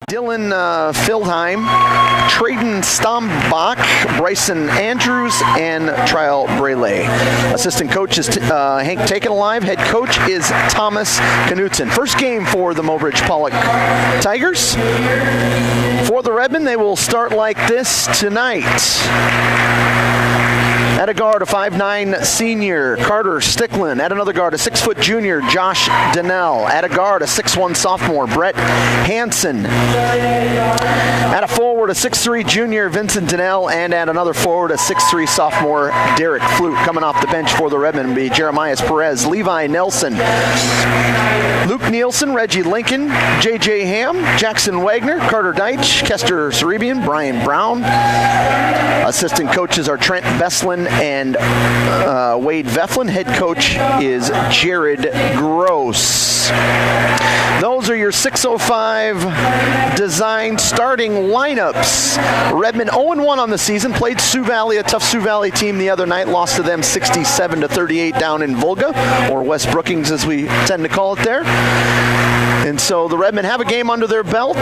Dylan Fildheim, Traden Stombach, Bryson Andrews, and Trial Brele. Assistant coach is Hank Takenalive. Head coach is Thomas Knutson. First game for the Mobridge-Pollock Tigers. For the Redmen, they will start like this tonight. At a guard, a 5'9" senior, Carter Sticklin. At another guard, a 6' junior, Josh Donnell. At a guard, a 6'1" sophomore, Brett Hansen. At a forward, a 6'3" junior, Vincent Donnell. And at another forward, a 6'3" sophomore, Derek Flute. Coming off the bench for the Redmen will be Jeremiah Perez, Levi Nelson, Luke Nielsen, Reggie Lincoln, J.J. Ham, Jackson Wagner, Carter Deitch, Kester Cerebian, Brian Brown. Assistant coaches are Trent Beslin and Wade Veflin. Head coach is Jared Gross. Those are your 6:05 designed starting lineups. Redmen 0-1 on the season. Played Sioux Valley, a tough Sioux Valley team the other night. Lost to them 67-38 down in Volga, or West Brookings as we tend to call it there. And so the Redmen have a game under their belt.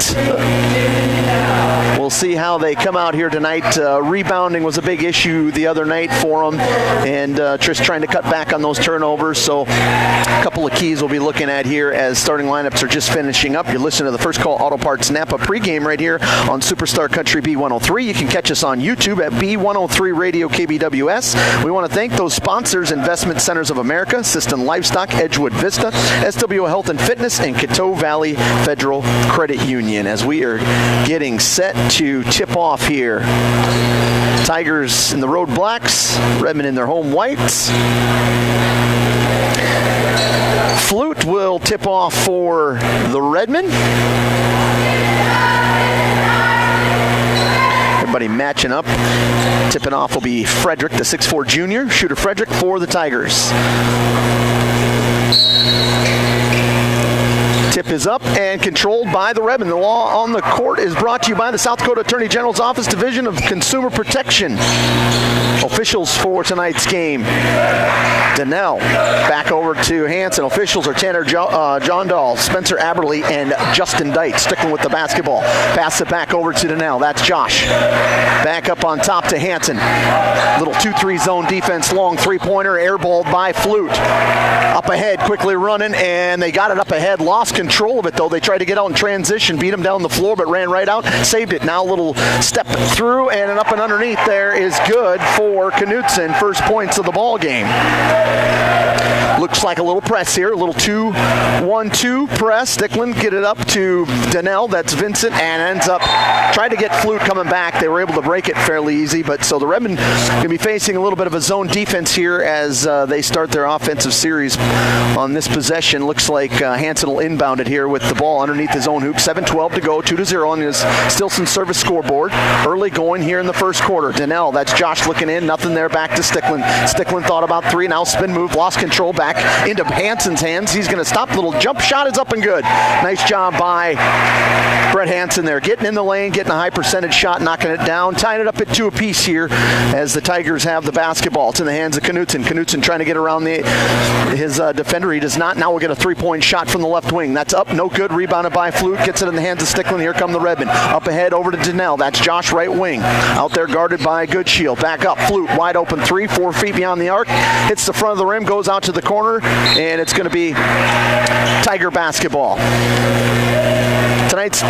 We'll see how they come out here tonight. Rebounding was a big issue the other night for them, and Trish trying to cut back on those turnovers. So a couple of keys we'll be looking at here as starting lineups are just finishing up. You're listening to the First Call Auto Parts Napa pregame right here on Superstar Country B103. You can catch us on YouTube at B103 Radio KBWS. We want to thank those sponsors: Investment Centers of America, Sisseton Livestock, Edgewood Vista, SWO Health and Fitness, and Coteau Valley Federal Credit Union, as we are getting set to tip off here. Tigers in the road blacks, Redmen in their home whites. Flute will tip off for the Redmen. Everybody matching up. Tipping off will be Frederick, the 6'4" junior, Shooter Frederick for the Tigers. Tip is up and controlled by the Redmen. The law on the court is brought to you by the South Dakota Attorney General's Office, Division of Consumer Protection. Officials for tonight's game: Donnell back over to Hansen. Officials are Tanner John Dahl, Spencer Aberley, and Justin Dite. Sticking with the basketball. Pass it back over to Donnell. That's Josh. Back up on top to Hansen. Little 2-3 zone defense. Long three-pointer. Airballed by Flute. Up ahead, quickly running, and they got it up ahead. Lost control of it, though. They tried to get out in transition, beat him down the floor, but ran right out. Saved it. Now a little step through, and an up and underneath there is good for Knutson. First points of the ball game. Looks like a little press here. A little 2-1-2 press. Sticklin get it up to Donnell. That's Vincent, and ends up trying to get Flute coming back. They were able to break it fairly easy, but so the Redmen going to be facing a little bit of a zone defense here as they start their offensive series on this possession. Looks like Hansen will inbound it here with the ball underneath his own hoop. 7:12 to go, 2-0 on his Stilson service scoreboard. Early going here in the first quarter. Donnell, that's Josh looking in. Nothing there, back to Sticklin. Sticklin thought about three. Now spin move, lost control, back into Hansen's hands. He's going to stop. Little jump shot is up and good. Nice job by Brett Hansen there. Getting in the lane, getting a high percentage shot, knocking it down. Tying it up at 2 apiece here as the Tigers have the basketball. It's in the hands of Knutson. Knutson trying to get around his defender. He does not. Now we'll get a three-point shot from the left wing. That's up. No good. Rebounded by Flute. Gets it in the hands of Sticklin. Here come the Redmen. Up ahead over to Donnell. That's Josh, right wing. Out there guarded by Goodshield. Back up. Flute. Wide open three. 4 feet beyond the arc. Hits the front of the rim. Goes out to the corner. And it's going to be Tiger basketball. Tonight's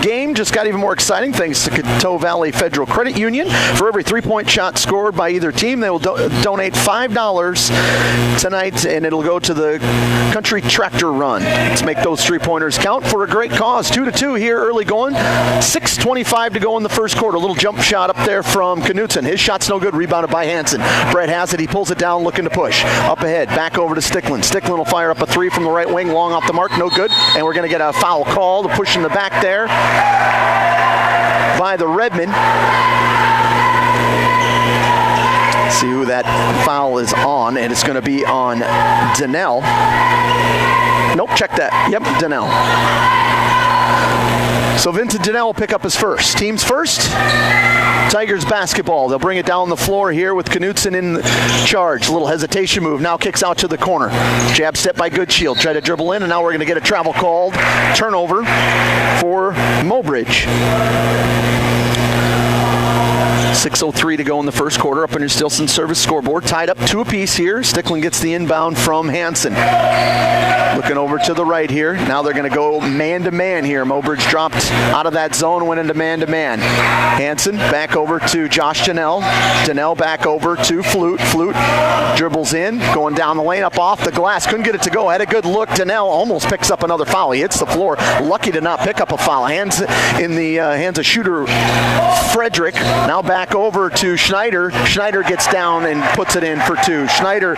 game just got even more exciting thanks to Coteau Valley Federal Credit Union. For every 3-point shot scored by either team, they will donate $5 tonight, and it'll go to the Country Tractor Run. Let's make those 3-pointers count for a great cause. 2-2 here, early going. 6:25 to go in the first quarter. A little jump shot up there from Knutson. His shot's no good. Rebounded by Hansen. Brett has it. He pulls it down, looking to push. Up ahead, back over to Sticklin. Sticklin will fire up a three from the right wing. Long off the mark, no good. And we're going to get a foul call to push in the back there by the Redmen. See who that foul is on, and it's going to be on Donnell. Nope, check that. Yep, Donnell. So Vincent Donnell will pick up his first. Team's first. Tigers basketball. They'll bring it down the floor here with Knutson in charge. A little hesitation move. Now kicks out to the corner. Jab step by Goodshield. Try to dribble in, and now we're going to get a travel called. Turnover for Mobridge. 6:03 to go in the first quarter. Up on your Stilson service scoreboard. Tied up 2 apiece here. Stickland gets the inbound from Hansen. Looking over to the right here. Now they're going to go man-to-man here. Mobridge dropped out of that zone, went into man-to-man. Hansen back over to Josh Donnell. Donnell back over to Flute. Flute dribbles in, going down the lane, up off the glass. Couldn't get it to go. Had a good look. Donnell almost picks up another foul. He hits the floor. Lucky to not pick up a foul. Hands in the hands of shooter Frederick. Now back over to Schneider. Schneider gets down and puts it in for 2. Schneider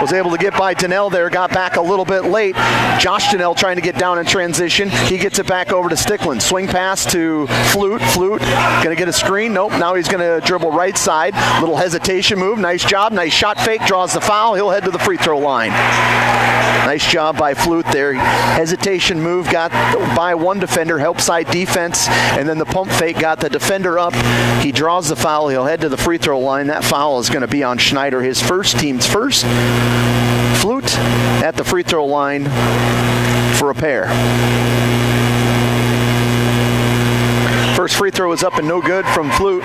was able to get by Donnell there, got back a little bit late. Josh Donnell trying to get down in transition. He gets it back over to Stickland. Swing pass to Flute. Flute going to get a screen. Nope. Now he's going to dribble right side. Little hesitation move. Nice job. Nice shot fake. Draws the foul. He'll head to the free throw line. Nice job by Flute there. Hesitation move got by one defender. Help side defense. And then the pump fake got the defender up. He draws the foul. He'll head to the free throw line. That foul is going to be on Schneider. His first, team's first. Flute at the free throw line for a pair. First free throw is up and no good from Flute.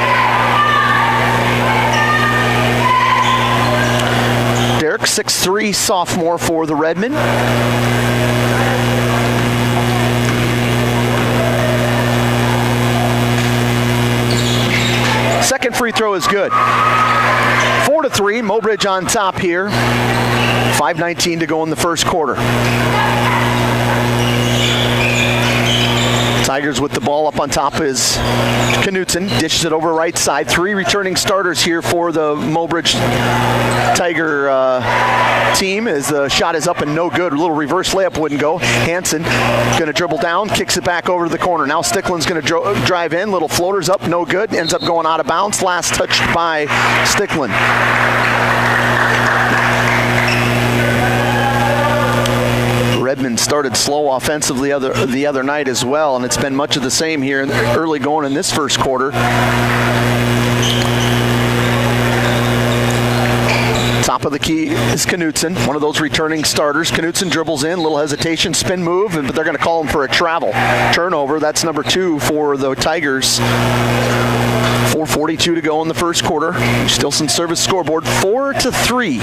Derek, 6'3", sophomore for the Redmen. Second free throw is good. 4-3, Mobridge on top here. 5:19 to go in the first quarter. Tigers with the ball. Up on top is Knutson. Dishes it over right side. 3 returning starters here for the Mobridge Tiger team as the shot is up and no good. A little reverse layup wouldn't go. Hansen going to dribble down, kicks it back over to the corner. Now Stickland's going to drive in. Little floaters up, no good. Ends up going out of bounds. Last touched by Stickland. Redmond started slow offensively the other night as well, and it's been much of the same here early going in this first quarter. Top of the key is Knutson, one of those returning starters. Knutson dribbles in, little hesitation, spin move, but they're going to call him for a travel. Turnover, that's number 2 for the Tigers. 4:42 to go in the first quarter. Stilson service scoreboard, 4-3.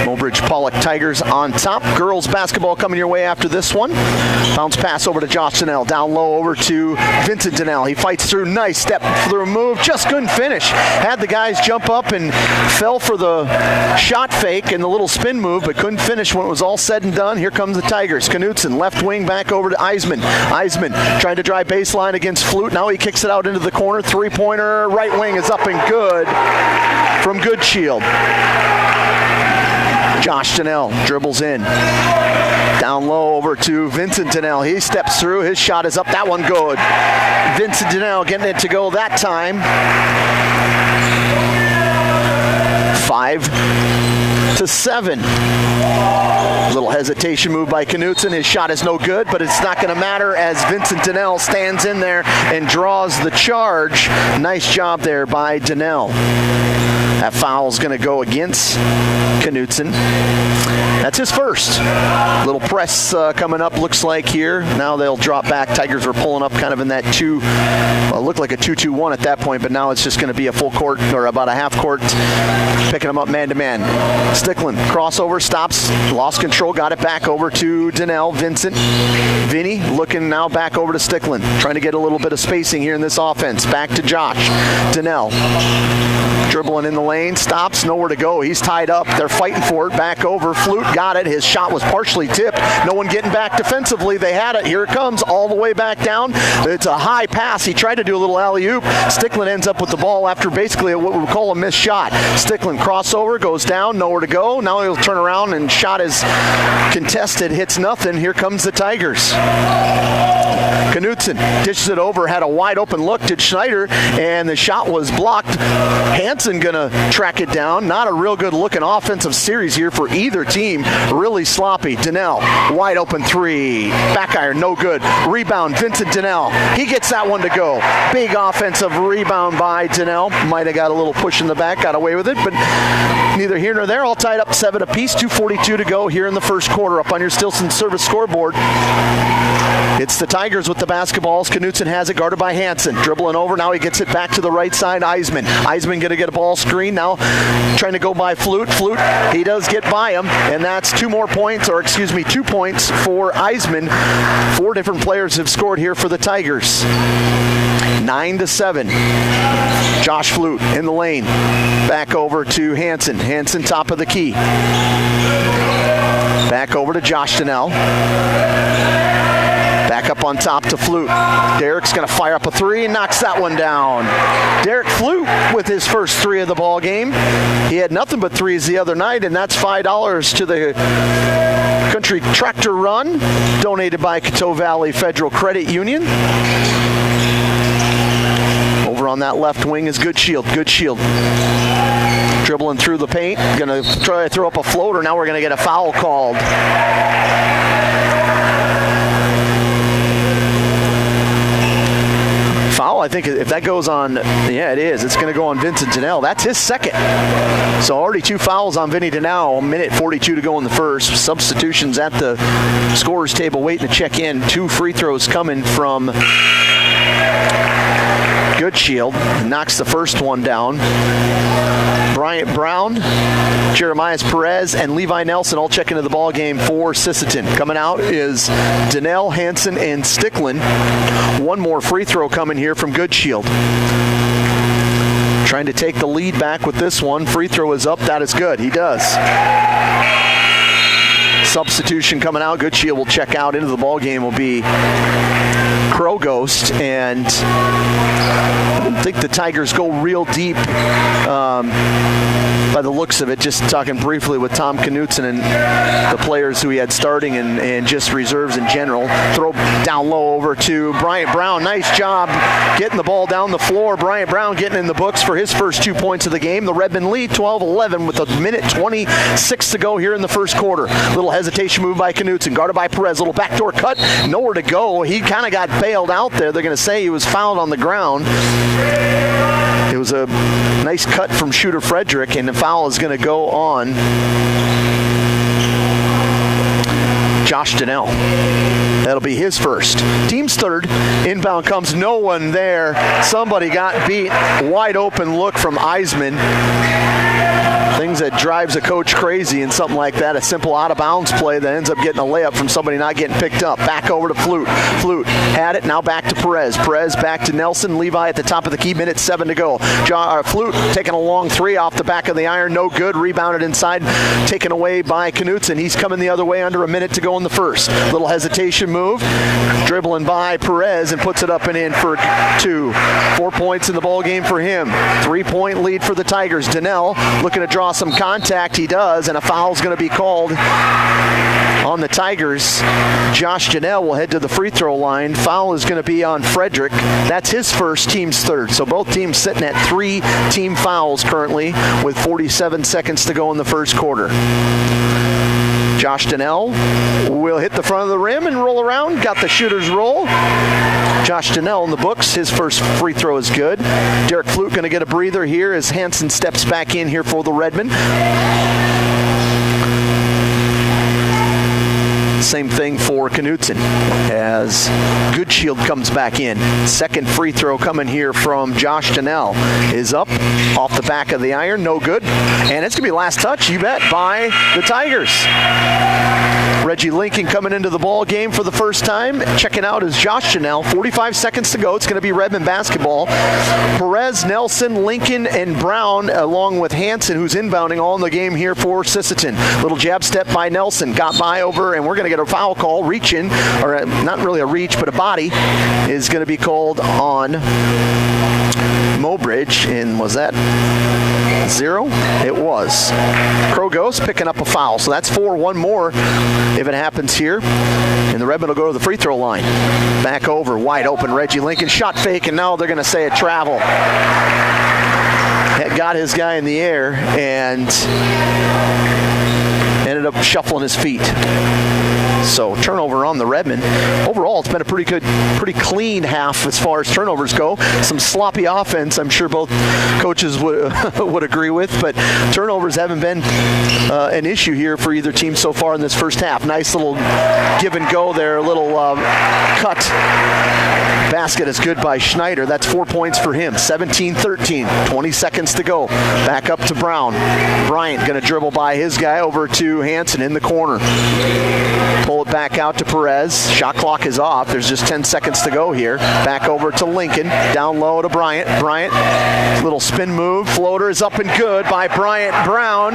Mobridge-Pollock Tigers on top. Girls basketball coming your way after this one. Bounce pass over to Josh Donnell. Down low over to Vincent Donnell. He fights through. Nice step through move. Just couldn't finish. Had the guys jump up and fell for the shot fake and the little spin move, but couldn't finish when it was all said and done. Here comes the Tigers. Knutson, left wing, back over to Eisman. Eisman trying to drive baseline against Flute. Now he kicks it out into the corner. Three-pointer. Right wing is up and good from Goodshield. Josh Donnell dribbles in. Down low over to Vincent Donnell. He steps through. His shot is up. That one good. Vincent Donnell getting it to go that time. 5-7. Little hesitation move by Knutson. His shot is no good, but it's not going to matter as Vincent Donnell stands in there and draws the charge. Nice job there by Donnell. That foul is going to go against Knutson. That's his first. Little press coming up, looks like here. Now they'll drop back. Tigers are pulling up kind of in that looked like a 2-2-1 at that point, but now it's just going to be a full court or about a half court, picking them up man-to-man. Stickland, crossover, stops, lost control, got it back over to Donnell. Vincent, Vinny looking now back over to Stickland, trying to get a little bit of spacing here in this offense. Back to Josh. Donnell. Dribbling in the lane, stops, nowhere to go. He's tied up. They're fighting for it. Back over. Flute got it. His shot was partially tipped. No one getting back defensively. They had it. Here it comes all the way back down. It's a high pass. He tried to do a little alley-oop. Stickland ends up with the ball after basically what we would call a missed shot. Stickland crossover, goes down, nowhere to go. Now he'll turn around and shot is contested. Hits nothing. Here comes the Tigers. Knutson dishes it over, had a wide open look to Schneider, and the shot was blocked. Hansen gonna track it down. Not a real good looking offensive series here for either team. looking really sloppy. Donnell, wide open three. Back iron, no good. Rebound, Vincent Donnell. He gets that one to go. Big offensive rebound by Donnell. Might have got a little push in the back, got away with it, but neither here nor there. All tied up 7 apiece. 2:42 to go here in the first quarter. Up on your Stilson service scoreboard, it's the Tigers with the basketballs. Knutson has it, guarded by Hansen. Dribbling over, now he gets it back to the right side. Eisman going to get a ball screen now, trying to go by Flute. He does get by him, and that's 2 points for Eisman. 4 different players have scored here for the Tigers. 9-7. Josh Flute in the lane. Back over to Hansen. Hansen top of the key. Back over to Josh Donnell. Back up on top to Flute. Derek's going to fire up a 3 and knocks that one down. Derek Flute with his first 3 of the ball game. He had nothing but 3s the other night, and that's $5 to the Country Tractor Run, donated by Coteau Valley Federal Credit Union. Over on that left wing is Goodshield. Dribbling through the paint. Going to try to throw up a floater. Now we're going to get a foul called. Foul, I think if that goes on, yeah, it is. It's going to go on Vincent Donnell. That's his second. So already 2 fouls on Vinny Donnell. 1:42 to go in the first. Substitutions at the scorer's table waiting to check in. 2 free throws coming from Goodshield. Knocks the first one down. Bryant Brown, Jeremiah Perez, and Levi Nelson all check into the ball game for Sisseton. Coming out is Donnell, Hansen, and Stickland. 1 more free throw coming here from Goodshield. Trying to take the lead back with this one. Free throw is up. That is good. He does. Substitution coming out. Goodshield will check out. Into the ball game will be Crow Ghost, and I don't think the Tigers go real deep by the looks of it. Just talking briefly with Tom Knutson and the players who he had starting and just reserves in general. Throw down low over to Bryant Brown. Nice job getting the ball down the floor. Bryant Brown getting in the books for his first 2 points of the game. The Redmond lead 12-11 with 1:26 to go here in the first quarter. Little hesitation move by Knutson, guarded by Perez. Little backdoor cut, nowhere to go. He kind of got bailed out there. They're going to say he was fouled on the ground. It was a nice cut from shooter Frederick, and the foul is going to go on Josh Donnell. That'll be his first. Team's third. Inbound comes, no one there. Somebody got beat. Wide open look from Eisman. Things that drives a coach crazy and something like that. A simple out-of-bounds play that ends up getting a layup from somebody not getting picked up. Back over to Flute. Flute had it, now back to Perez. Perez back to Nelson. Levi at the top of the key, 1:07 to go. Flute taking a long 3 off the back of the iron. No good. Rebounded inside. Taken away by Knutson. He's coming the other way, under a minute to go in the first. Little hesitation move. Dribbling by Perez and puts it up and in for 2. 4 points in the ball game for him. 3-point lead for the Tigers. Donnell looking to draw some contact. He does, and a foul's going to be called on the Tigers. Josh Donnell will head to the free throw line. Foul is going to be on Frederick. That's his first, team's third. So both teams sitting at 3 team fouls currently with 47 seconds to go in the first quarter. Josh Donnell will hit the front of the rim and roll around. Got the shooter's roll. Josh Donnell in the books. His first free throw is good. Derek Flute going to get a breather here as Hansen steps back in here for the Redmond. Same thing for Knutson as Goodshield comes back in. Second free throw coming here from Josh Donnell is up off the back of the iron. No good. And it's going to be last touch, you bet, by the Tigers. Reggie Lincoln coming into the ball game for the first time. Checking out is Josh Donnell. 45 seconds to go. It's going to be Redmond basketball. Perez, Nelson, Lincoln, and Brown, along with Hansen, who's inbounding, all in the game here for Sisseton. Little jab step by Nelson. Got by over, and we're going to get a foul call. Reach in, or not really a reach, but a body is going to be called on Mobridge. And was that 0? It was. Crow Ghost picking up a foul. So that's 4. 1 more if it happens here. And the Redmond will go to the free throw line. Back over, wide open, Reggie Lincoln. Shot fake, and now they're going to say a travel. Got his guy in the air and ended ended up shuffling his feet. So turnover on the Redmond. Overall, it's been a pretty clean half as far as turnovers go. Some sloppy offense, I'm sure both coaches would agree with, but turnovers haven't been an issue here for either team so far in this first half. Nice little give and go there, a little cut. Basket is good by Schneider. That's 4 points for him. 17-13, 20 seconds to go. Back up to Brown. Bryant going to dribble by his guy over to Hansen in the corner. Pull it back out to Perez. Shot clock is off. There's just 10 seconds to go here. Back over to Lincoln. Down low to Bryant. Bryant, little spin move. Floater is up and good by Bryant Brown.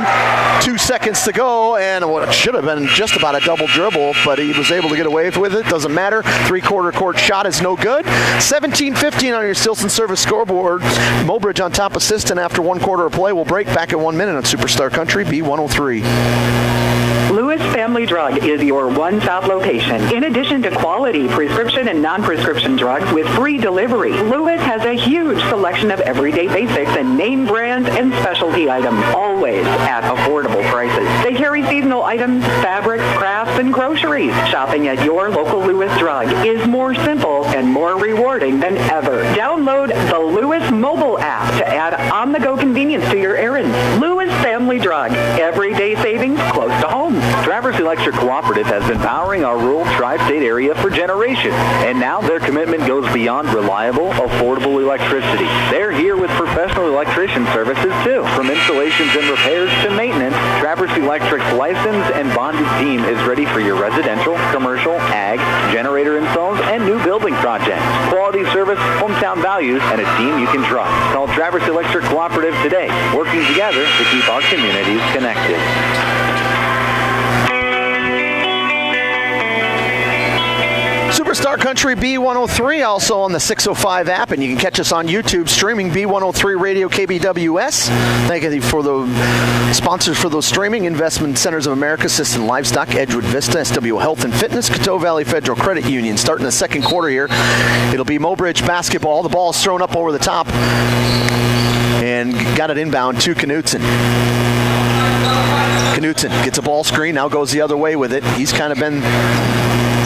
2 seconds to go, and what should have been just about a double dribble, but he was able to get away with it. Doesn't matter. Three-quarter court shot is no good. 17-15 on your Stilson service scoreboard. Mobridge on top of Sisseton after 1 quarter of play. We'll break back in 1 minute on Superstar Country B103. Lewis Family Drug is your one-stop location. In addition to quality prescription and non-prescription drugs with free delivery, Lewis has a huge selection of everyday basics and name brands and specialty items, always at affordable prices. They carry seasonal items, fabrics, crafts, and groceries. Shopping at your local Lewis Drug is more simple and more rewarding than ever. Download the Lewis mobile app to add on-the-go convenience to your errands. Lewis Family Drug, everyday savings close to home. Traverse Electric Cooperative has been powering our rural tri-state area for generations, and now their commitment goes beyond reliable, affordable electricity. They're here with professional electrician services too. From installations and repairs to maintenance, Traverse Electric's licensed and bonded team is ready for your residential, commercial, ag, generator installs, and new building projects. Quality service, hometown values, and a team you can trust. Call Traverse Electric Cooperative today, working together to keep our communities connected. Superstar Country B103, also on the 605 app, and you can catch us on YouTube streaming B103 Radio KBWS. Thank you for the sponsors for those streaming: Investment Centers of America, Sisseton Livestock, Edgewood Vista, SW Health and Fitness, Coteau Valley Federal Credit Union. Starting the second quarter here, it'll be Mobridge basketball. The ball is thrown up over the top and got it inbound to Knutson. Knutson gets a ball screen, now goes the other way with it. He's kind of been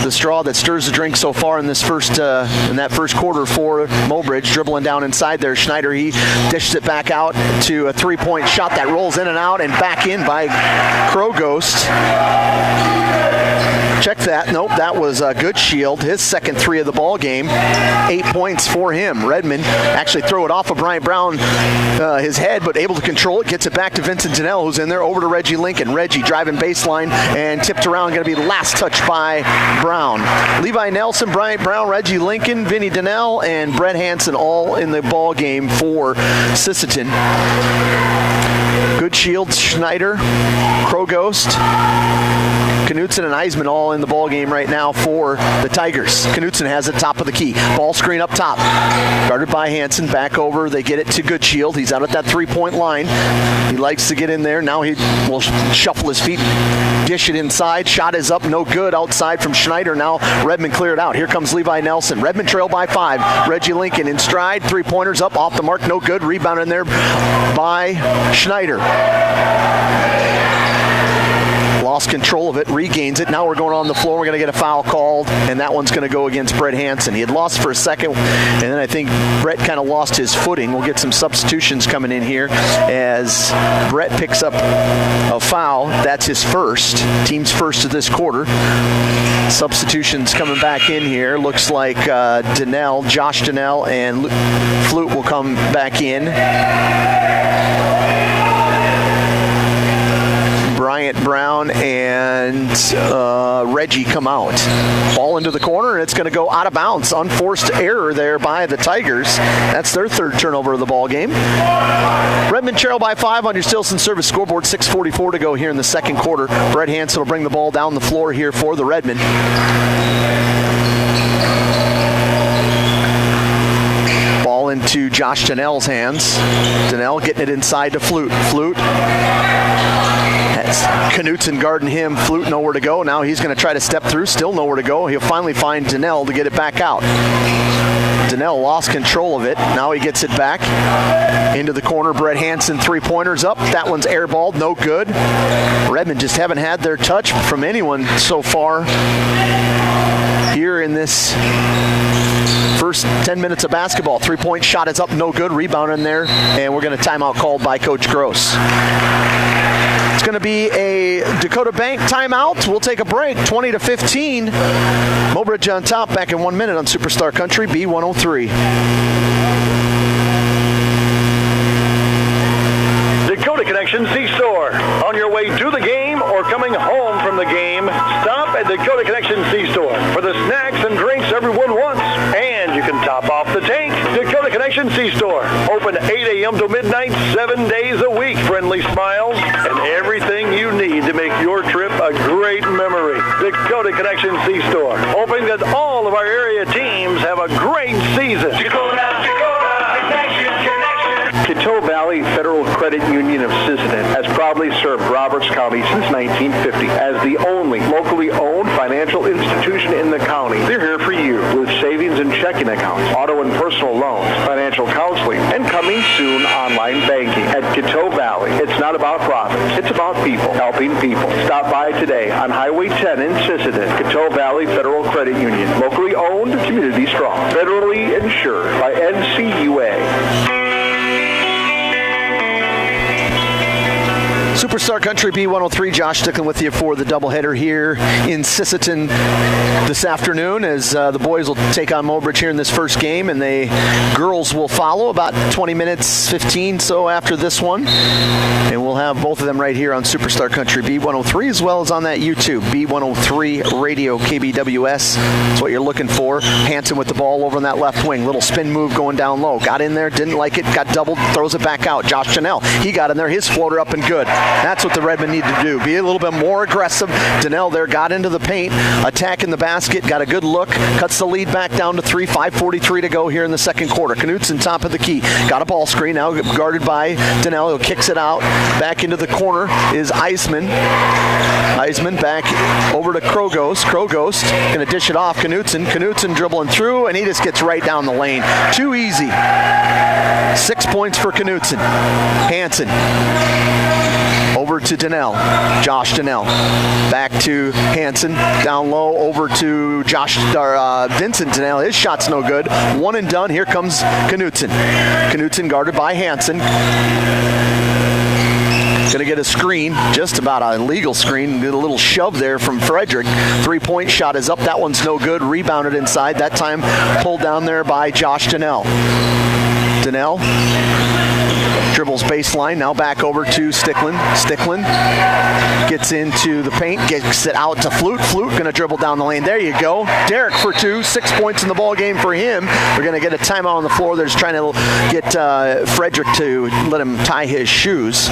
the straw that stirs the drink so far in this first in that first quarter for Mobridge. Dribbling down inside there, Schneider, he dishes it back out to a three-point shot that rolls in and out and back in by Kroghost. Check that. Nope, that was a good shield. His second three of the ball game. 8 points for him. Redmond actually throw it off of Bryant Brown, his head, but able to control it. Gets it back to Vincent Donnell, who's in there. Over to Reggie Lincoln. Reggie driving baseline and tipped around. Going to be the last touch by Brown. Levi Nelson, Bryant Brown, Reggie Lincoln, Vinny Donnell, and Brett Hansen all in the ball game for Sisseton. Good shield. Schneider, Kroghost, Knutson, and Eisman all in the ball game right now for the Tigers. Knutson has it top of the key. Ball screen up top. Guarded by Hansen. Back over. They get it to Goodshield. He's out at that three-point line. He likes to get in there. Now he will shuffle his feet, dish it inside. Shot is up. No good. Outside from Schneider. Now Redmond cleared out. Here comes Levi Nelson. Redmond trail by 5. Reggie Lincoln in stride. Three-pointers up. Off the mark. No good. Rebound in there by Schneider. Lost control of it, regains it. Now we're going on the floor. We're going to get a foul called, and that one's going to go against Brett Hansen. He had lost for a second, and then I think Brett kind of lost his footing. We'll get some substitutions coming in here as Brett picks up a foul. That's his first, team's first of this quarter. Substitutions coming back in here. Looks like Donnell, Josh Donnell, and Flute will come back in. Bryant Brown and Reggie come out. Ball into the corner, and it's going to go out of bounds. Unforced error there by the Tigers. That's their third turnover of the ball game. Redmond trail by 5 on your Stilson service scoreboard. 6:44 to go here in the second quarter. Brett Hansen will bring the ball down the floor here for the Redmond. Ball into Josh Donnell's hands. Donnell getting it inside to Flute. Flute. Knutson guarding him. Flute nowhere to go. Now he's going to try to step through. Still nowhere to go. He'll finally find Donnell to get it back out. Donnell lost control of it. Now he gets it back into the corner. Brett Hansen, three-pointers up. That one's airballed, no good. Redmond just haven't had their touch from anyone so far here in this first 10 minutes of basketball. Three-point shot is up, no good. Rebound in there, and we're going to timeout called by Coach Gross. It's going to be a Dakota Bank timeout. We'll take a break, 20-15. Mobridge on top, back in 1 minute on Superstar Country B103. Dakota Connection C-Store. On your way to the game or coming home from the game, stop at Dakota Connection C-Store for the snacks and drinks everyone wants. And you can top off the tank. Dakota Connection C-Store. Open 8 a.m. to midnight, 7 days a week. Friendly smiles and everything you need to make your trip a great memory. Dakota Connection C-Store. Hoping that all of our area teams have a great season. Dakota Connection. Coteau Valley Federal Credit Union of Sisseton has proudly served Roberts County since 1950 as the only locally owned financial institution in the county. They're here for you with savings and checking accounts, auto and personal loans, financial counseling, and coming soon, online banking. At Coteau Valley, it's not about profits, it's about people, helping people. Stop by today on Highway 10 in Sisseton. Coteau Valley Federal Credit Union, locally owned, community strong, federally insured by NCUA. Superstar Country B103, Josh Sticklin with you for the doubleheader here in Sisseton this afternoon as the boys will take on Mobridge here in this first game, and the girls will follow about 20 minutes, 15 so after this one. And we'll have both of them right here on Superstar Country B103 as well as on that YouTube, B103 Radio KBWS. That's what you're looking for. Hansen with the ball over on that left wing. Little spin move going down low. Got in there, didn't like it, got doubled, throws it back out. Josh Donnell, he got in there, his floater up and good. That's what the Redmen need to do. Be a little bit more aggressive. Donnell there got into the paint, attacking the basket, got a good look, cuts the lead back down to 3, 5:43 to go here in the second quarter. Knutson top of the key. Got a ball screen, now guarded by Donnell. He kicks it out. Back into the corner is Eisman. Eisman back over to Krogost. Krogost going to dish it off. Knutson dribbling through, and he just gets right down the lane. Too easy. 6 points for Knutson. Hansen. Over to Donnell. Josh Donnell. Back to Hansen. Down low over to Vincent Donnell. His shot's no good. One and done. Here comes Knutson. Knutson guarded by Hansen. Going to get a screen, just about a legal screen. Get a little shove there from Frederick. 3-point shot is up. That one's no good. Rebounded inside. That time pulled down there by Josh Donnell. Donnell dribbles baseline, now back over to Sticklin. Sticklin gets into the paint, gets it out to Flute. Flute going to dribble down the lane. There you go. Derek for 2, 6 points in the ball game for him. We're going to get a timeout on the floor. They're just trying to get Frederick to let him tie his shoes.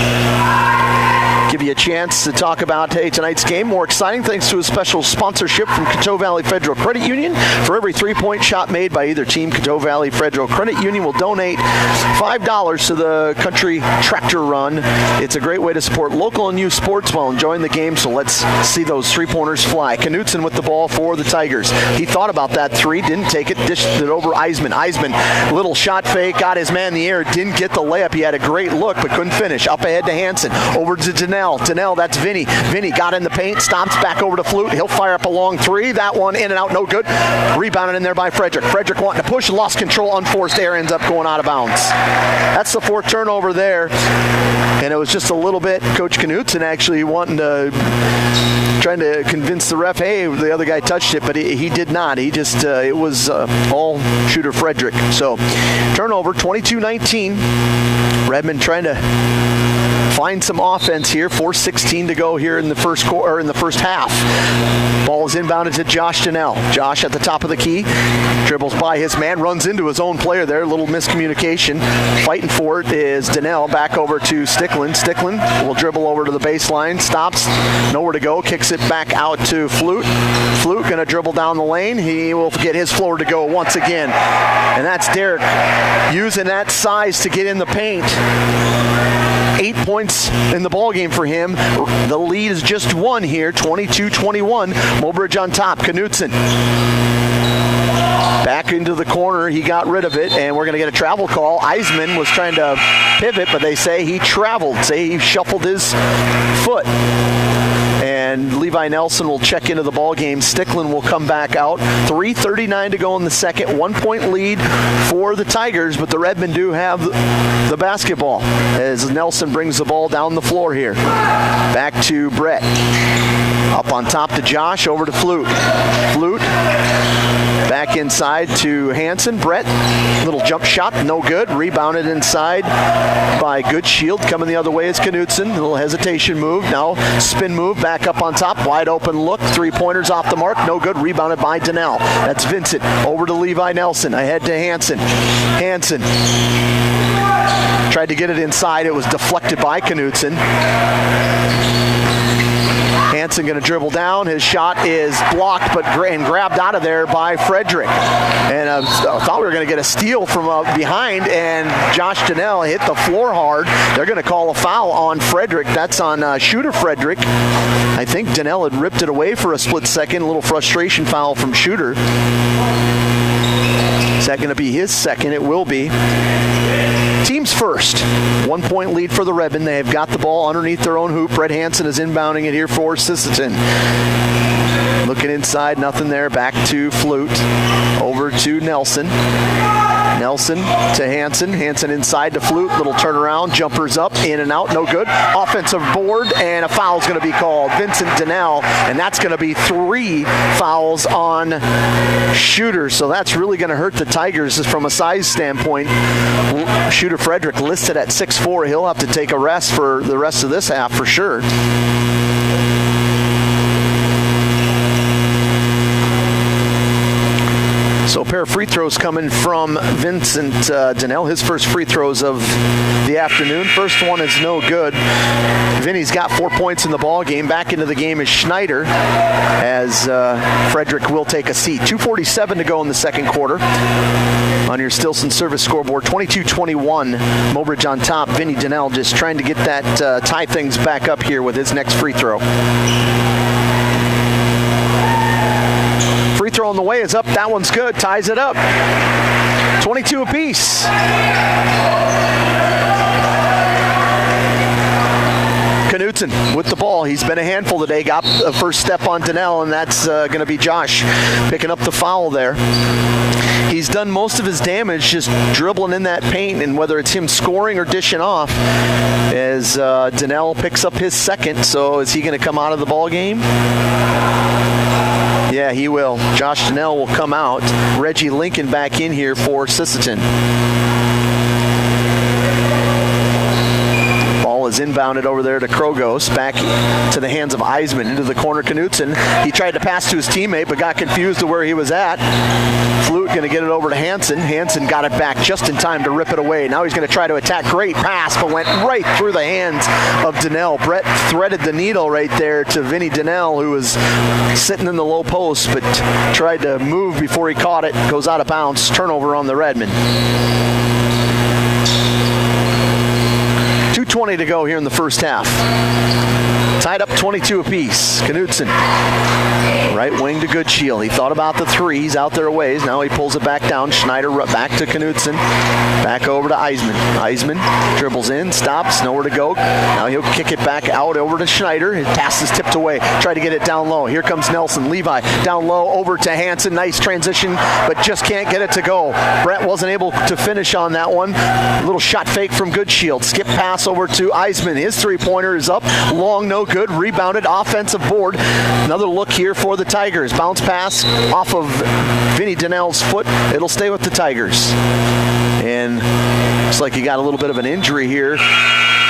Give you a chance to talk about tonight's game. More exciting thanks to a special sponsorship from Coteau Valley Federal Credit Union. For every 3-point shot made by either team, Coteau Valley Federal Credit Union will donate $5 to the country tractor run. It's a great way to support local and youth sports while enjoying the game, so let's see those 3-pointers fly. Knutson with the ball for the Tigers. He thought about that 3, didn't take it, dished it over Eisman. Eisman, little shot fake, got his man in the air, didn't get the layup. He had a great look, but couldn't finish. Up ahead to Hansen. Over to Donnell. Donnell, that's Vinny. Vinny got in the paint, stomps back over to Flute. He'll fire up a long 3. That one in and out, no good. Rebounded in there by Frederick. Frederick wanting to push, lost control, unforced error, ends up going out of bounds. That's the 4th turnover there. And it was just a little bit, Coach Knutson actually trying to convince the ref, hey, the other guy touched it, but he did not. He just, it was all shooter Frederick. So turnover, 22-19. Redmond trying to find some offense here. 4:16 to go here in the first half. Ball is inbounded to Josh Donnell. Josh at the top of the key, dribbles by his man, runs into his own player there. A little miscommunication. Fighting for it is Donnell. Back over to Sticklin. Sticklin will dribble over to the baseline, stops, nowhere to go, kicks it back out to Flute. Flute going to dribble down the lane. He will get his floor to go once again. And that's Derek using that size to get in the paint. 8 points in the ball game for him. The lead is just 1 here, 22-21. Mobridge on top. Knutson Back into the corner, he got rid of it, and we're going to get a travel call. Eisman was trying to pivot, but they say he traveled, say he shuffled his foot. And Levi Nelson will check into the ball game. Sticklin will come back out. 3:39 to go in the second. 1 point lead for the Tigers, but the Redmen do have the basketball as Nelson brings the ball down the floor here. Back to Brett. Up on top to Josh, over to Flute. Flute back inside to Hansen. Brett, little jump shot, no good. Rebounded inside by Goodshield. Coming the other way is Knutson. Little hesitation move. Now spin move, back up on top. Wide open look. 3-pointers off the mark. No good. Rebounded by Donnell. That's Vincent. Over to Levi Nelson. Ahead to Hansen. Hansen tried to get it inside. It was deflected by Knutson. Hansen going to dribble down. His shot is blocked and grabbed out of there by Frederick. And I thought we were going to get a steal from behind, and Josh Donnell hit the floor hard. They're going to call a foul on Frederick. That's on Shooter Frederick. I think Donnell had ripped it away for a split second. A little frustration foul from Shooter. Is that going to be his second? It will be. Teams first. 1 point lead for the Redmen. They have got the ball underneath their own hoop. Brett Hansen is inbounding it here for Sisseton. Looking inside, nothing there. Back to Flute. Over to Nelson. Nelson to Hansen. Hansen inside to Flute. Little turnaround. Jumpers up, in and out. No good. Offensive board, and a foul is going to be called. Vincent Donnell, and that's going to be 3 fouls on Shooter. So that's really going to hurt the Tigers from a size standpoint. Shooter Frederick listed at 6'4". He'll have to take a rest for the rest of this half for sure. So a pair of free throws coming from Vincent Donnell. His first free throws of the afternoon. First one is no good. Vinny's got 4 points in the ball game. Back into the game is Schneider as Frederick will take a seat. 2:47 to go in the second quarter. On your Stilson service scoreboard, 22-21. Mobridge on top. Vinny Donnell just trying to get that tie things back up here with his next free throw. Free throw on the way is up. That one's good. Ties it up. 22 apiece. Knutson with the ball. He's been a handful today. Got a first step on Donnell, and that's going to be Josh picking up the foul there. He's done most of his damage just dribbling in that paint, and whether it's him scoring or dishing off, as Donnell picks up his second. So is he going to come out of the ball game? Yeah, he will. Josh Donnell will come out. Reggie Lincoln back in here for Sisseton. Ball is inbounded over there to Krogos. Back to the hands of Eisman. Into the corner, Knutson. He tried to pass to his teammate, but got confused to where he was at. Flute going to get it over to Hansen. Hansen got it back just in time to rip it away. Now he's going to try to attack. Great pass, but went right through the hands of Donnell. Brett threaded the needle right there to Vinny Donnell, who was sitting in the low post, but tried to move before he caught it. Goes out of bounds. Turnover on the Redmen. 2:20 to go here in the first half. Tied up 22 apiece. Knutson, right wing to Goodshield. He thought about the three. He's out there a ways. Now he pulls it back down. Schneider back to Knutson. Back over to Eisman. Eisman dribbles in, stops, nowhere to go. Now he'll kick it back out over to Schneider. His pass is tipped away. Try to get it down low. Here comes Nelson. Levi down low over to Hansen. Nice transition, but just can't get it to go. Brett wasn't able to finish on that one. A little shot fake from Goodshield. Skip pass over to Eisman. His three-pointer is up. Long, no good. Rebounded, offensive board. Another look here for the Tigers. Bounce pass off of Vinny Donnell's foot. It'll stay with the Tigers. And looks like he got a little bit of an injury here.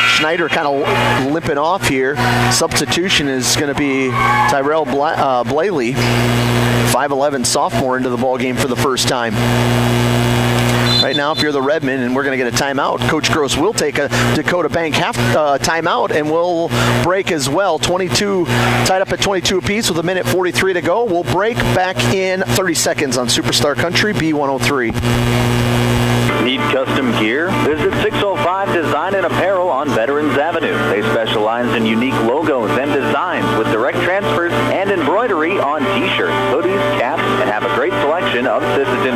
Schneider kind of limping off here. Substitution is going to be Tyrell Blaley, 5'11" sophomore, into the ball game for the first time. Right now, if you're the Redmen, and we're going to get a timeout, Coach Gross will take a Dakota Bank half timeout, and we'll break as well. 22 tied up at 22 apiece with 1:43 to go. We'll break back in 30 seconds on Superstar Country B103. Need custom gear? Visit 605 Design and Apparel on Veterans Avenue. They specialize in unique logos and designs with direct transfers and embroidery on t-shirts, hoodies, caps, and have a great selection of Sisseton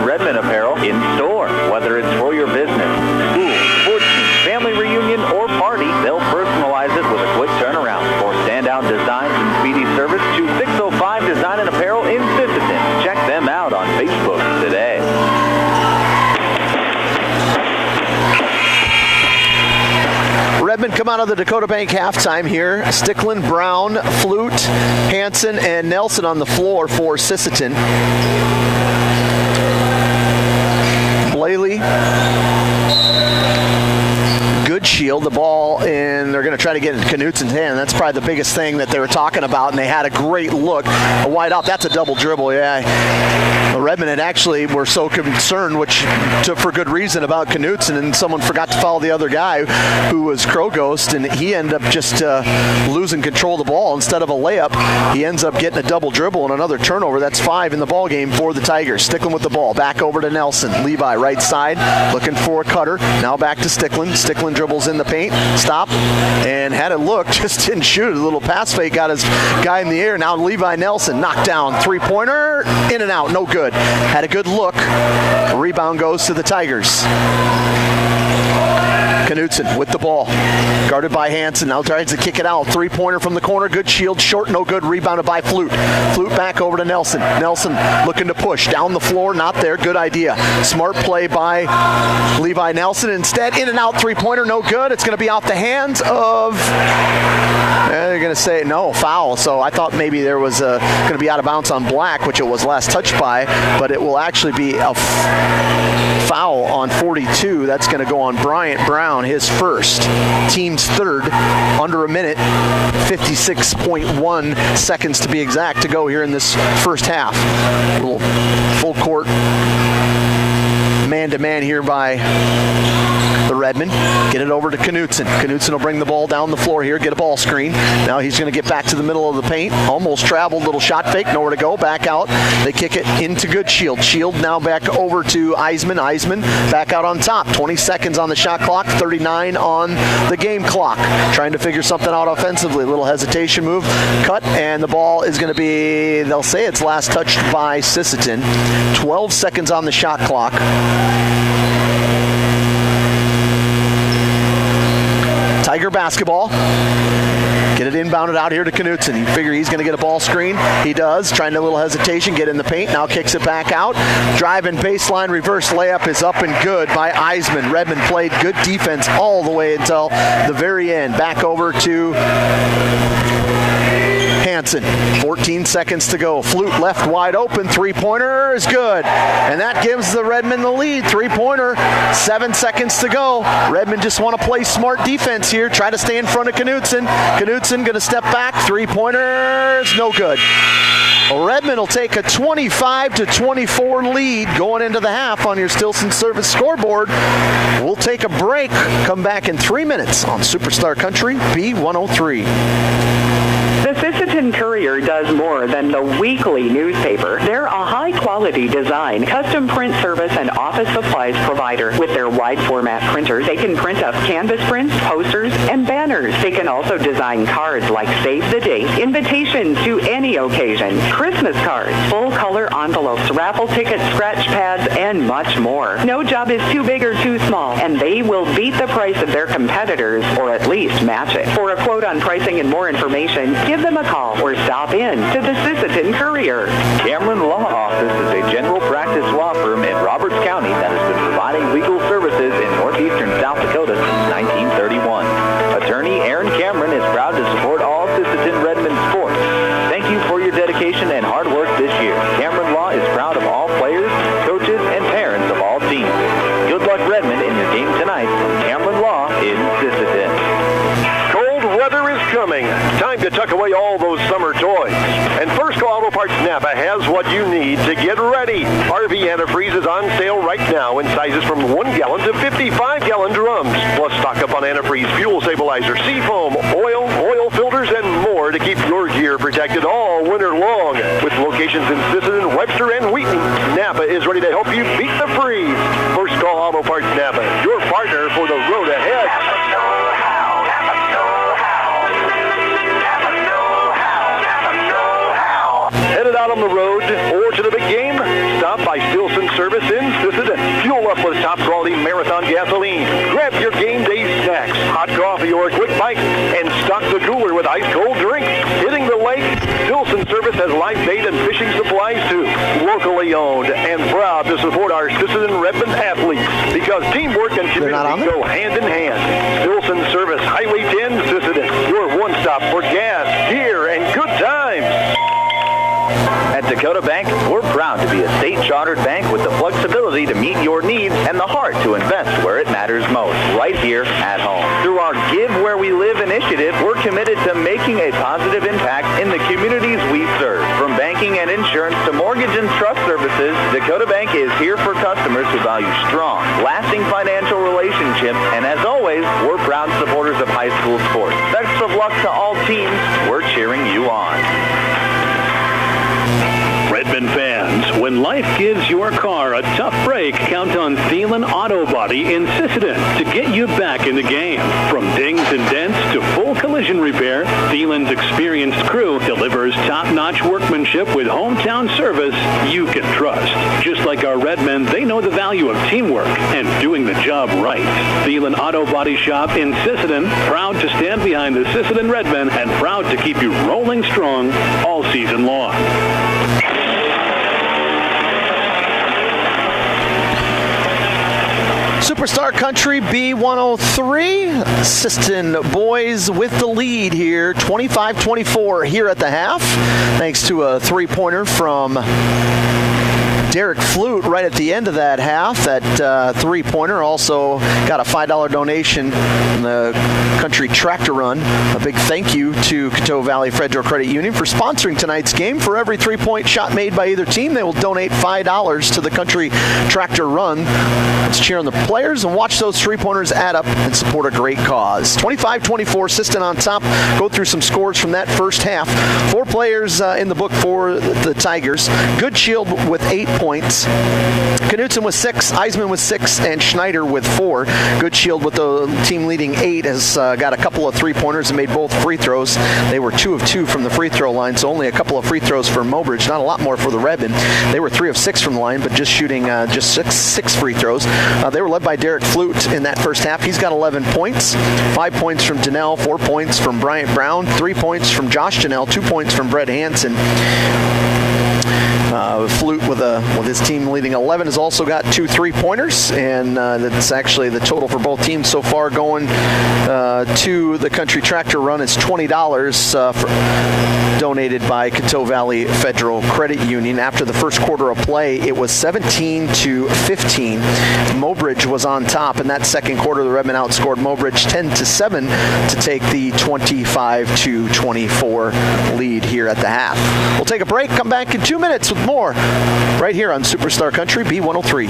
come out of the Dakota Bank halftime here. Sticklin, Brown, Flute, Hansen, and Nelson on the floor for Sisseton. Blaley, Goodshield, the ball, and they're going to try to get it in Knutson's hand. That's probably the biggest thing that they were talking about, and they had a great look. A wide out, that's a double dribble, yeah. Redmond had actually were so concerned, which for good reason, about Knutson, and someone forgot to foul the other guy who was Krogost, and he ended up just losing control of the ball. Instead of a layup, he ends up getting a double dribble and another turnover. That's 5 in the ball game for the Tigers. Sticklin with the ball, back over to Nelson. Levi right side, looking for a cutter. Now back to Sticklin. Sticklin dribbles in the paint, stop, and had it look, just didn't shoot it. A little pass fake, got his guy in the air. Now Levi Nelson, knocked down, three-pointer, in and out, no good. Had a good look. Rebound goes to the Tigers. Knutson with the ball, guarded by Hansen. Now tries to kick it out. Three-pointer from the corner. Good shield, short, no good. Rebounded by Flute. Flute back over to Nelson. Nelson looking to push down the floor. Not there. Good idea. Smart play by Levi Nelson. Instead, in and out three-pointer, no good. It's going to be off the hands of. They're going to say no, foul. So I thought maybe there was going to be out of bounds on Black, which it was last touched by, but it will actually be a foul on 42. That's going to go on Bryant Brown, his first, team's third, under a minute, 56.1 seconds to be exact to go here in this first half. A little full court man-to-man here by the Redmond. Get it over to Knutson. Knutson will bring the ball down the floor here, get a ball screen. Now he's going to get back to the middle of the paint. Almost traveled, little shot fake, nowhere to go, back out. They kick it into Goodshield. Shield now back over to Eisman. Eisman back out on top. 20 seconds on the shot clock, 39 on the game clock. Trying to figure something out offensively. A little hesitation move, cut, and the ball is going to be, they'll say it's last touched by Sisseton. 12 seconds on the shot clock. Tiger basketball. Get it inbounded out here to Knutson. You figure he's going to get a ball screen. He does. Trying a little hesitation. Get in the paint. Now kicks it back out. Driving baseline reverse layup is up and good by Eisman. Redmond played good defense all the way until the very end. Back over to Hansen. 14 seconds to go. Flute left wide open. Three-pointer is good. And that gives the Redmond the lead. Three-pointer. 7 seconds to go. Redmond just want to play smart defense here. Try to stay in front of Knutson. Knutson going to step back. Three-pointer is no good. Redmond will take a 25-24 lead going into the half on your Stilson Service scoreboard. We'll take a break. Come back in 3 minutes on Superstar Country B103. The Sisseton Courier does more than the weekly newspaper. They're a high-quality design, custom print service, and office supplies provider. With their wide-format printers, they can print up canvas prints, posters, and banners. They can also design cards like Save the Date, invitations to any occasion, Christmas cards, full-color envelopes, raffle tickets, scratch pads, and much more. No job is too big or too small, and they will beat the price of their competitors, or at least match it. For a quote on pricing and more information, give them a call or stop in to the Sisseton Courier. Cameron Law Office is a general practice law firm in Roberts County that has been providing legal services in northeastern South Dakota since 1931. Attorney Aaron Cameron is proud to support all Sisseton Redmond sports. Thank you for your dedication and hard work this year. Cameron Law is proud of all players, coaches, and parents of all teams. Good luck, Redmond, in your game tonight from Cameron Law in Sisseton. Weather is coming. Time to tuck away all those summer toys. And First Call Auto Parts Napa has what you need to get ready. RV antifreeze is on sale right now in sizes from 1 gallon to 55-gallon drums. Plus stock up on antifreeze, fuel stabilizer, seafoam, oil filters, and more to keep your gear protected all winter long. With locations in Sisseton, Webster, and Wheaton, Napa is ready to help you beat the freeze. First Call Auto Parts Napa, your partner for the road ahead. Headed out on the road or to the big game? Stop by Stilson Service in Sisseton. Fuel up with top-quality Marathon gasoline. Grab your game day snacks, hot coffee, or a quick bite, and stock the cooler with ice-cold drinks. Hitting the lake? Stilson Service has live bait and fishing supplies, too. Locally owned and proud to support our Sisseton Redmond athletes because teamwork and community go hand in hand. Stilson Service, Highway 10, Sisseton, your one-stop for gas, gear, and good times. At Dakota Bank, we're proud to be a state-chartered bank with the flexibility to meet your needs and the heart to invest where it matters most, right here at home. Through our Give Where We Live initiative, we're committed to making a positive impact in the communities we serve. From banking and insurance to mortgage and trust services, Dakota Bank is here for customers who value strong, lasting financial relationships, and as always, we're proud supporters of high school sports. Best of luck to all teams. We're cheering you on. Redmond fans, when life gives your car a tough break, count on Thielen Auto Body in Sisseton to get you back in the game. From dings and dents to full collision repair, Thielen's experienced crew delivers top-notch workmanship with hometown service you can trust. Just like our Redmen, they know the value of teamwork and doing the job right. Thielen Auto Body Shop in Sisseton, proud to stand behind the Sisseton Redmen and proud to keep you rolling strong all season long. Superstar Country B103. Sisseton boys with the lead here, 25-24 here at the half, thanks to a three-pointer from Derek Flute right at the end of that half. That three-pointer also got a $5 donation from the Country Tractor Run. A big thank you to Coteau Valley Federal Credit Union for sponsoring tonight's game. For every three-point shot made by either team, they will donate $5 to the Country Tractor Run. Let's cheer on the players and watch those three-pointers add up and support a great cause. 25-24, Sisseton on top. Go through some scores from that first half. 4 players in the book for the Tigers. Goodshield with 8 points. Knutson with 6, Eisman with 6, and Schneider with 4. Goodshield with the team leading 8 has got a couple of three-pointers and made both free throws. They were 2 of 2 from the free throw line, so only a couple of free throws for Mobridge. Not a lot more for the Redmen. They were 3 of 6 from the line, but just shooting just six free throws. They were led by Derek Flute in that first half. He's got 11 points. 5 points from Janelle, 4 points from Bryant Brown, 3 points from Josh Janelle, 2 points from Brett Hansen. Flute with his team leading 11 has also got 2 3-pointers, and that's actually the total for both teams so far going to the Country Tractor Run. It's $20 donated by Coteau Valley Federal Credit Union. After the first quarter of play, it was 17-15. Mobridge was on top. In that second quarter, the Redmen outscored Mobridge 10-7 to take the 25-24 lead here at the half. We'll take a break, come back in 2 minutes with more right here on Superstar Country B103.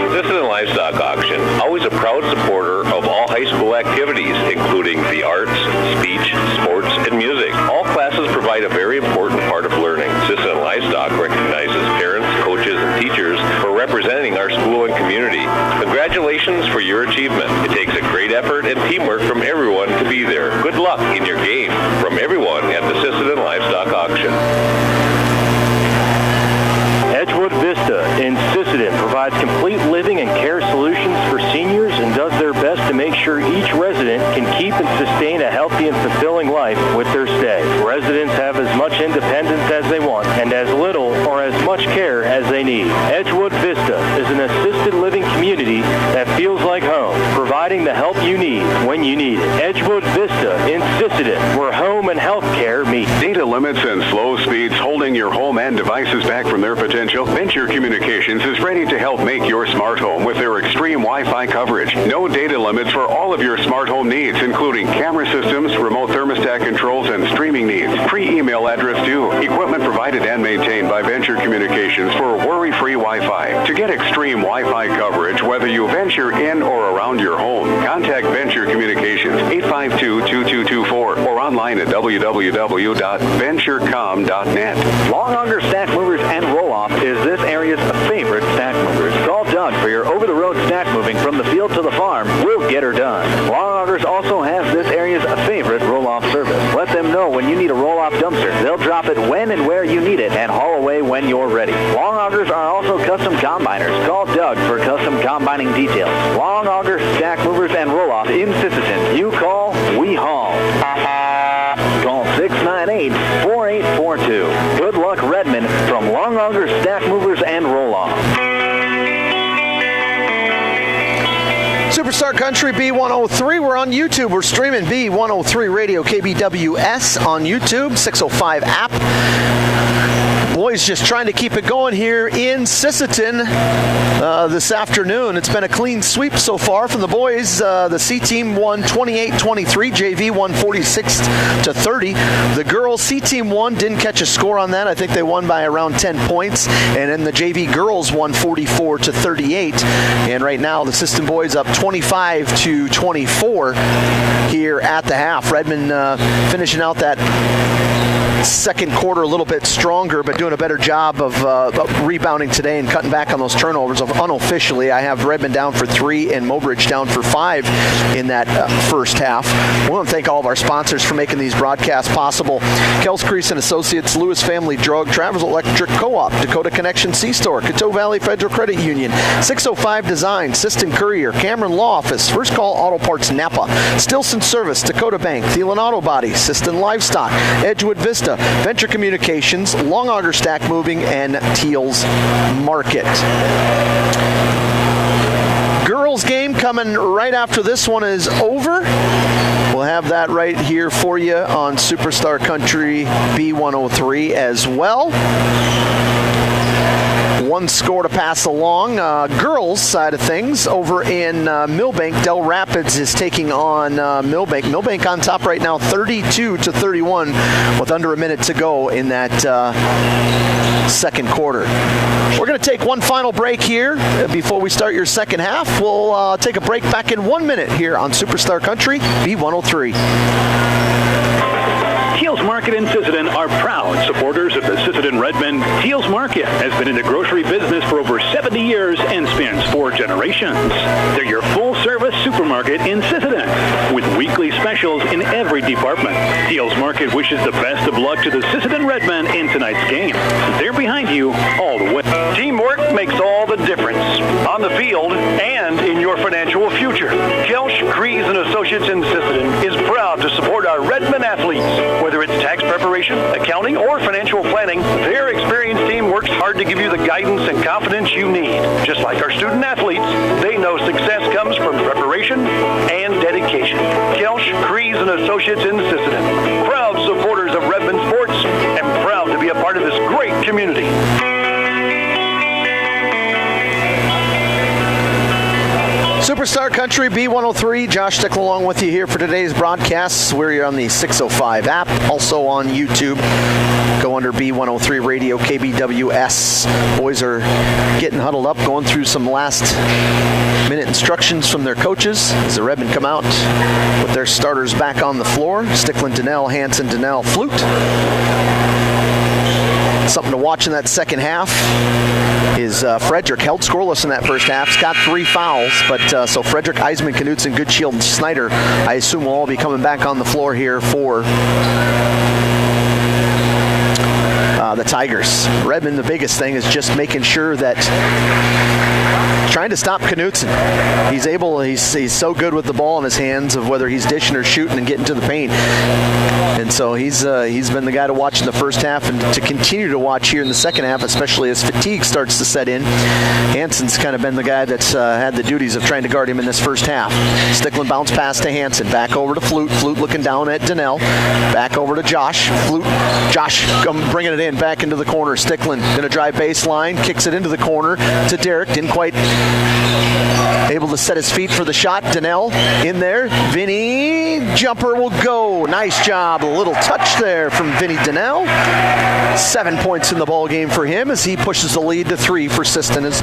Sisseton Livestock Auction, always a proud supporter of all high school activities, including the arts, speech, sports, and music. All classes provide a very important part of learning. Sisseton Livestock recognizes parents, coaches, and teachers for representing our school and community. Congratulations for your achievement. It takes a great effort and teamwork from everyone to be there. Good luck in your game from everyone at the Sisseton Livestock Auction. Edgewood Vista in Sisseton provides complete living and care solutions for seniors and does their best to make sure each resident can keep and sustain a healthy and fulfilling life with their stay. Residents have as much independence as they want and as little or as much care as they need. Edgewood Vista is an assisted living community that feels like home, providing the help you need when you need it. Edgewood Vista in Sisseton, where home and health care meet. Data limits and slow speeds holding your home and devices back from their potential? Venture Communications is ready to help make your smart home with their extreme Wi-Fi coverage. No data limits for all of your smart home needs, including camera systems, remote thermostat controls, and streaming needs. Free email address too. Equipment provided and maintained by Venture Communications for worry-free Wi-Fi. To get extreme Wi-Fi coverage, whether you venture in or around your home, contact Venture Communications 852-2224 or online at www.venturecom.net. Long Auger Stack Movers and Roll-Off is this area's favorite stack movers. Call Doug for your over-the-road stack moving from the field to the farm. We'll get her done. Long Augers also has this area's favorite roll-off service. Let them know when you need a roll-off dumpster. They'll drop it when and where you need it and haul away when you're ready. Long Augers are also custom combiners. Call Doug for custom combining details. Long Auger Stack Movers and Roll-Off in Sisseton. You call, we haul. Call 698-4842. Good luck, Redmond, from Long Auger Stack Movers and Roll-Off. Superstar Country B103. We're on YouTube. We're streaming B103 Radio KBWS on YouTube, 605 app. Boys just trying to keep it going here in Sisseton this afternoon. It's been a clean sweep so far from the boys. The C team won 28-23. JV won 46-30. The girls C team won, didn't catch a score on that. I think they won by around 10 points. And then the JV girls won 44-38. And right now the Sisseton boys up 25-24 here at the half. Redmond finishing out that second quarter a little bit stronger, but doing a better job of rebounding today and cutting back on those turnovers. Unofficially, I have Redmond down for 3 and Mobridge down for 5 in that first half. We want to thank all of our sponsors for making these broadcasts possible. Kels Crease and Associates, Lewis Family Drug, Travers Electric Co-op, Dakota Connection C-Store, Coteau Valley Federal Credit Union, 605 Design, Sisseton Courier, Cameron Law Office, First Call Auto Parts Napa, Stilson Service, Dakota Bank, Thielen Auto Body, Sisseton Livestock, Edgewood Vista, Venture Communications, Long Auger Stack Moving, and Teals Market. Girls game coming right after this one is over. We'll have that right here for you on Superstar Country B103 as well. One score to pass along. Girls side of things over in Millbank. Del Rapids is taking on Millbank. Millbank on top right now, 32-31, with under a minute to go in that second quarter. We're going to take one final break here before we start your second half. We'll take a break back in 1 minute here on Superstar Country B103. Teals Market in Sisseton are proud supporters of the Sisseton Redmond. Teals Market has been in the grocery business for over 70 years and spans 4 generations. They're your full-service supermarket in Sisseton with weekly specials in every department. Teals Market wishes the best of luck to the Sisseton Redmen in tonight's game. They're behind you all the way. Teamwork makes all the difference on the field and in your financial future. Kelsch, Crees & Associates in Sisseton is proud to support our Redmond athletes. Whether it's tax preparation, accounting, or financial planning, their experienced team works hard to give you the guidance and confidence you need. Just like our student athletes, they know success comes from preparation and dedication. Kelsch, Crees & Associates in Sisseton, proud supporters of Redmond sports and proud to be a part of this great community. Superstar Country B103, Josh Stickle along with you here for today's broadcasts. We're on the 605 app, also on YouTube. Go under B103 Radio KBWS. Boys are getting huddled up, going through some last minute instructions from their coaches as the Redmen come out with their starters back on the floor. Stickland, Donnell, Hanson, Donnell, Flute. Something to watch in that second half is Frederick held scoreless in that first half. He's got 3 fouls, but so Frederick, Eisman, Knutson, Goodshield, and Snyder, I assume will all be coming back on the floor here for the Tigers. Redmond, the biggest thing is just making sure that trying to stop Knutson. He's so good with the ball in his hands of whether he's dishing or shooting and getting to the paint. And so he's been the guy to watch in the first half and to continue to watch here in the second half, especially as fatigue starts to set in. Hanson's kind of been the guy that's had the duties of trying to guard him in this first half. Stickland bounce pass to Hanson. Back over to Flute. Flute looking down at Donnell. Back over to Josh. Flute. Josh bringing it in. Back into the corner. Stickland going to drive baseline. Kicks it into the corner to Derek. Didn't quite able to set his feet for the shot. Donnell in there. Vinny. Jumper will go. Nice job. A little touch there from Vinny Donnell. 7 points in the ball game for him as he pushes the lead to 3 for Sisseton as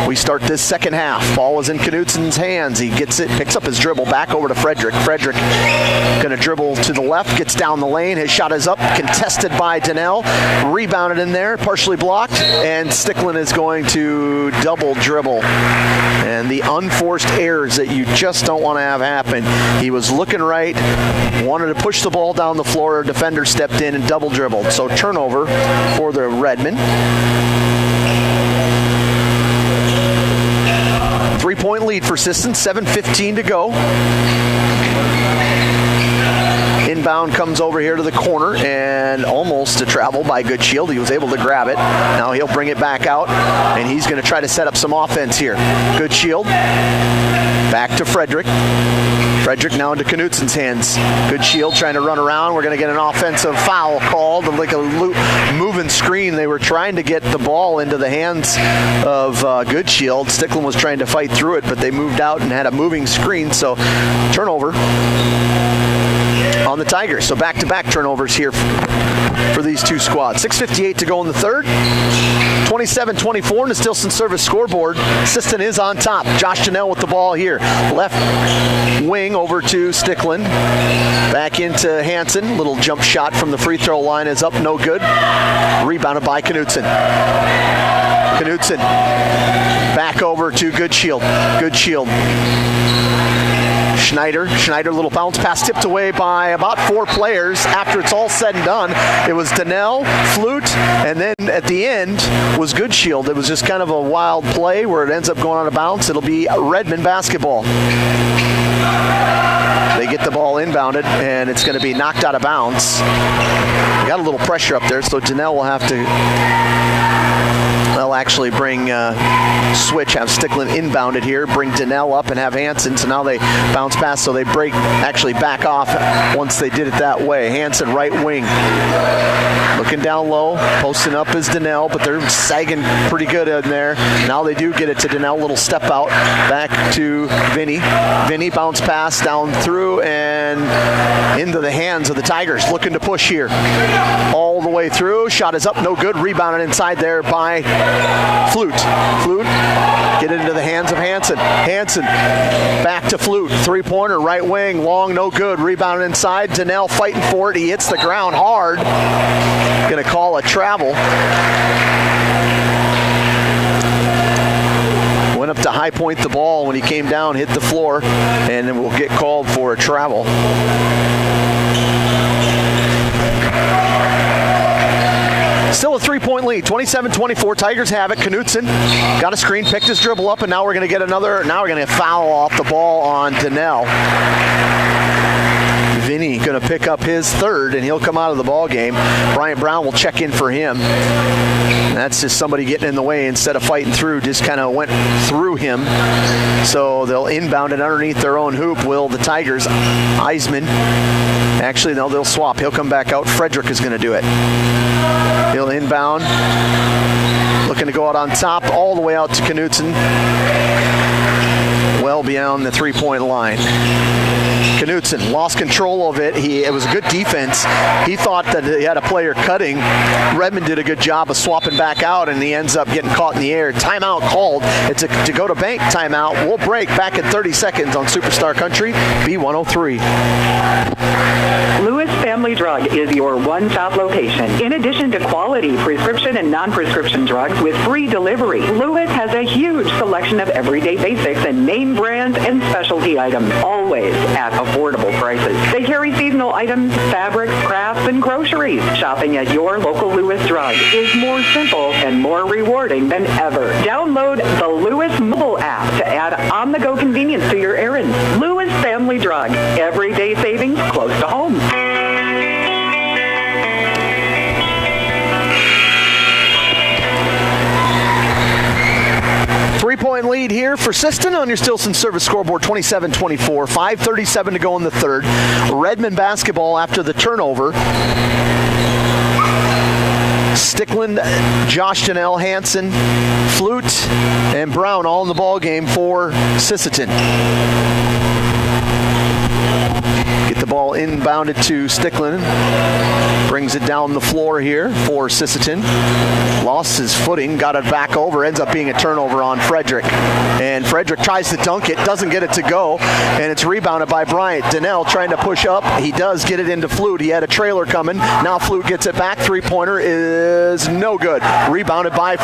we start this second half. Ball is in Knutson's hands. He gets it, picks up his dribble, back over to Frederick. Frederick going to dribble to the left, gets down the lane. His shot is up, contested by Donnell. Rebounded in there, partially blocked, and Stickland is going to double dribble. And the unforced errors that you just don't want to have happen. He was looking right, wanted to push the ball down the floor. Defender stepped in and double dribbled. So turnover for the Redmen. 3-point lead for Sisseton, 7:15 to go in inbound comes over here to the corner and almost a travel by Goodshield. He was able to grab it. Now he'll bring it back out, and he's going to try to set up some offense here. Goodshield back to Frederick. Frederick now into Knutsen's hands. Goodshield trying to run around. We're going to get an offensive foul called, like a moving screen. They were trying to get the ball into the hands of Goodshield. Sticklin was trying to fight through it, but they moved out and had a moving screen. So turnover on the Tigers. So back-to-back turnovers here for these two squads. 6:58 to go in the third. 27-24 in the Stilson service scoreboard. Sisseton is on top. Josh Janelle with the ball here. Left wing over to Sticklin. Back into Hansen. Little jump shot from the free throw line is up, no good. Rebounded by Knutsen. Knutsen back over to Goodshield. Goodshield. Schneider, little bounce pass tipped away by about 4 players. After it's all said and done, it was Donnell, Flute, and then at the end was Goodshield. It was just kind of a wild play where it ends up going out of bounds. It'll be Redmond basketball. They get the ball inbounded, and it's going to be knocked out of bounds. They got a little pressure up there, so Donnell will have to... They'll actually bring switch, have Sticklin inbounded here, bring Donnell up and have Hansen. So now they bounce pass, so they actually back off once they did it that way. Hansen right wing. Looking down low, posting up is Donnell, but they're sagging pretty good in there. Now they do get it to Donnell, little step out, back to Vinny. Vinny bounce pass down through and into the hands of the Tigers, looking to push here. All the way through, shot is up, no good, rebounded inside there by Flute. Flute, get it into the hands of Hansen. Hansen, back to Flute. Three-pointer, right wing, long, no good. Rebounded inside. Donnell fighting for it. He hits the ground hard. Going to call a travel. Went up to high point the ball when he came down, hit the floor, and then we'll get called for a travel. Still a 3-point lead, 27-24. Tigers have it. Knutsen got a screen, picked his dribble up, and now we're going to get another. Now we're going to foul off the ball on Donnell. Vinny going to pick up his third, and he'll come out of the ball game. Bryant Brown will check in for him. That's just somebody getting in the way instead of fighting through, just kind of went through him. So they'll inbound it underneath their own hoop. Will the Tigers? Eisman. Actually, no, they'll swap. He'll come back out. Frederick is going to do it. He'll inbound. Looking to go out on top, all the way out to Knutsen. Well beyond the 3-point line. Knutsen lost control of it. It was a good defense. He thought that he had a player cutting. Redmond did a good job of swapping back out, and he ends up getting caught in the air. Timeout called. It's a to go to bank timeout. We'll break back in 30 seconds on Superstar Country B103. Lewis Family Drug is your one-stop location. In addition to quality prescription and non-prescription drugs with free delivery, Lewis has a huge selection of everyday basics and name brands and specialty items, always at affordable prices. They carry seasonal items, fabrics, crafts, and groceries. Shopping at your local Lewis Drug is more simple and more rewarding than ever. Download the Lewis mobile app to add on-the-go convenience to your errands. Lewis Family Drug. Everyday savings close to home. 3-point lead here for Sisseton on your Stilson service scoreboard, 27-24. 5:37 to go in the third. Redmond basketball after the turnover. Sticklin, Josh Janelle, Hansen, Flute, and Brown all in the ball game for Sisseton. Get the ball inbounded to Sticklin. Brings it down the floor here for Sisseton. Lost his footing, got it back over, ends up being a turnover on Frederick. And Frederick tries to dunk it, doesn't get it to go, and it's rebounded by Bryant. Donnell trying to push up. He does get it into Flute. He had a trailer coming. Now Flute gets it back. Three-pointer is no good. Rebounded by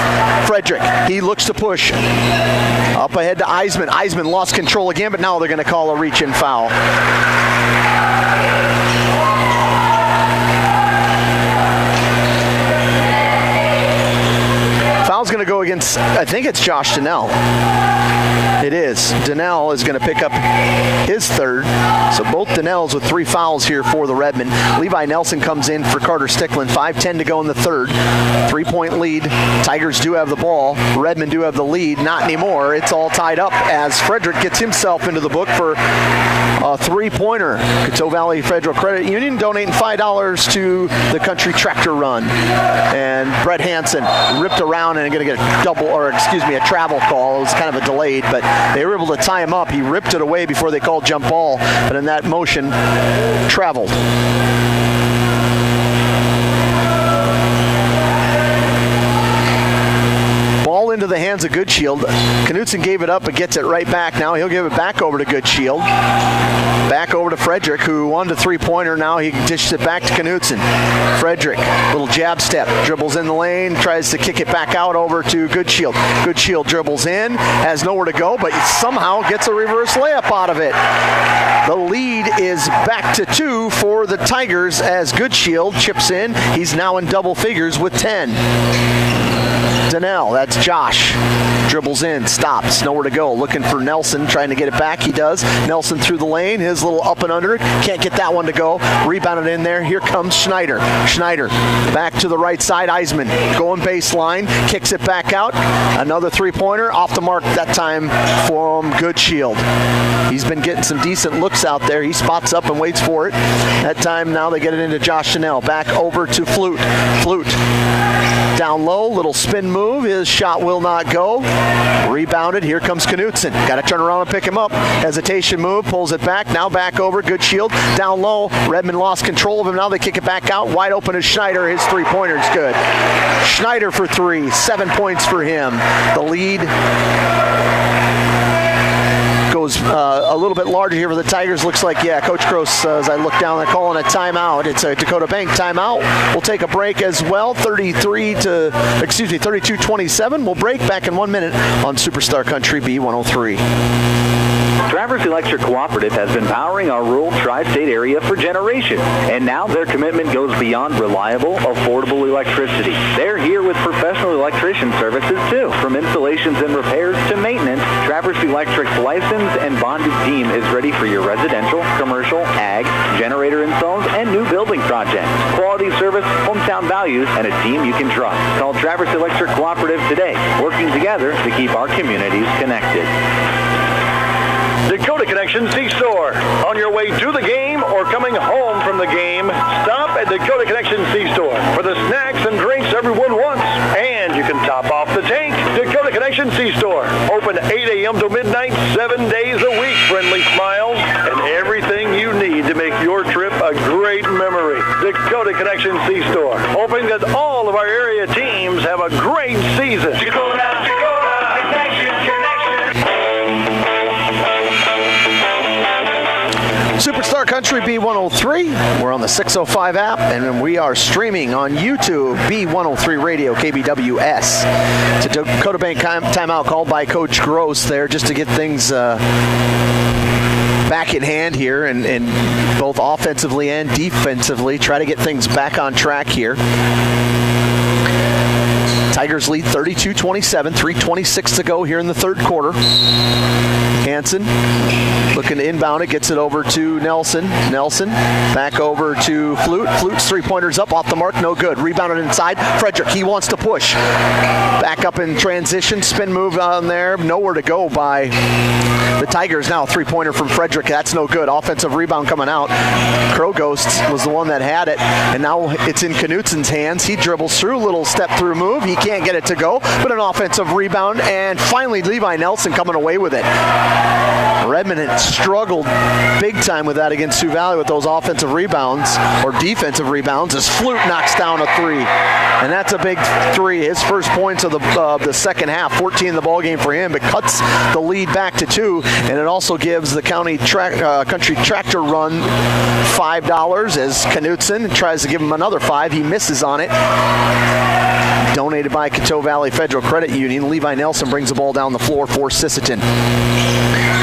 Frederick. He looks to push. Up ahead to Eisman. Eisman lost control again, but now they're going to call a reach-in foul. Foul's going to go against, I think it's Josh Donnell. It is. Donnell is going to pick up his third. So both Donnells with 3 fouls here for the Redmen. Levi Nelson comes in for Carter Stickland. 5:10 to go in the third. 3-point lead. Tigers do have the ball. Redmen do have the lead. Not anymore. It's all tied up as Frederick gets himself into the book for a 3-pointer. Coteau Valley Federal Credit Union donating $5 to the Country Tractor Run. And Brett Hansen ripped around and going to get a travel call. It was kind of a delayed, but they were able to tie him up. He ripped it away before they called jump ball, but in that motion, traveled. Ball into the hands of Goodshield. Knutson gave it up, but gets it right back. Now he'll give it back over to Goodshield. Back over to Frederick, who won the 3-pointer. Now he dishes it back to Knutson. Frederick, little jab step, dribbles in the lane, tries to kick it back out over to Goodshield. Goodshield dribbles in, has nowhere to go, but somehow gets a reverse layup out of it. The lead is back to 2 for the Tigers as Goodshield chips in. He's now in double figures with 10. Donnell, that's Josh. Dribbles in, stops, nowhere to go. Looking for Nelson, trying to get it back. He does. Nelson through the lane, his little up and under. Can't get that one to go. Rebounded in there. Here comes Schneider. Schneider back to the right side. Eisman going baseline, kicks it back out. Another 3-pointer off the mark that time from Goodshield. He's been getting some decent looks out there. He spots up and waits for it. That time now they get it into Josh Donnell. Back over to Flute. Flute down low, little spin move. His shot will not go. Rebounded. Here comes Knutson. Got to turn around and pick him up. Hesitation move. Pulls it back. Now back over. Goodshield. Down low. Redmond lost control of him. Now they kick it back out. Wide open is Schneider. His 3-pointer is good. Schneider for 3. 7 points for him. The lead goes a little bit larger here for the Tigers. Looks like, Coach Gross, as I look down, they're calling a timeout. It's a Dakota Bank timeout. We'll take a break as well. 32-27. We'll break back in 1 minute on Superstar Country B103. Traverse Electric Cooperative has been powering our rural tri-state area for generations, and now their commitment goes beyond reliable, affordable electricity. They're here with professional electrician services too. From installations and repairs to maintenance, Traverse Electric's licensed and bonded team is ready for your residential, commercial, ag, generator installs, and new building projects. Quality service, hometown values, and a team you can trust. Call Traverse Electric Cooperative today, working together to keep our communities connected. Dakota Connection C-Store. On your way to the game or coming home from the game, stop at Dakota Connection C-Store for the snacks and drinks everyone wants. And you can top off the tank. Dakota Connection C-Store. Open 8 a.m. to midnight, 7 days a week. Friendly smiles and everything you need to make your trip a great memory. Dakota Connection C-Store. Hoping that all of our area teams have a great season. Dakota Connection. Superstar Country B103. We're on the 605 app, and we are streaming on YouTube, B103 Radio, KBWS. It's a Dakota Bank timeout called by Coach Gross there just to get things back in hand here, and both offensively and defensively, try to get things back on track here. Tigers lead 32-27, 3:26 to go here in the third quarter. Hansen looking to inbound it, gets it over to Nelson. Nelson back over to Flute. Flute's 3-pointers up, off the mark, no good. Rebounded inside. Frederick, he wants to push. Back up in transition, spin move on there, nowhere to go by the Tigers. Now 3-pointer from Frederick, that's no good. Offensive rebound coming out. Crow Ghost was the one that had it, and now it's in Knutson's hands. He dribbles through, little step through move. He can't get it to go, but an offensive rebound, and finally Levi Nelson coming away with it. Redmond had struggled big time with that against Sioux Valley with those offensive rebounds, or defensive rebounds, as Flute knocks down a 3. And that's a big 3. His first points of the second half, 14 in the ball game for him, but cuts the lead back to 2. And it also gives the Country Tractor Run $5 as Knutson tries to give him another 5. He misses on it. Donated by Coteau Valley Federal Credit Union. Levi Nelson brings the ball down the floor for Sisseton.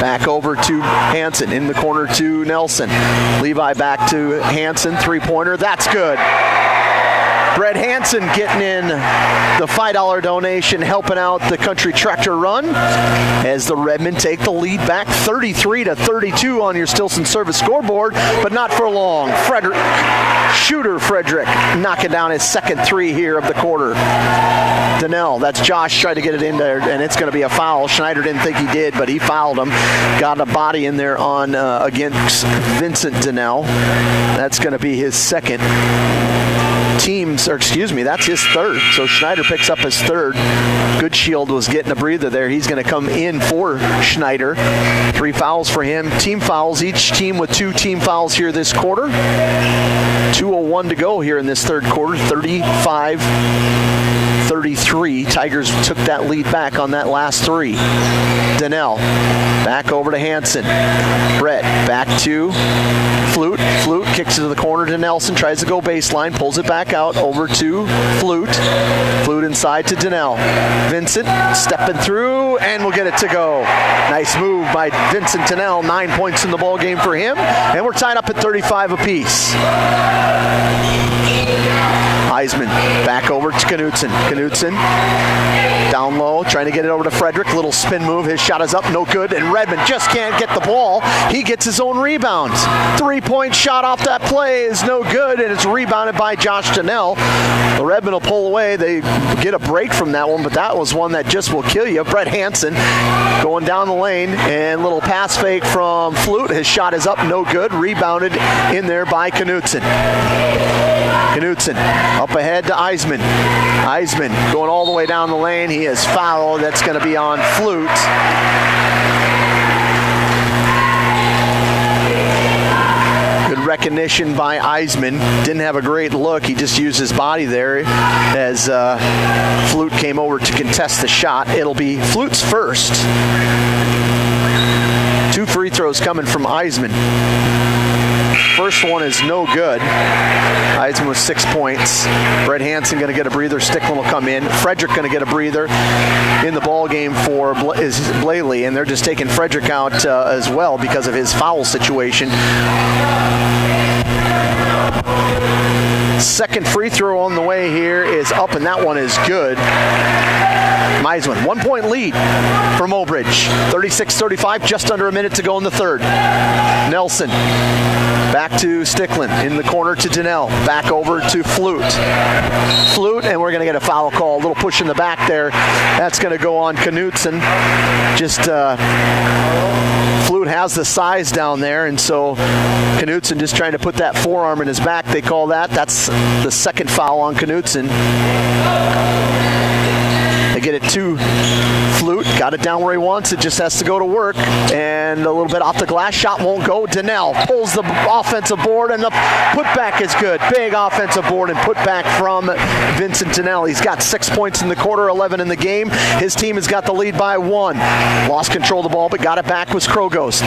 Back over to Hansen, in the corner to Nelson. Levi back to Hansen, 3-pointer, that's good. Brett Hansen getting in the $5 donation, helping out the Country Tractor Run as the Redmen take the lead back 33-32 on your Stilson Service scoreboard, but not for long. Frederick knocking down his second three here of the quarter. Donnell, that's Josh, tried to get it in there, and it's going to be a foul. Schneider didn't think he did, but he fouled him. Got a body in there on against Vincent Donnell. That's going to be his second. That's his third. So Schneider picks up his third. Goodshield was getting a breather there. He's going to come in for Schneider. 3 fouls for him. Team fouls, each team with 2 team fouls here this quarter. 2:01 to go here in this third quarter. 35-33. Tigers took that lead back on that last 3. Donnell back over to Hansen. Brett back to Flute. Flute kicks it to the corner to Nelson. Tries to go baseline. Pulls it back out over to Flute. Flute inside to Donnell. Vincent stepping through, and we'll get it to go. Nice move by Vincent Donnell. 9 points in the ball game for him. And we're tied up at 35 apiece. Heisman back over to Knutson. Knutson down low, trying to get it over to Frederick. Little spin move. His shot is up, no good. And Redmond just can't get the ball. He gets his own rebound. 3-point shot off that play is no good, and it's rebounded by Josh Donnell. The Redmond will pull away. They get a break from that one, but that was one that just will kill you. Brett Hansen going down the lane, and little pass fake from Flute. His shot is up, no good. Rebounded in there by Knutson. Knutson up ahead to Eisman. Eisman going all the way down the lane. He is fouled. That's going to be on Flute. Good recognition by Eisman. Didn't have a great look. He just used his body there as Flute came over to contest the shot. It'll be Flute's first. 2 free throws coming from Eisman. First one is no good. Eisman with 6 points. Brett Hansen going to get a breather. Sticklin will come in. Frederick going to get a breather in the ball game for Blaley, and they're just taking Frederick out as well because of his foul situation. Second free throw on the way here is up, and that one is good. Meisman, 1-point lead for Mobridge. 36-35, just under a minute to go in the third. Nelson back to Sticklin, in the corner to Donnell, back over to Flute. Flute, and we're going to get a foul call. A little push in the back there. That's going to go on Knutson. Flute has the size down there, and so Knutson just trying to put that forearm in his back. They call that. That's the second foul on Knutson. They get it to Flute. Got it down where he wants. It just has to go to work. And a little bit off the glass. Shot won't go. Donnell pulls the offensive board, and the putback is good. Big offensive board and putback from Vincent Donnell. He's got 6 points in the quarter, 11 in the game. His team has got the lead by 1. Lost control of the ball, but got it back was Krogos.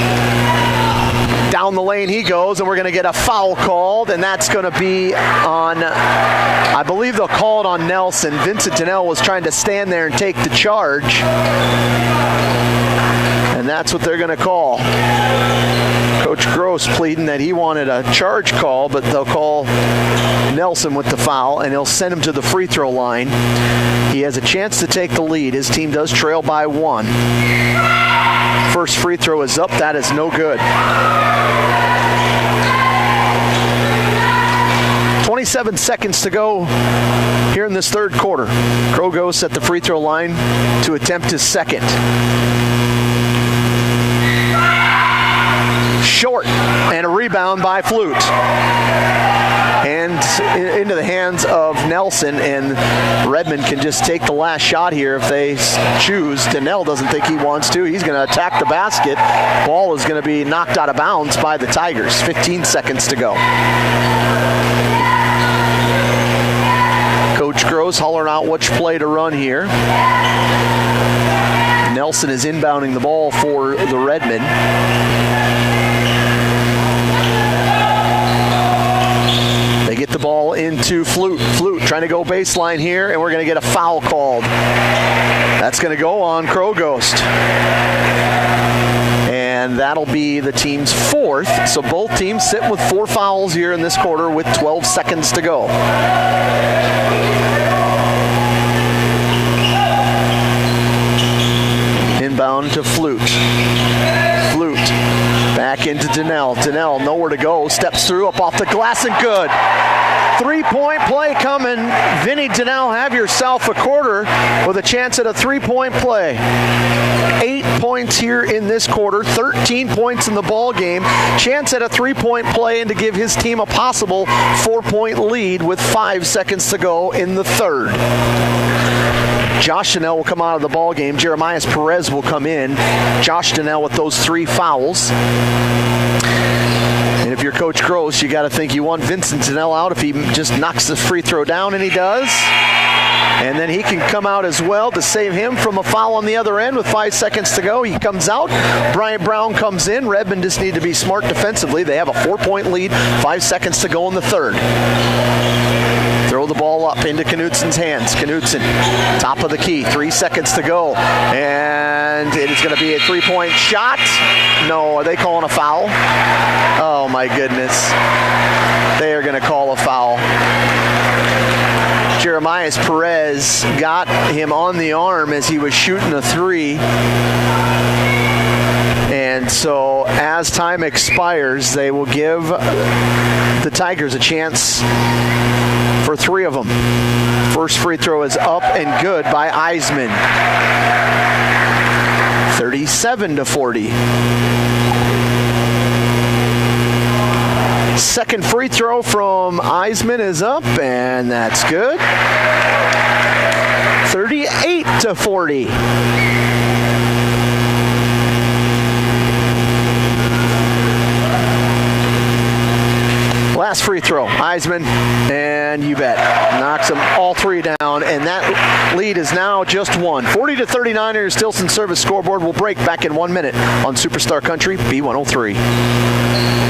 Down the lane he goes, and we're going to get a foul called, and that's going to be on, I believe they'll call it on Nelson. Vincent Donnell was trying to stand there and take the charge, and that's what they're going to call. Coach Gross pleading that he wanted a charge call, but they'll call Nelson with the foul, and he'll send him to the free throw line. He has a chance to take the lead. His team does trail by 1. First free throw is up. That is no good. 27 seconds to go here in this third quarter. Krogos at the free throw line to attempt his second. Short, and a rebound by Flute. And into the hands of Nelson, and Redmond can just take the last shot here if they choose. Donnell doesn't think he wants to. He's going to attack the basket. Ball is going to be knocked out of bounds by the Tigers. 15 seconds to go. Coach Gross hollering out which play to run here. Nelson is inbounding the ball for the Redmen. Get the ball into Flute. Flute trying to go baseline here, and we're going to get a foul called. That's going to go on Krogos. And that'll be the team's 4th. So both teams sit with 4 fouls here in this quarter with 12 seconds to go. Inbound to Flute. Flute back into Donnell. Donnell nowhere to go. Steps through, up off the glass, and good. 3-point play coming. Vinny Donnell, have yourself a quarter with a chance at a 3-point play. 8 points here in this quarter, 13 points in the ball game. Chance at a 3-point play and to give his team a possible 4-point lead with 5 seconds to go in the third. Josh Donnell will come out of the ball game. Jeremiah Perez will come in. Josh Donnell with those 3 fouls. And if you're Coach Gross, you got to think you want Vincent Donnell out if he just knocks the free throw down, and he does. And then he can come out as well to save him from a foul on the other end with 5 seconds to go. He comes out. Bryant Brown comes in. Redmond just need to be smart defensively. They have a 4-point lead, 5 seconds to go in the third. Throw the ball up into Knutsen's hands. Knutsen, top of the key, 3 seconds to go. And it is going to be a 3-point shot. No, are they calling a foul? Oh my goodness. They are going to call a foul. Jeremiah Perez got him on the arm as he was shooting a 3. And so as time expires, they will give the Tigers a chance for 3 of them. First free throw is up and good by Eisman. 37-40. Second free throw from Eisman is up, and that's good. 38-40. Last free throw, Eisman, and you bet, knocks them all 3 down, and that lead is now just 1. 40-39 on your Stilson Service scoreboard. We'll break back in 1 minute on Superstar Country B103.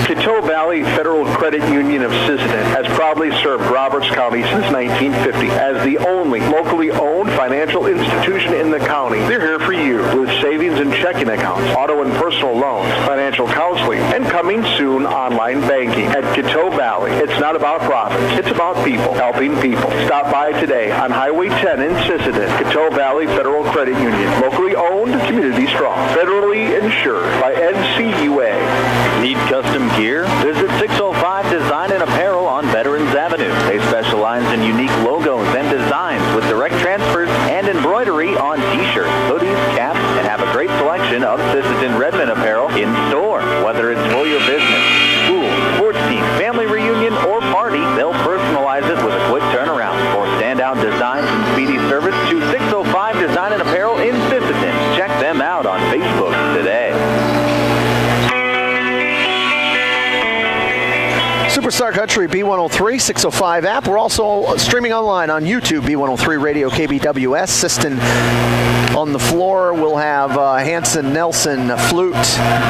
Coteau Valley Federal Credit Union of Sisseton has proudly served Roberts County since 1950 as the only locally owned financial institution in the county. They're here for you with savings and checking accounts, auto and personal loans, financial counseling, and coming soon, online banking. At Coteau Valley, it's not about profits, it's about people, helping people. Stop by today on Highway 10 in Sisseton. Coteau Valley Federal Credit Union, locally owned, community strong, federally insured by NCUA. Need custom gear? Visit 605 Design and Apparel on Veterans Avenue. They specialize in unique logos and designs with direct transfers and embroidery on t-shirts, hoodies, caps, and have a great selection of Sisseton Redmond apparel in store. Whether it's for your business, school, sports team, family reunion, or party, they'll personalize it with a quick turnaround. For standout designs and speedy service to 605 Design and Apparel in Sisseton. Check them out on Facebook today. Superstar Country B103 605 app. We're also streaming online on YouTube, B103 Radio KBWS. Sisseton on the floor. We'll have Hanson, Nelson, Flute,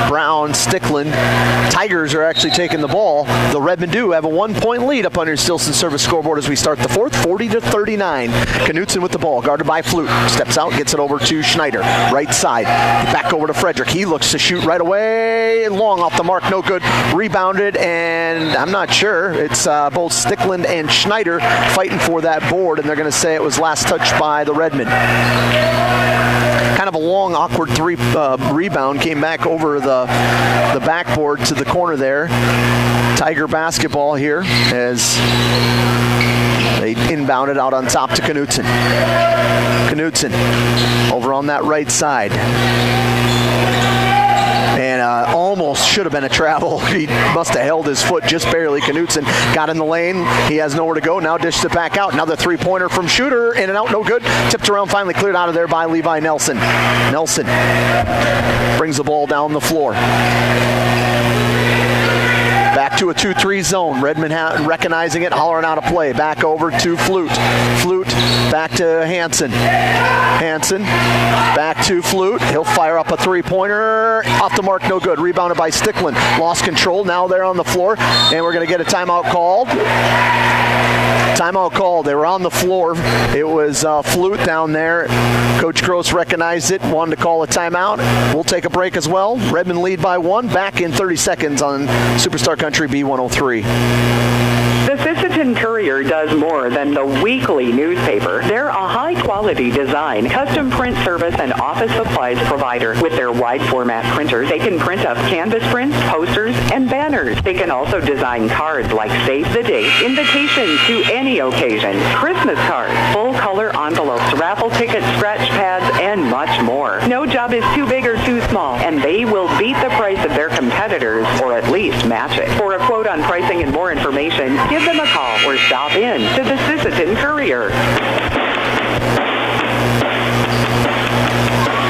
Brown, Stickland. Tigers are actually taking the ball. The Redmond do have a 1-point lead up on your Stilson Service scoreboard as we start the fourth, 40-39. Knutsen with the ball, guarded by Flute. Steps out, gets it over to Schneider. Right side, back over to Frederick. He looks to shoot right away. Long off the mark, no good. Rebounded, and I'm not sure. It's both Stickland and Schneider fighting for that board, and they're going to say it was last touched by the Redmond. Kind of a long, awkward rebound. Came back over the backboard to the corner there. Tiger basketball here as they inbounded out on top to Knutsen. Knutsen over on that right side. And almost should have been a travel. He must have held his foot just barely. Knutsen got in the lane. He has nowhere to go. Now dished it back out. Another 3-pointer from Shooter. In and out, no good. Tipped around, finally cleared out of there by Levi Nelson. Nelson brings the ball down the floor. Back to a 2-3 zone. Redmond recognizing it, hollering out a play. Back over to Flute. Flute back to Hanson. Hanson back to Flute. He'll fire up a 3-pointer. Off the mark, no good. Rebounded by Stickland. Lost control. Now they're on the floor. And we're going to get a timeout called. Timeout called. They were on the floor. It was Flute down there. Coach Gross recognized it, wanted to call a timeout. We'll take a break as well. Redmond lead by 1. Back in 30 seconds on Superstar Country B103. The Sisseton Courier does more than the weekly newspaper. They're a high-quality design, custom print service, and office supplies provider. With their wide-format printers, they can print up canvas prints, posters, and banners. They can also design cards like Save the Date, invitations to any occasion, Christmas cards, full-color envelopes, raffle tickets, scratch pads, and much more. No job is too big or too small, and they will beat the price of their competitors, or at least match it. For a quote on pricing and more information, give them a call or stop in to the Sisseton Courier.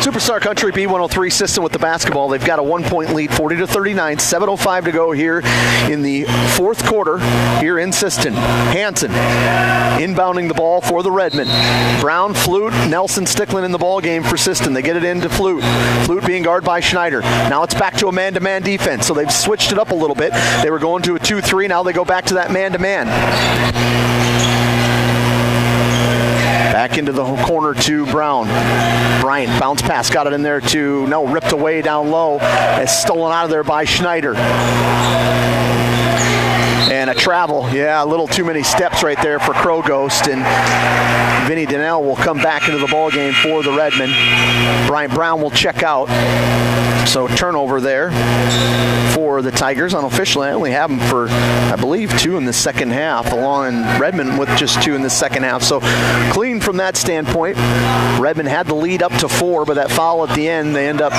Superstar Country B103 Sisseton with the basketball. They've got a 1-point lead, 40-39, 7:05 to go here in the fourth quarter here in Sisseton. Hansen inbounding the ball for the Redmen. Brown, Flute, Nelson, Sticklin in the ball game for Sisseton. They get it into Flute. Flute being guarded by Schneider. Now it's back to a man-to-man defense, so they've switched it up a little bit. They were going to a 2-3. Now they go back to that man-to-man. Back into the corner to Brown. Bryant, bounce pass, got it in there to, no, ripped away down low. It's stolen out of there by Schneider. And a travel, yeah, a little too many steps right there for Crow Ghost. And Vinny Donnell will come back into the ball game for the Redmen. Bryant Brown will check out. So turnover there for the Tigers. Unofficially, I only have them for, I believe, 2 in the second half, along in Redmond with just 2 in the second half. So clean from that standpoint. Redmond had the lead up to 4, but that foul at the end, they end up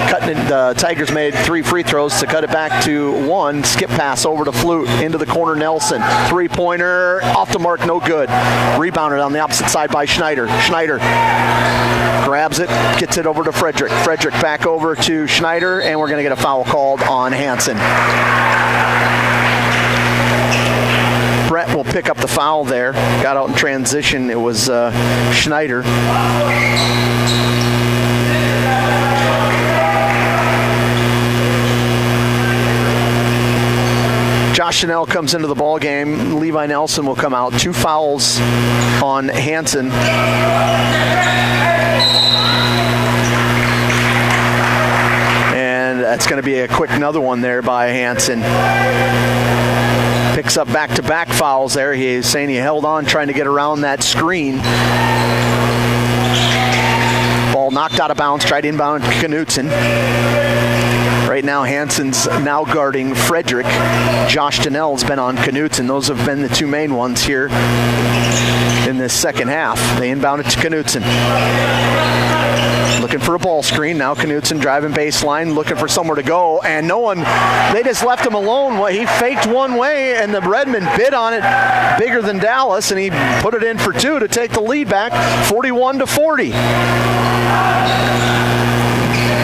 cutting it. The Tigers made 3 free throws to cut it back to 1. Skip pass over to Flute, into the corner, Nelson. 3-pointer, off the mark, no good. Rebounded on the opposite side by Schneider. Schneider grabs it, gets it over to Frederick. Frederick back over to Schneider, and we're going to get a foul called on Hansen. Brett will pick up the foul there. Got out in transition. It was Schneider. Josh Chanel comes into the ball game. Levi Nelson will come out. 2 fouls on Hansen. And that's going to be a quick another one there by Hansen. Picks up back-to-back fouls there. He's saying he held on trying to get around that screen. Ball knocked out of bounds. Tried inbound Knutson. Right now, Hansen's now guarding Frederick. Josh Donnell's been on Knutson. Those have been the 2 main ones here in this second half. They inbound it to Knutson. Looking for a ball screen. Now Knutson driving baseline, looking for somewhere to go, and no one, they just left him alone. He faked one way, and the Redmen bid on it bigger than Dallas, and he put it in for 2 to take the lead back, 41-40.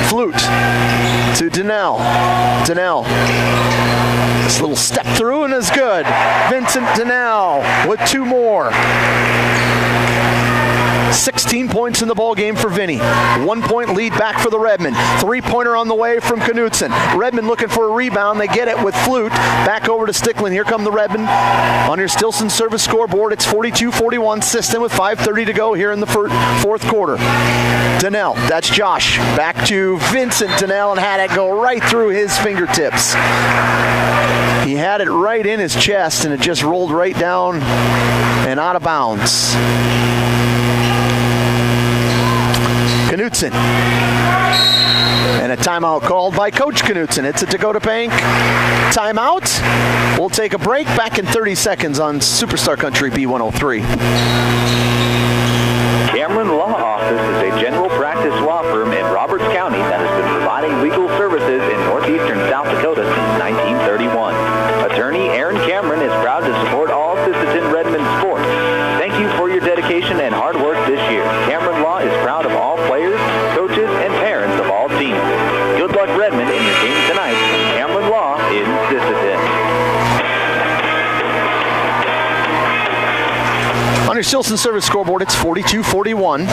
Flute to Donnell. Donnell. This little step through and is good. Vincent Donnell with 2 more. 16 points in the ball game for Vinny. 1-point lead back for the Redmen. 3-pointer on the way from Knutson. Redmen looking for a rebound. They get it with Flute. Back over to Sticklin. Here come the Redmen. On your Stilson service scoreboard, it's 42-41 Sisseton with 5:30 to go here in the fourth quarter. Donnell, that's Josh. Back to Vincent Donnell, and had it go right through his fingertips. He had it right in his chest, and it just rolled right down and out of bounds. Knutson. And a timeout called by Coach Knutson. It's a Dakota Bank timeout. We'll take a break. Back in 30 seconds on Superstar Country B103. Cameron Law Office is a general practice law firm in Roberts County that has been providing legal services in northeastern South Dakota since 1931. Attorney Aaron Cameron is proud to support all Sisseton Redmond sports. Thank you for your dedication and hard work this year. Cameron Law is proud of all players, coaches, and parents of all teams. Good luck, Redmond, in your game tonight. Cameron Law in Sisseton. On your Stilson service scoreboard, it's 42-41.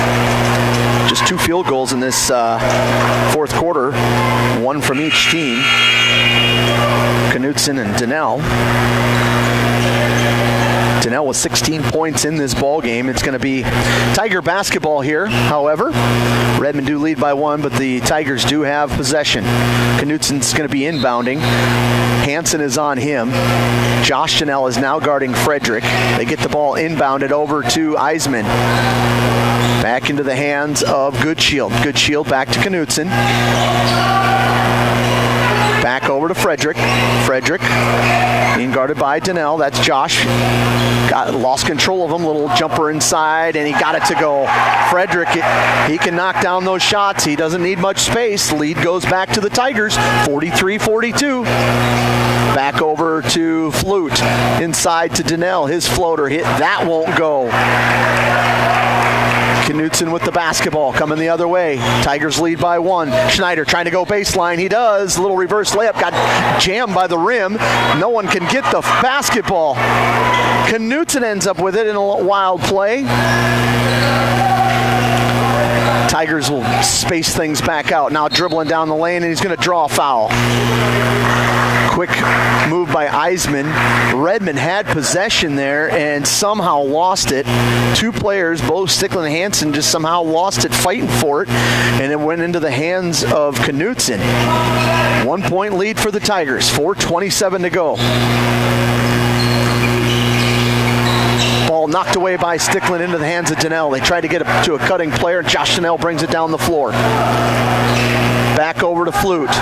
Just 2 field goals in this fourth quarter, 1 from each team. Knutson and Donnell. Donnell with 16 points in this ball game. It's going to be Tiger basketball here. However, Redmond do lead by 1, but the Tigers do have possession. Knutson's going to be inbounding. Hansen is on him. Josh Donnell is now guarding Frederick. They get the ball inbounded over to Eisman. Back into the hands of Goodshield. Goodshield back to Knutson. Back over to Frederick. Frederick being guarded by Donnell. That's Josh. Lost control of him. Little jumper inside, and he got it to go. Frederick, he can knock down those shots. He doesn't need much space. Lead goes back to the Tigers, 43-42. Back over to Flute. Inside to Donnell. His floater hit. That won't go. Knutson with the basketball coming the other way. Tigers lead by 1. Schneider trying to go baseline. He does. A little reverse layup. Got jammed by the rim. No one can get the basketball. Knutson ends up with it in a wild play. Tigers will space things back out. Now dribbling down the lane, and he's going to draw a foul. Quick move by Eisman. Redmond had possession there and somehow lost it. 2 players, both Stickland and Hansen, just somehow lost it fighting for it, and it went into the hands of Knutson. 1-point lead for the Tigers, 4:27 to go. Ball knocked away by Stickland into the hands of Donnell. They tried to get it to a cutting player. Josh Donnell brings it down the floor. Back over to Flute.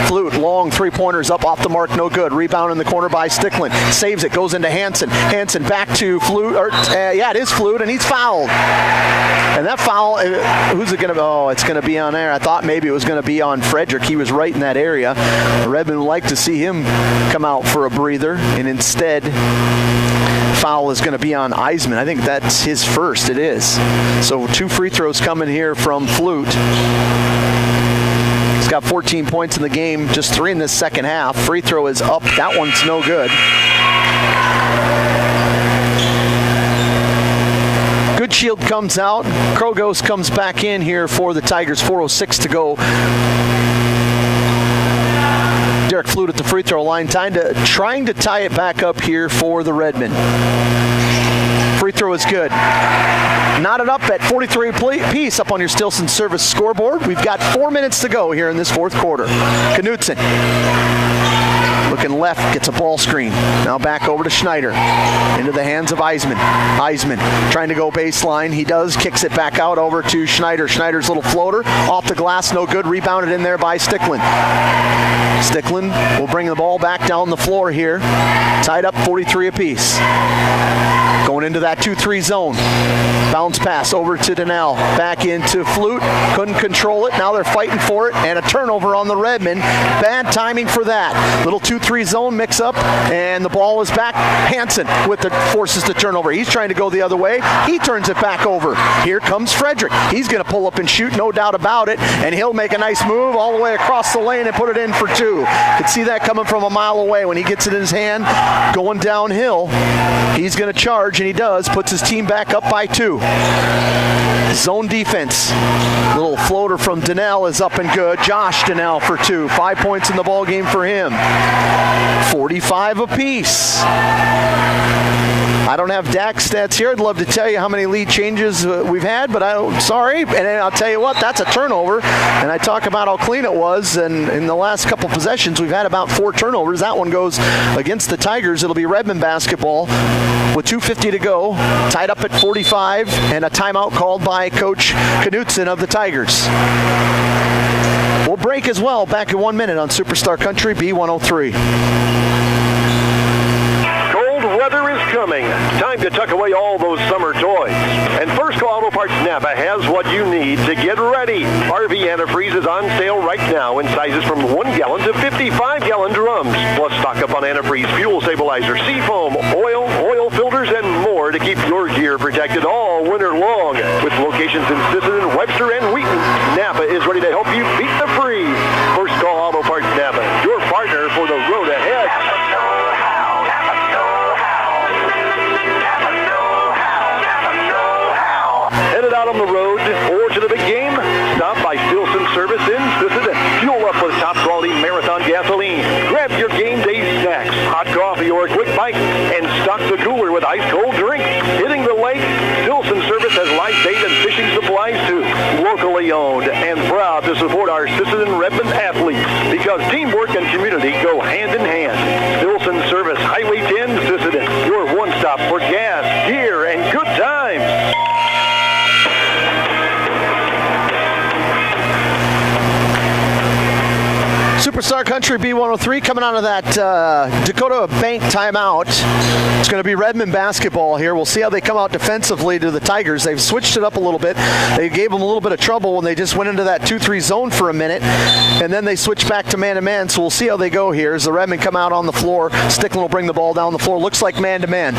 Flute, long three-pointers up off the mark, no good. Rebound in the corner by Stickland. Saves it, goes into Hansen. Hansen back to Flute. It is Flute, and he's fouled. And that foul, who's it going to be? Oh, it's going to be on there. I thought maybe it was going to be on Frederick. He was right in that area. Redmond would like to see him come out for a breather, and instead, foul is going to be on Eisman. I think that's his first. It is. So 2 free throws coming here from Flute. He's got 14 points in the game, just 3 in this second half. Free throw is up. That one's no good. Goodshield comes out. Krogos comes back in here for the Tigers. 4:06 to go. Derek Flute at the free throw line, trying to tie it back up here for the Redmen. Free throw is good. Knotted up at 43 apiece up on your Stilson Service scoreboard. We've got 4 minutes to go here in this fourth quarter. Knutson looking left, gets a ball screen. Now back over to Schneider. Into the hands of Eisman. Eisman trying to go baseline. He does, kicks it back out over to Schneider. Schneider's little floater off the glass, no good. Rebounded in there by Stickland. Stickland will bring the ball back down the floor here. Tied up 43 apiece. Going into that 2-3 zone. Bounce pass over to Donnell. Back into Flute. Couldn't control it. Now they're fighting for it. And a turnover on the Redmen. Bad timing for that. Little 2-3 zone mix up. And the ball is back. Hansen forces the turnover. He's trying to go the other way. He turns it back over. Here comes Frederick. He's going to pull up and shoot, no doubt about it. And he'll make a nice move all the way across the lane and put it in for 2. Could see that coming from a mile away when he gets it in his hand. Going downhill. He's going to charge, and he does. Puts his team back up by 2. Zone defense. Little floater from Donnell is up and good. Josh Donnell for 2. 5 points in the ball game for him. 45 apiece. I don't have DAX stats here. I'd love to tell you how many lead changes we've had, but I'm sorry. And I'll tell you what, that's a turnover. And I talk about how clean it was. And in the last couple possessions, we've had about 4 turnovers. That one goes against the Tigers. It'll be Redmond basketball with 2:50 to go. Tied up at 45, and a timeout called by Coach Knutson of the Tigers. We'll break as well. Back in 1 minute on Superstar Country B103. Weather is coming. Time to tuck away all those summer toys. And First Call Auto Parts Napa has what you need to get ready. RV antifreeze is on sale right now in sizes from 1 gallon to 55-gallon drums. Plus stock up on antifreeze, fuel stabilizer, seafoam, oil filters, and more to keep your gear protected all winter long. With locations in Sisseton, Webster, and Wheaton, Napa is ready to help you beat the freeze. First Call Auto Parts Napa, your partner for the road ahead. Headed out on the road or to the big game? Stop by Stilson Service in Sisseton. Fuel up with top quality Marathon gasoline. Grab your game day snacks, hot coffee, or a quick bite, and stock the cooler with ice cold drinks. has light bait and fishing supplies too. Locally owned and proud to support our Sisseton Redmond athletes because teamwork and community go hand in hand. Wilson Service, Highway 10, Sisseton, your one stop for gas, gear, and good times. Superstar Country B103 coming out of that Dakota Bank timeout. It's going to be Redmond basketball here. We'll see how they come out defensively to the Tigers. They've switched it up a little bit. They gave them a little bit of trouble when they just went into that 2-3 zone for a minute, and then they switched back to man-to-man. So we'll see how they go here as the Redmond come out on the floor. Sticklin will bring the ball down the floor. Looks like man-to-man.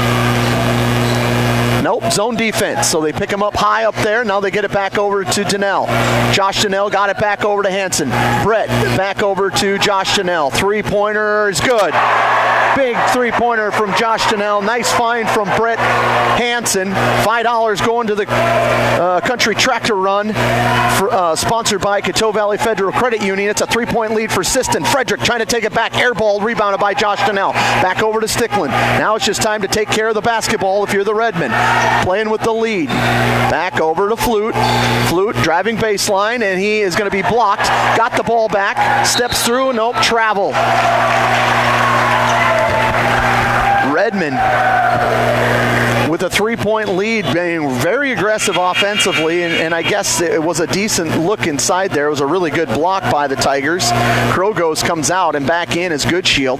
Nope, zone defense. So they pick him up high up there. Now they get it back over to Donnell. Josh Donnell got it back over to Hansen. Brett back over to Josh Donnell. Three-pointer is good. Big three-pointer from Josh Donnell. Nice find from Brett Hansen. $5 going to the Country Tractor Run, sponsored by Coteau Valley Federal Credit Union. It's a three-point lead for Sisseton. Frederick trying to take it back. Air ball rebounded by Josh Donnell. Back over to Sticklin. Now it's just time to take care of the basketball if you're the Redmen. Playing with the lead. Back over to Flute. Flute driving baseline, and he is going to be blocked. Got the ball back. Steps through. Nope, travel. Redmond with a three-point lead, being very aggressive offensively, and I guess it was a decent look inside there. It was a really good block by the Tigers. Krogos comes out, and back in is Goodshield.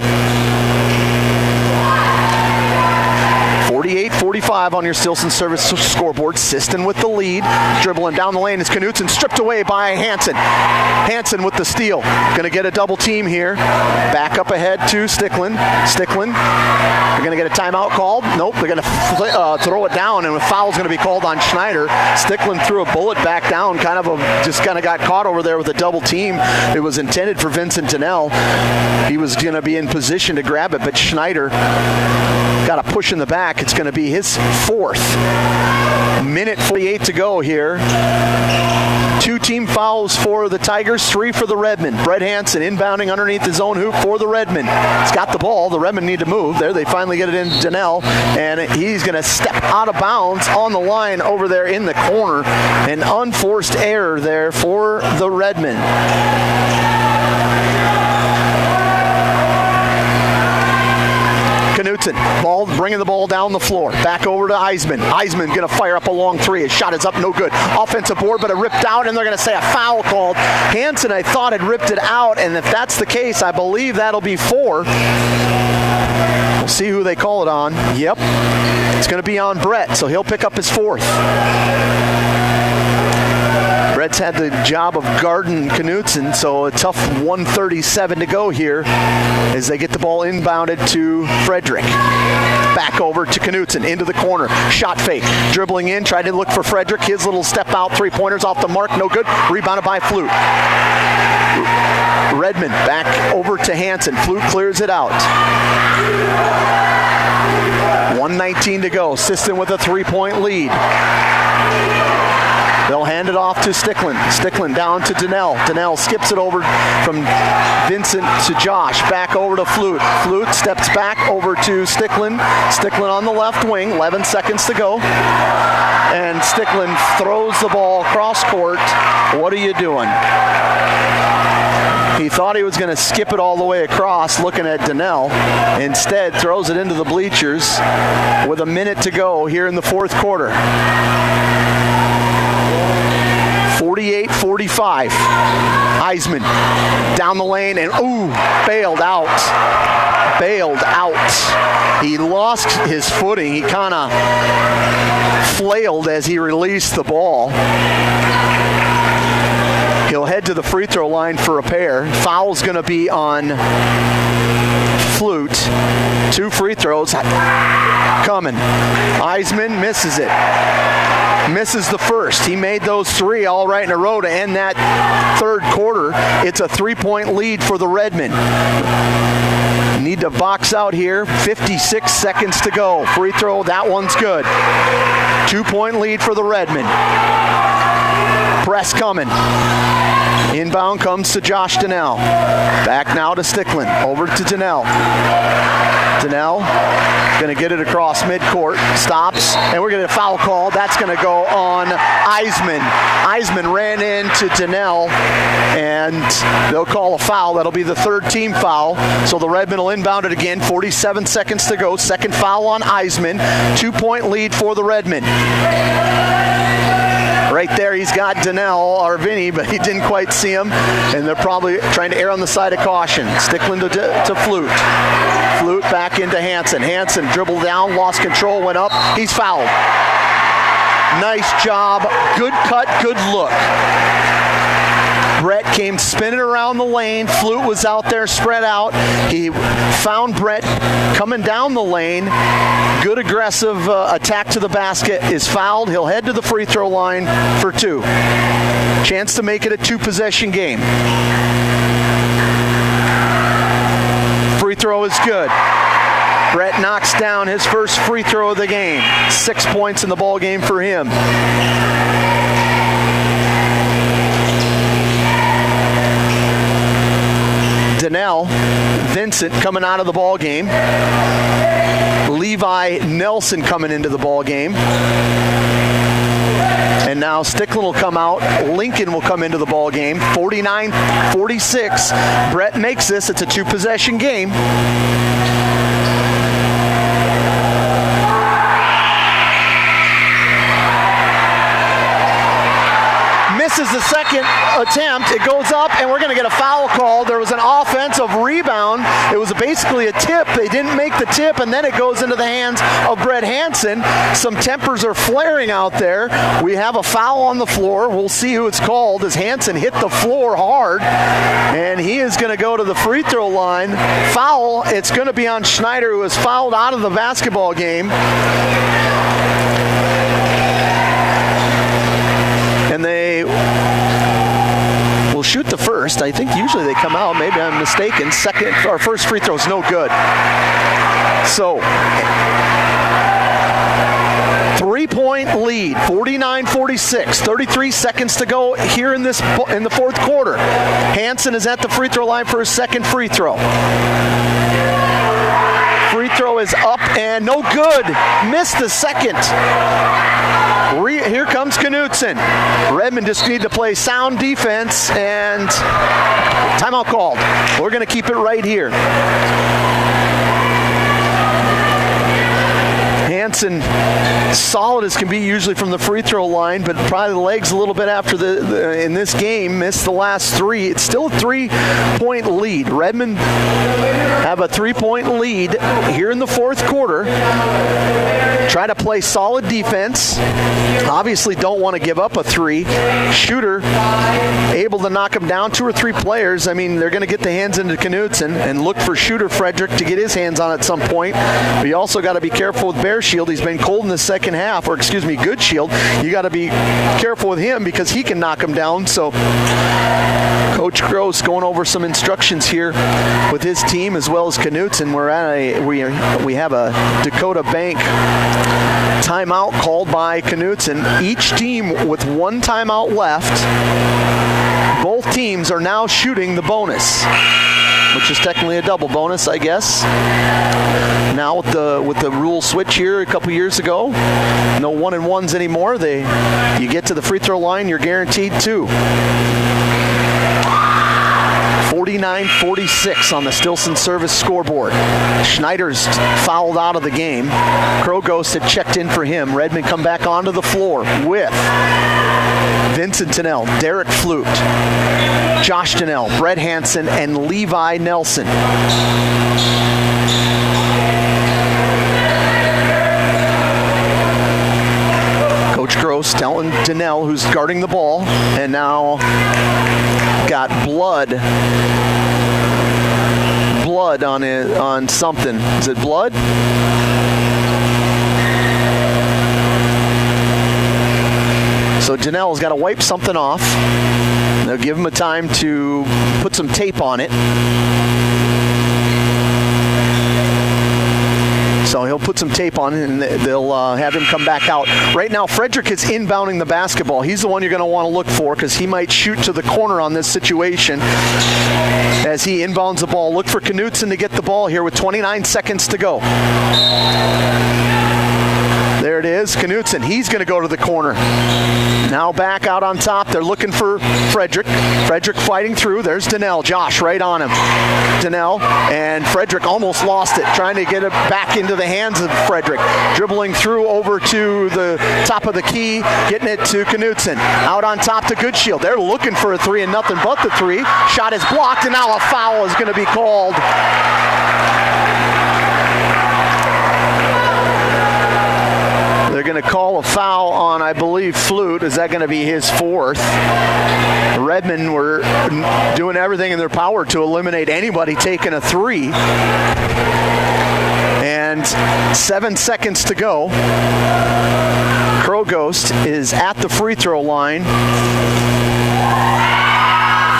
48-45 on your Stilson Service scoreboard. Sisseton with the lead. Dribbling down the lane is Knutson, stripped away by Hansen. Hansen with the steal. Going to get a double team here. Back up ahead to Sticklin. Sticklin. They're going to get a timeout called. Nope, they're going to throw it down, and a foul's going to be called on Schneider. Sticklin threw a bullet back down, just got caught over there with a double team. It was intended for Vincent Donnell. He was going to be in position to grab it, but Schneider got a push in the back. It's going to be his fourth. Minute 48 to go here. 2 team fouls for the Tigers, 3 for the Redmen. Brett Hansen inbounding underneath his own hoop for the Redmen. He's got the ball. The Redmen need to move. There, they finally get it in Donnell, and he's going to step out of bounds on the line over there in the corner. An unforced error there for the Redmen. Knutson, bringing the ball down the floor. Back over to Eisman. Eisman going to fire up a long three. His shot is up, no good. Offensive board, but it ripped out, and they're going to say a foul called. Hansen, I thought, had ripped it out, and if that's the case, I believe that'll be 4. We'll see who they call it on. Yep, it's going to be on Brett, so he'll pick up his 4th. Brett's had the job of guarding Knutson, so a tough 1:37 to go here as they get the ball inbounded to Frederick. Back over to Knutson, into the corner. Shot fake. Dribbling in, tried to look for Frederick. His little step out, 3-pointers off the mark, no good. Rebounded by Flute. Redmond back over to Hansen. Flute clears it out. 1:19 to go. Sisseton with a 3-point lead. They'll hand it off to Sticklin. Sticklin down to Donnell. Donnell skips it over from Vincent to Josh. Back over to Flute. Flute steps back over to Sticklin. Sticklin on the left wing. 11 seconds to go. And Sticklin throws the ball cross court. What are you doing? He thought he was going to skip it all the way across, looking at Donnell. Instead, throws it into the bleachers with a minute to go here in the 4th quarter. 48-45. Eisman down the lane and bailed out. He lost his footing. He kind of flailed as he released the ball. He'll head to the free throw line for a pair. Foul's going to be on Flute. 2 free throws coming. Eisman misses it. Misses the first. He made those 3 all right in a row to end that 3rd quarter. It's a 3-point lead for the Redmen. Need to box out here. 56 seconds to go. Free throw, that one's good. 2-point lead for the Redmen. Press coming. Inbound comes to Josh Donnell. Back now to Stickland. Over to Donnell. Donnell going to get it across midcourt. Stops, and we're going to get a foul call. That's going to go on Eisman. Eisman ran into Donnell, and they'll call a foul. That'll be the third team foul. So the Redmen will inbound it again. 47 seconds to go. Second foul on Eisman. 2-point lead for the Redmen. Right there, he's got Donnell or Vinny, but he didn't quite see him, and they're probably trying to err on the side of caution. Stickland to Flute. Flute back into Hansen. Hansen dribbled down, lost control, went up. He's fouled. Nice job. Good cut, good look. Brett came spinning around the lane. Flute was out there spread out. He found Brett coming down the lane. Good aggressive attack to the basket. Is fouled. He'll head to the free throw line for 2. Chance to make it a 2-possession game. Free throw is good. Brett knocks down his first free throw of the game. 6 points in the ball game for him. Donnell, Vincent coming out of the ball game. Levi Nelson coming into the ball game. And now Stickland will come out. Lincoln will come into the ball game. 49-46. Brett makes this. It's a 2-possession game. Misses the second attempt. It goes up, and we're going to get a foul call. There was an offensive rebound. It was basically a tip. They didn't make the tip, and then it goes into the hands of Brett Hansen. Some tempers are flaring out there. We have a foul on the floor. We'll see who it's called as Hansen hit the floor hard, and he is going to go to the free throw line. Foul. It's going to be on Schneider, who was fouled out of the basketball game. And they will shoot the first. I think usually they come out. Maybe I'm mistaken. Second, our first free throw is no good. So, 3-point lead, 49-46. 33 seconds to go here in the fourth quarter. Hansen is at the free throw line for his second free throw. Free throw is up and no good. Missed the second. Here comes Knutson. Redmond just need to play sound defense, and timeout called. We're going to keep it right here. Hansen, solid as can be usually from the free throw line, but probably the legs a little bit after in this game, missed the last 3. It's still a 3-point lead. Redmond have a 3-point lead here in the fourth quarter. Try to play solid defense. Obviously don't want to give up a 3. Shooter able to knock him down. 2 or 3 players. I mean, they're going to get the hands into Knutson and look for Shooter Frederick to get his hands on at some point. But you also got to be careful with Bear Shield. He's been cold in the second half, or excuse me, Good Shield. You got to be careful with him because he can knock him down. So Coach Gross going over some instructions here with his team as well as Knutson. We have a Dakota Bank timeout called by Knutson. Each team with 1 timeout left. Both teams are now shooting the bonus, which is technically a double bonus, I guess. Now with the rule switch here a couple years ago, no 1-and-1s anymore. You get to the free throw line, you're guaranteed 2. 49-46 on the Stilson service scoreboard. Schneider's fouled out of the game. Krogos had checked in for him. Redmond come back onto the floor with Vincent Donnell, Derek Flute, Josh Donnell, Brett Hansen, and Levi Nelson. Coach Gross telling Donnell, who's guarding the ball, and now got blood on something. Is it blood? So Donnell's got to wipe something off. They'll give him a time to put some tape on it. So he'll put some tape on it, and they'll have him come back out. Right now, Frederick is inbounding the basketball. He's the one you're going to want to look for because he might shoot to the corner on this situation. As he inbounds the ball, look for Knutson to get the ball here with 29 seconds to go. There it is, Knutson. He's going to go to the corner. Now back out on top. They're looking for Frederick. Frederick fighting through. There's Donnell. Josh right on him. Donnell and Frederick almost lost it, trying to get it back into the hands of Frederick. Dribbling through over to the top of the key, getting it to Knutson. Out on top to Goodshield. They're looking for a three and nothing but the three. Shot is blocked, and now a foul is going to be called. They're going to call a foul on, I believe, Flute. Is that going to be his fourth? Redmond were doing everything in their power to eliminate anybody taking a three. And 7 seconds to go. Crow Ghost is at the free throw line.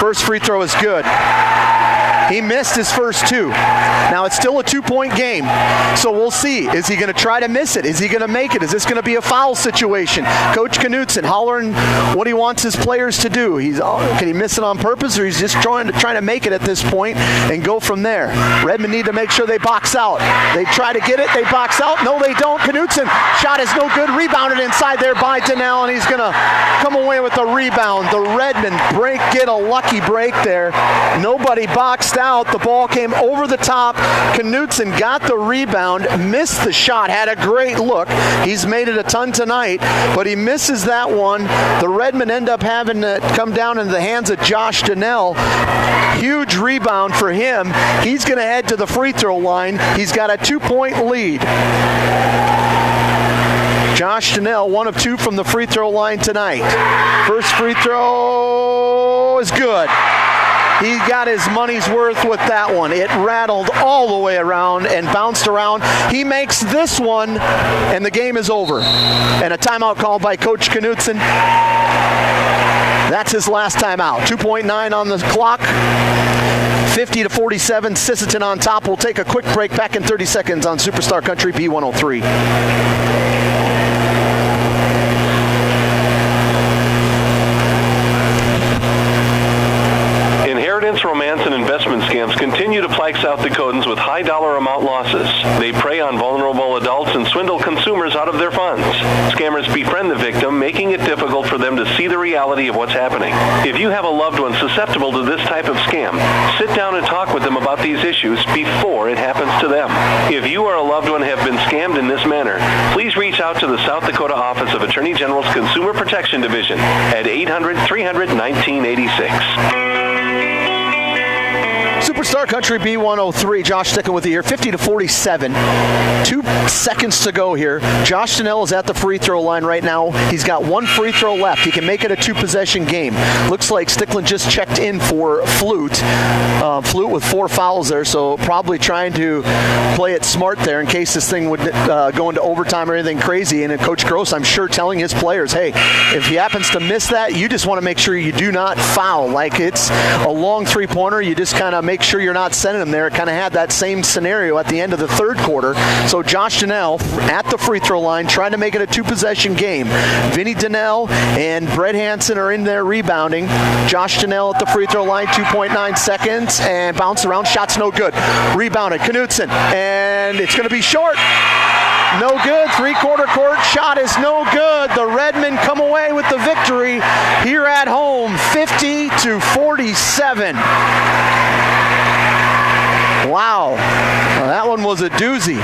First free throw is good. He missed his first two. Now it's still a 2-point game, so we'll see. Is he going to try to miss it? Is he going to make it? Is this going to be a foul situation? Coach Knutson hollering what he wants his players to do. Can he miss it on purpose, or he's just trying to make it at this point and go from there? Redmond need to make sure they box out. They try to get it. They box out. No, they don't. Knutson shot is no good. Rebounded inside there by Donnell, and he's going to come away with the rebound. The Redmond get a lucky break there. Nobody boxed out. The ball came over the top. Knutson got the rebound, missed the shot, had a great look. He's made it a ton tonight, but he misses that one. The Redmond end up having to come down into the hands of Josh Donnell. Huge rebound for him. He's going to head to the free throw line. He's got a 2-point lead. Josh Donnell, 1 of 2 from the free throw line tonight. First free throw is good. He got his money's worth with that one. It rattled all the way around and bounced around. He makes this one, and the game is over. And a timeout called by Coach Knutson. That's his last timeout. 2.9 on the clock. 50-47, Sisseton on top. We'll take a quick break. Back in 30 seconds on Superstar Country B103. Romance and investment scams continue to plague South Dakotans with high dollar amount losses. They prey on vulnerable adults and swindle consumers out of their funds. Scammers befriend the victim, making it difficult for them to see the reality of what's happening. If you have a loved one susceptible to this type of scam, sit down and talk with them about these issues before it happens to them. If you or a loved one have been scammed in this manner, please reach out to the South Dakota Office of Attorney General's Consumer Protection Division at 800-300-1986. Superstar Country B103. Josh sticking with you here. 50-47. 2 seconds to go here. Josh Donnell is at the free throw line right now. He's got 1 free throw left. He can make it a 2-possession game. Looks like Stickland just checked in for Flute. Flute with 4 fouls there, so probably trying to play it smart there in case this thing would go into overtime or anything crazy. And Coach Gross, I'm sure, telling his players, hey, if he happens to miss that, you just want to make sure you do not foul. Like it's a long three-pointer, you just kind of make sure you're not sending him there. It kind of had that same scenario at the end of the third quarter. So Josh Donnell at the free throw line trying to make it a 2-possession game. Vinny Donnell and Brett Hansen are in there rebounding. Josh Donnell at the free throw line, 2.9 seconds, and bounce around. Shot's no good. Rebounded. Knutson, and it's going to be short. No good. Three-quarter court shot is no good. The Redmen come away with the victory here at home, 50-47. Wow, that one was a doozy.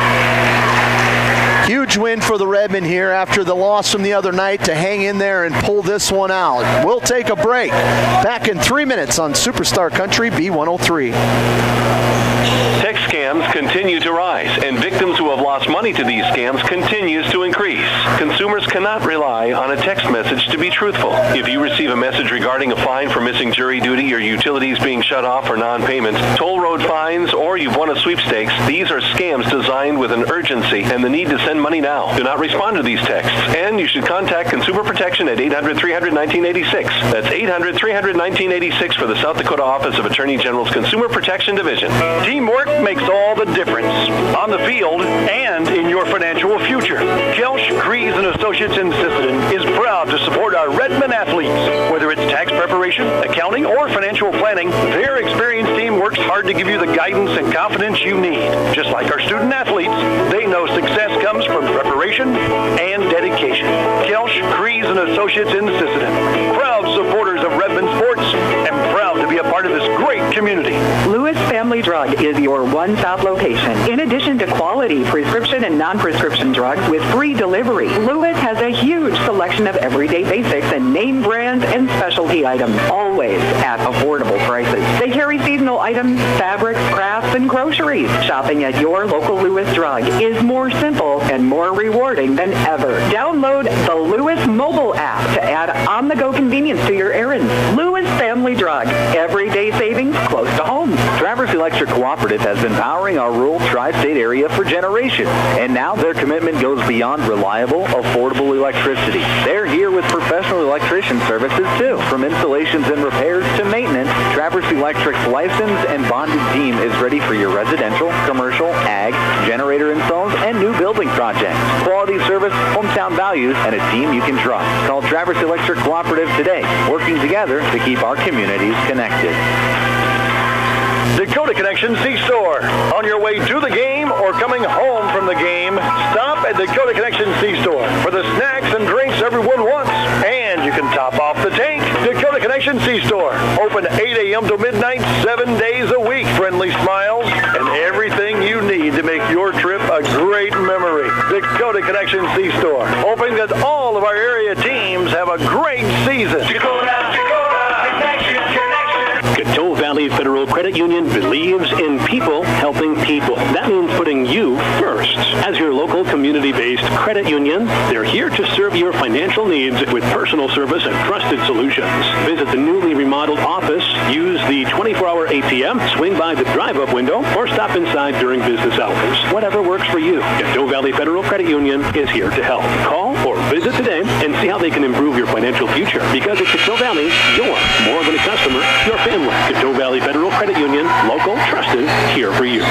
Huge win for the Redmen here after the loss from the other night to hang in there and pull this one out. We'll take a break. Back in 3 minutes on Superstar Country B103. Text scams continue to rise, and victims who have lost money to these scams continues to increase. Consumers cannot rely on a text message to be truthful. If you receive a message regarding a fine for missing jury duty, or utilities being shut off for non-payment, toll road fines, or you've won a sweepstakes, these are scams designed with an urgency and the need to send money now. Do not respond to these texts, and you should contact Consumer Protection at 800-300-1986. That's 800-300-1986 for the South Dakota Office of Attorney General's Consumer Protection Division. Teamwork makes all the difference on the field and in your financial future. Kelsch, Kreese & Associates in Sisseton is proud to support our Redmond athletes. Whether it's tax preparation, accounting, or financial planning, their experienced team works hard to give you the guidance and confidence you need. Just like our student athletes, they know success comes from preparation and dedication. Kelsch, Kreese & Associates in Sisseton, proud supporters of Redmond sports and proud to be a part of this great community. Lewis Family Drug is your one stop location. In addition to quality prescription and non-prescription drugs with free delivery, Lewis has a huge selection of everyday basics and name brands and specialty items, always at affordable prices. They carry seasonal items, fabrics, crafts, and groceries. Shopping at your local Lewis Drug is more simple and more rewarding than ever. Download the Lewis mobile app to add on-the-go convenience to your errands. Lewis Family Drug, everyday savings close to home. Traverse Electric Cooperative has been powering our rural tri-state area for generations, and now their commitment goes beyond reliable, affordable electricity. They're here with professional electrician services too. From installations and repairs to maintenance, Traverse Electric's licensed and bonded team is ready for your residential, commercial, ag, generator installs, and new building projects. Quality service, hometown values, and a team you can trust. Call Traverse Electric Cooperative today, working together to keep our communities connected. Dakota Connection C-Store. On your way to the game or coming home from the game, stop at Dakota Connection C-Store for the snacks and drinks everyone wants. And you can top off the tank. Dakota Connection C-Store. Open 8 a.m. to midnight, 7 days a week. Friendly smiles and everything you need to make your trip a great memory. Dakota Connection C-Store. Hoping that all of our area teams have a great season. Dakota Connection. Coteau Valley Federal Credit Union believes in people helping people. That means putting you first. As your local community-based credit union, they're here to serve your financial needs with personal service and trusted solutions. Visit the newly remodeled office, use the 24-hour ATM, swing by the drive-up window, or stop inside during business hours. Whatever works for you, Coteau Valley Federal Credit Union is here to help. Call or visit today and see how they can improve your financial future. Because at Coteau Valley, you're more than a customer, you're family. Coteau Valley Federal Credit Union, local, trusted, here for you.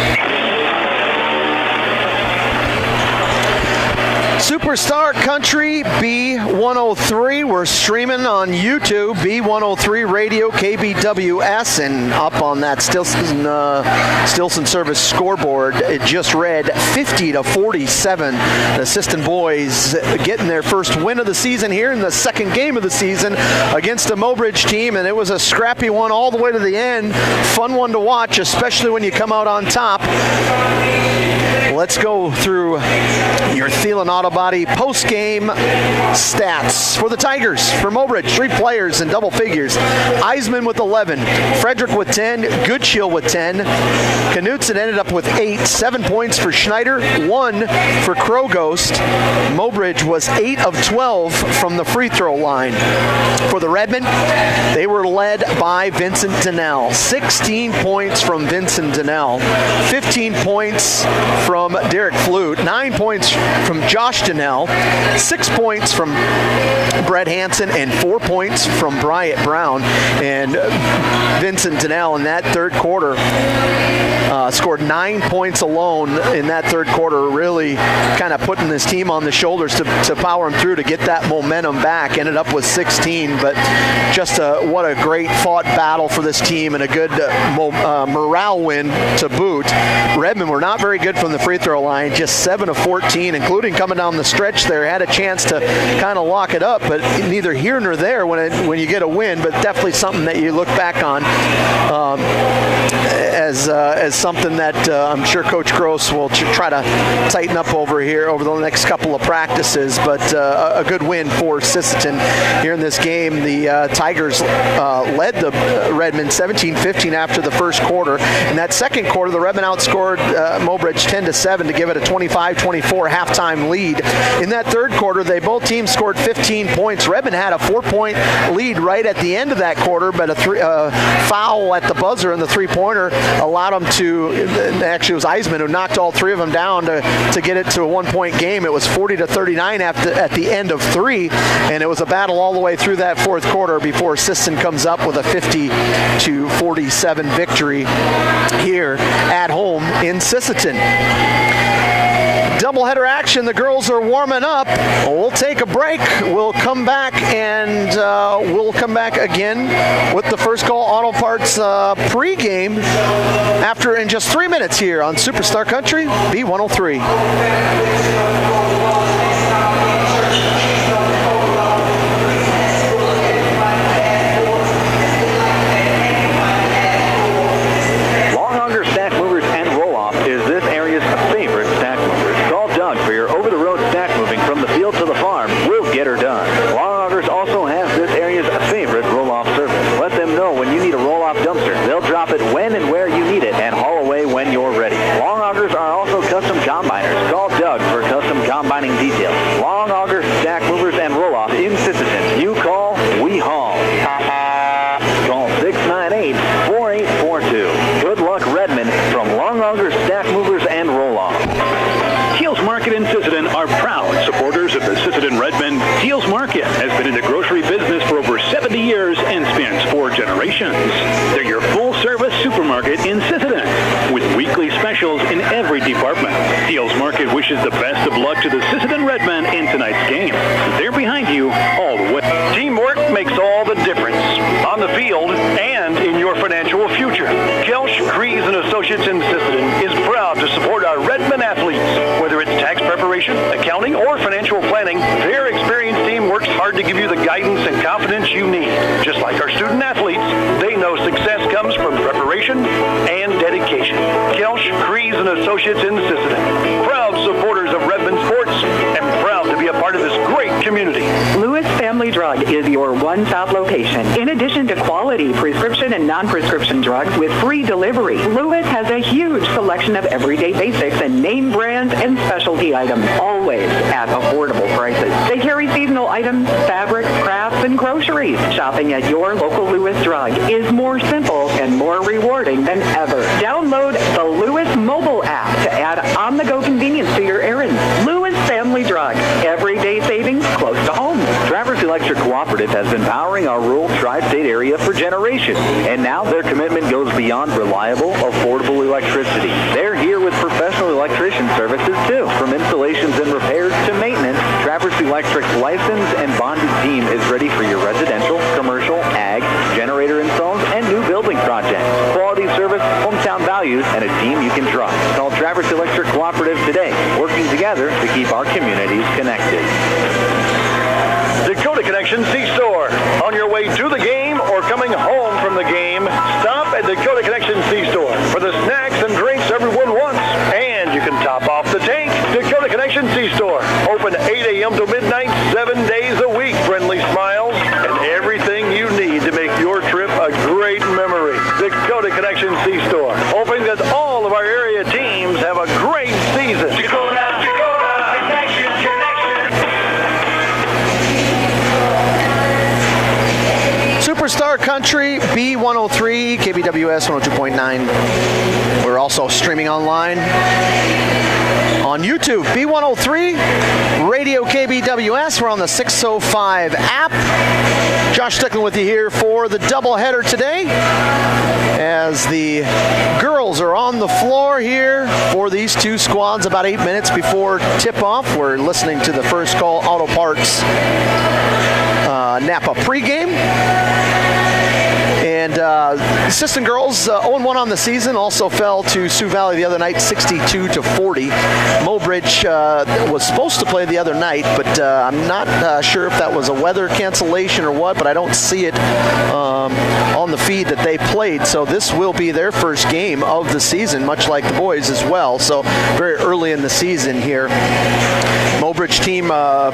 Superstar Country B103. We're streaming on YouTube, B103 Radio, KBWS, and up on that Stilson Service scoreboard, it just read 50-47. The Sisseton boys getting their first win of the season here in the second game of the season against a Mobridge team, and it was a scrappy one all the way to the end. Fun one to watch, especially when you come out on top. Let's go through your Thielen Auto Body post-game stats for the Tigers. For Mobridge, 3 players in double figures. Eisman with 11, Frederick with 10, Goodshill with 10. Knutson ended up with 8, 7 points for Schneider, 1 for Krogost. Mobridge was 8 of 12 from the free throw line. For the Redmen, they were led by Vincent Donnell. 16 points from Vincent Donnell, 15 points from Derek Flute, 9 points from Josh Donnell, 6 points from Brett Hansen, and 4 points from Bryant Brown. And Vincent Donnell in that third quarter scored 9 points alone in that third quarter, really kind of putting this team on the shoulders to power them through to get that momentum back. Ended up with 16, but just what a great fought battle for this team and a good morale win to boot. Redmond were not very good from the free throw line, just 7 of 14, including coming down the stretch there. Had a chance to kind of lock it up, but neither here nor there when you get a win, but definitely something that you look back on as something that I'm sure Coach Gross will try to tighten up over the next couple of practices, but a good win for Sisseton here in this game. The Tigers led the Redmond 17-15 after the first quarter. In that second quarter, the Redmond outscored Mobridge 10-7 to give it a 25-24 halftime lead. In that third quarter, both teams scored 15 points points. Redmond had a 4-point lead right at the end of that quarter, but a foul at the buzzer and the three-pointer allowed them to, actually it was Eisman who knocked all three of them down to get it to a 1-point game. It was 40-39 at the end of 3, and it was a battle all the way through that fourth quarter before Sisseton comes up with a 50-47 victory here at home in Sisseton. Doubleheader action. The girls are warming up. We'll take a break. We'll come back and we'll come back again with the First Call Auto Parts pregame after in just 3 minutes here on Superstar Country B103. To the farm, we'll get her done. Long Augers also has this area's favorite roll-off service. Let them know when you need a roll-off dumpster. They'll drop it when and where you need it and haul away when you're ready. Long Augers are also custom combiners. Call Doug for custom combining details. Long Augers, stack movers, and roll-off in Sisseton. You call, we haul. Call 698-4842. Good luck, Redmond, from Long Augers, stack movers, and roll-off. Teals Market in Sisseton are proud supporters of the Sisseton Redmond. Teals Market has been in the grocery business for over 70 years and spans 4 generations. They're your full-service supermarket in Sisseton with weekly specials in every department. Teals Market wishes the best of luck to the Sisseton Redmen in tonight's game. They're behind you all the way. Teamwork makes all the difference on the field and in your financial future. Kelsch, Kreese & Associates in Sisseton is proud to support our Redmond athletes. Whether it's tax preparation, accounting, or financial planning, their experienced team works hard to give you the guidance and confidence you need. Just like our student athletes, they know success comes from preparation and dedication. Kelsch, Kreese & Associates in Sisseton, proud supporters of Redmond sports and proud to be a part of this great community. Lewis Family Drug is your One South location. In addition to quality prescription and non-prescription drugs with free delivery, Lewis has a huge selection of everyday basics and name brands and specialty items, always at affordable prices. They carry seasonal items, fabrics, crafts, and groceries. Shopping at your local Lewis Drug is more simple and more rewarding than ever. Download the Lewis mobile app to add on-the-go convenience to your errands. Lewis Family Drug. Everyday savings close to home. Traverse Electric Cooperative has been powering our rural tri-state area for generations, and now their commitment goes beyond reliable, affordable electricity. They're here with professional electrician services too. From installations and repairs to maintenance, Traverse Electric's licensed and bonded team is ready for your residential, commercial, ag, generator installs, and new building projects. Quality service, hometown values, and a team you can trust. Call Traverse Electric Cooperative today, working together to keep our communities connected. Dakota Connection C-Store. On your way to the game or coming home from the game, stop at Dakota Connection C-Store for the snacks and drinks everyone wants. And you can top off the tank. Dakota Connection C-Store. Open 8 a.m. to midnight, 7 days a week. Friendly smiles and everything you need to make your trip a great memory. Dakota Connection C-Store. Hoping that all of our area teams have a great season. Dakota Connection. Superstar Country B103, KBWS 102.9. We're also streaming online on YouTube, B103, Radio KBWS. We're on the 605 app. Josh Stickland with you here for the doubleheader today as the girls are on the floor here for these two squads about 8 minutes before tip-off. We're listening to the First Call Auto Parts Napa pregame. And Sisseton girls 0-1 on the season, also fell to Sioux Valley the other night 62-40. Mobridge was supposed to play the other night, but I'm not sure if that was a weather cancellation or what, but I don't see it on the feed that they played. So this will be their first game of the season, much like the boys as well. So very early in the season here. Mobridge team,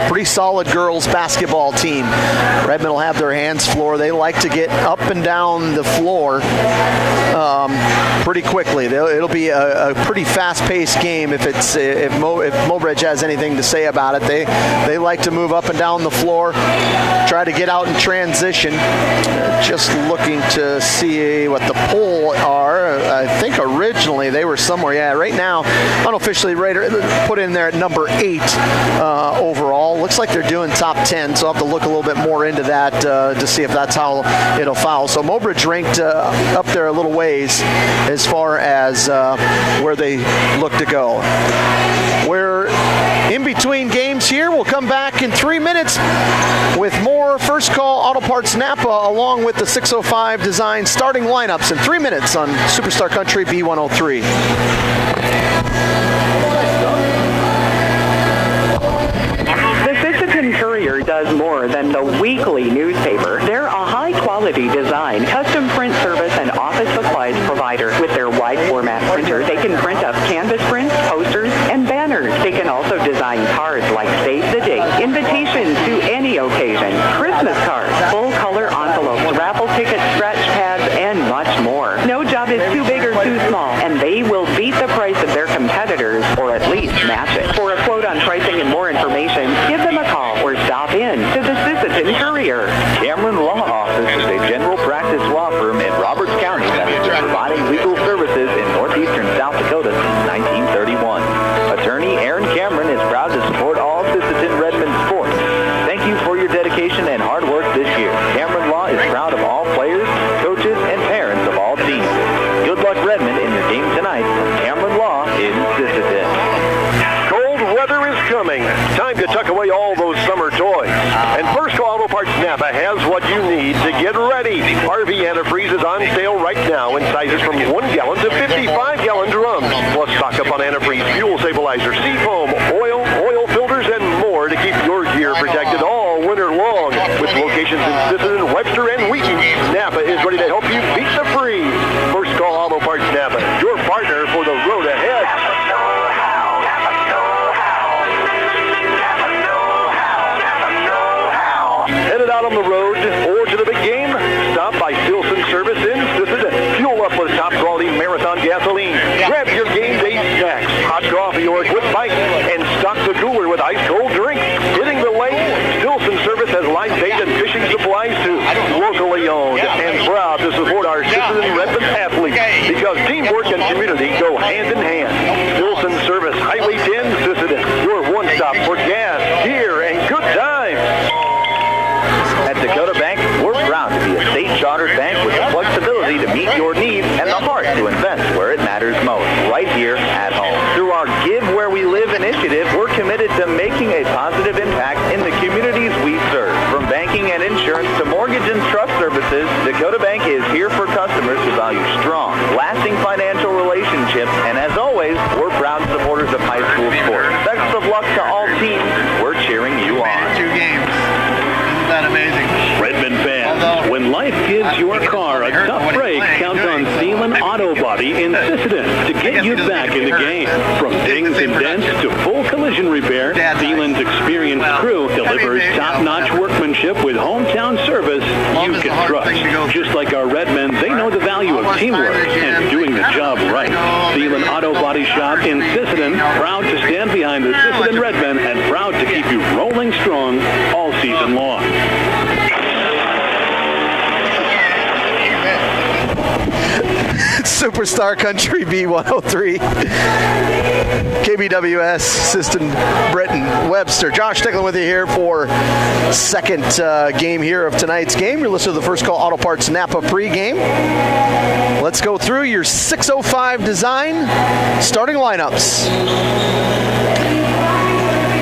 pretty solid girls basketball team. Redmond will have their hands full. They like to get up and down down the floor pretty quickly. It'll be a pretty fast-paced game if Mobridge has anything to say about it. They like to move up and down the floor, try to get out in transition. Just looking to see what the poll are. I think originally they were somewhere. Right now, unofficially put in there at number 8 overall. Looks like they're doing top 10, so I'll have to look a little bit more into that to see if that's how it'll foul. So Mobridge ranked up there a little ways as far as where they look to go. We're in between games here. We'll come back in 3 minutes with more First Call Auto Parts Napa along with the 605 Design starting lineups in 3 minutes on Superstar Country B103. The Sisseton Courier does more than the weekly newspaper. They're a high-quality design, custom print service, and office supplies provider. With their wide-format printer, they can print up canvas prints, posters, and banners. They can also design cards like Save the Date, invitations to any occasion, Christmas cards, full-color envelopes, raffle tickets, scratch pads, and much more. No job is too big or too small, and they will beat the price of their competitors, or at least match it. For a quote on pricing and more information, give them a call or stop in to the Sisseton Courier. Cameron Law Office is a general practice law firm in Roberts County that has been providing legal services in northeastern South Dakota since 1931. Attorney Aaron Cameron is proud to support all Sisseton Redmond sports. Thank you for your dedication and hard work this year. Cameron Law is proud of all players, coaches, and parents of all teams. Good luck, Redmond, in your game tonight from Cameron Law in Sisseton. Cold weather is coming. Time to tuck away all those summer toys. And First Call Auto Parts Napa has what you need to get ready. RV antifreeze is on sale right now in sizes from 1 gallon to 55-gallon drums. Plus stock up on antifreeze, fuel stabilizer, seafoam, oil filters, and more to keep your gear protected all winter long. With locations in Sisseton, Webster, and Wheaton, Napa is ready to help you beat the freeze. First Call Auto Parts Napa, your partner for the road ahead. Headed out on the road or to the big game? Stop by Stilson Service in Sisseton. Fuel up with top quality Marathon gasoline. Grab your game day snacks, hot coffee or a quick bite, and stock the cooler with ice cold drinks. Hitting the lake, Stilson Service has live bait and fishing supplies too. Locally owned and proud to support our Sisseton Redmond athletes because teamwork and community go hand in hand. Stilson Service, Highway 10, Sisseton, your one stop for gas, gear, and good times. At Dakota Bank, we're proud to be a state-chartered bank with the flexibility to meet your needs and the heart to invest where it matters most, right here at home. Through our Give Where We Live initiative, we're committed to making a positive impact in the communities we serve. From banking and insurance to mortgage and trust services, Dakota Bank is here for customers who value strong, lasting financial relationships, and as always, we're proud supporters of high school sports. Best of luck to all teams. We're cheering you on. 2 games. Isn't that amazing? Redmond fans, when life gives your car a tough break, count on Thielen Auto Body in Sisseton to get you back in the game. From dings and dents to full collision repair, Thielen's experienced crew delivers top-notch workmanship with hometown service you can trust. Just like our Redmen, they know the value of teamwork and doing the job right. Thielen Auto Body Shop in Sisseton, proud to stand behind the Sisseton Redmen and proud to keep you rolling strong all season long. Superstar Country B103. KBWS, Sisseton, Britton, Webster. Josh Sticklin with you here for second game here of tonight's game. You're listening to the First Call Auto Parts Napa pregame. Let's go through your 605 Design starting lineups.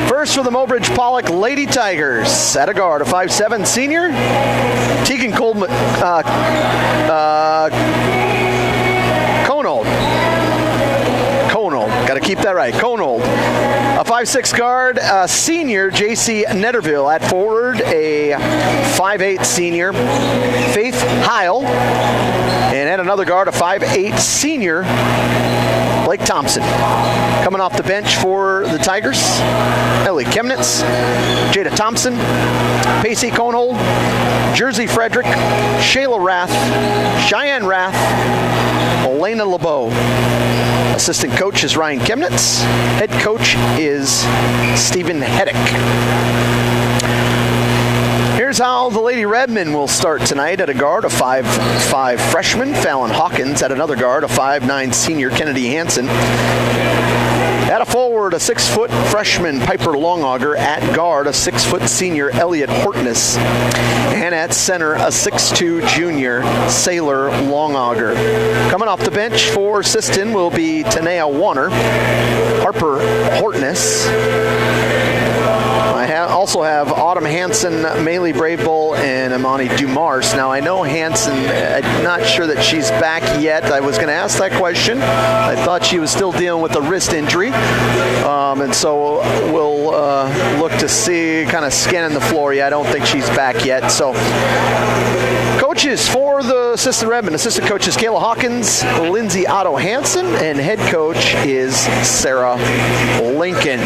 First for the Mobridge-Pollock Lady Tigers. At a guard, a 5'7" senior, Tegan Coleman, Conold. Got to keep that right. Conold. A 5'6" guard, senior J.C. Netterville. At forward, a 5'8" senior, Faith Heil. And at another guard, a 5'8" senior, Blake Thompson. Coming off the bench for the Tigers, Ellie Chemnitz, Jada Thompson, Pacey Conold, Jersey Frederick, Shayla Rath, Cheyenne Rath, Elena LeBeau. Assistant coach is Ryan Chemnitz. Head coach is Stephen Heddick. Here's how the Lady Redmen will start tonight. At a guard, a 5'5" freshman, Fallon Hawkins. At another guard, a 5'9" senior, Kennedy Hansen. At a forward, a 6-foot freshman, Piper Longauger. At guard, a 6-foot senior, Elliot Hortness. And at center, a 6'2" junior, Sailor Longauger. Coming off the bench for Sisseton will be Tanea Warner, Harper Hortness. I also have Autumn Hansen, Maylee Bravebowl, and Imani Dumars. Now, I know Hansen, I'm not sure that she's back yet. I was going to ask that question. I thought she was still dealing with a wrist injury. And so we'll look to see, kind of scanning the floor. Yeah, I don't think she's back yet. So coaches for the Sisseton Redmen. Assistant coach is Kayla Hawkins, Lindsay Otto Hansen, and head coach is Sarah Lincoln.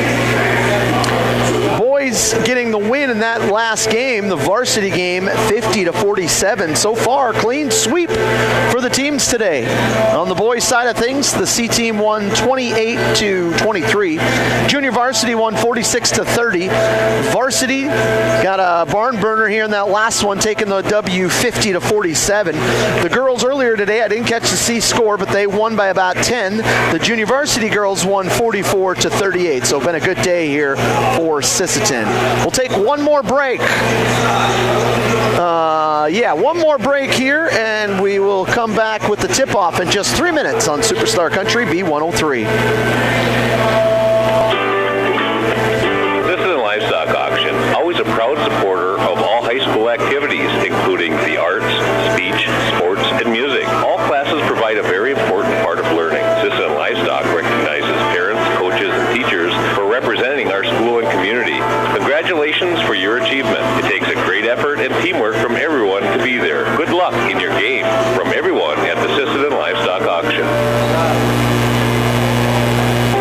Boys getting the win in that last game, the varsity game, 50-47. So far, clean sweep for the teams today. On the boys' side of things, the C team won 28-23. Junior varsity won 46-30. Varsity got a barn burner here in that last one, taking the W 50-47. The girls earlier today, I didn't catch the C score, but they won by about 10. The junior varsity girls won 44-38. So been a good day here for Sisseton. We'll take one more break. One more break here, and we will come back with the tip-off in just 3 minutes on Superstar Country B103. Sisseton Livestock Auction, always a proud supporter of all high school activities, including the arts, speech, sports, and music. All classes provide a very important part of learning. Sisseton Livestock recognizes parents, coaches, and teachers for representing our school and community. Congratulations for your achievement. It takes a great effort and teamwork from everyone to be there. Good luck in your game from everyone at the Sisseton Livestock Auction.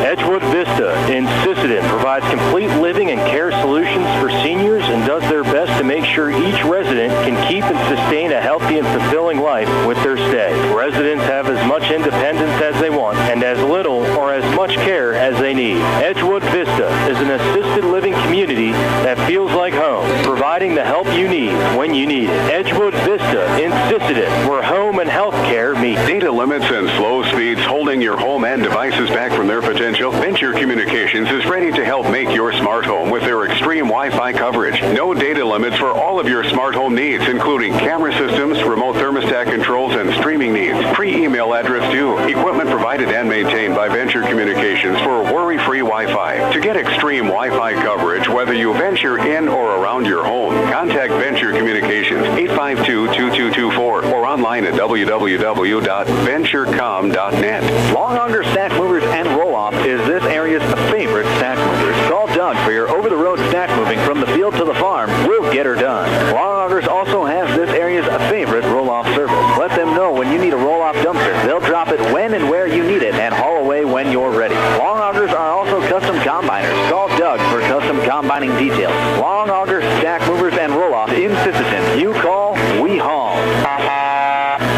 Edgewood Vista in Sisseton provides complete living and care solutions for seniors and does their best to make sure each resident can keep and sustain a healthy and fulfilling life with their stay. Residents have as much independence as they want and as little or as much care as they need. Edgewood Vista is an assisted living community that feels like home, providing the help you need when you need it. Edgewood Vista in Sisseton, where home and health care meet. Data limits and slow speeds holding your home and devices back from their potential? Venture Communications is ready to help make your smart home with their extreme Wi-Fi coverage. No data limits for all of your smart home needs, including camera systems, remote thermostat controls, and streaming needs. Free email address too. Equipment provided and maintained by Venture Communications for worry-free Wi-Fi. To get extreme Wi-Fi coverage, whether you venture in or around your home, contact Venture Communications 852-2224 or online at www.venturecom.net. Longauger Stack Movers and Roll-Off is this area's favorite stack movers. Call Doug for your over-the-road stack moving from the field to the farm. We'll get her done. Longaugers also has this area's favorite roll-off service. Let them know when you need a roll-off dumpster. They'll drop it when and where you need it and haul away when you're ready. Longaugers are also custom combiners. Call Doug for custom combining details. Longauger Stack Movers and Roll-Off in Sisseton. You call, we haul.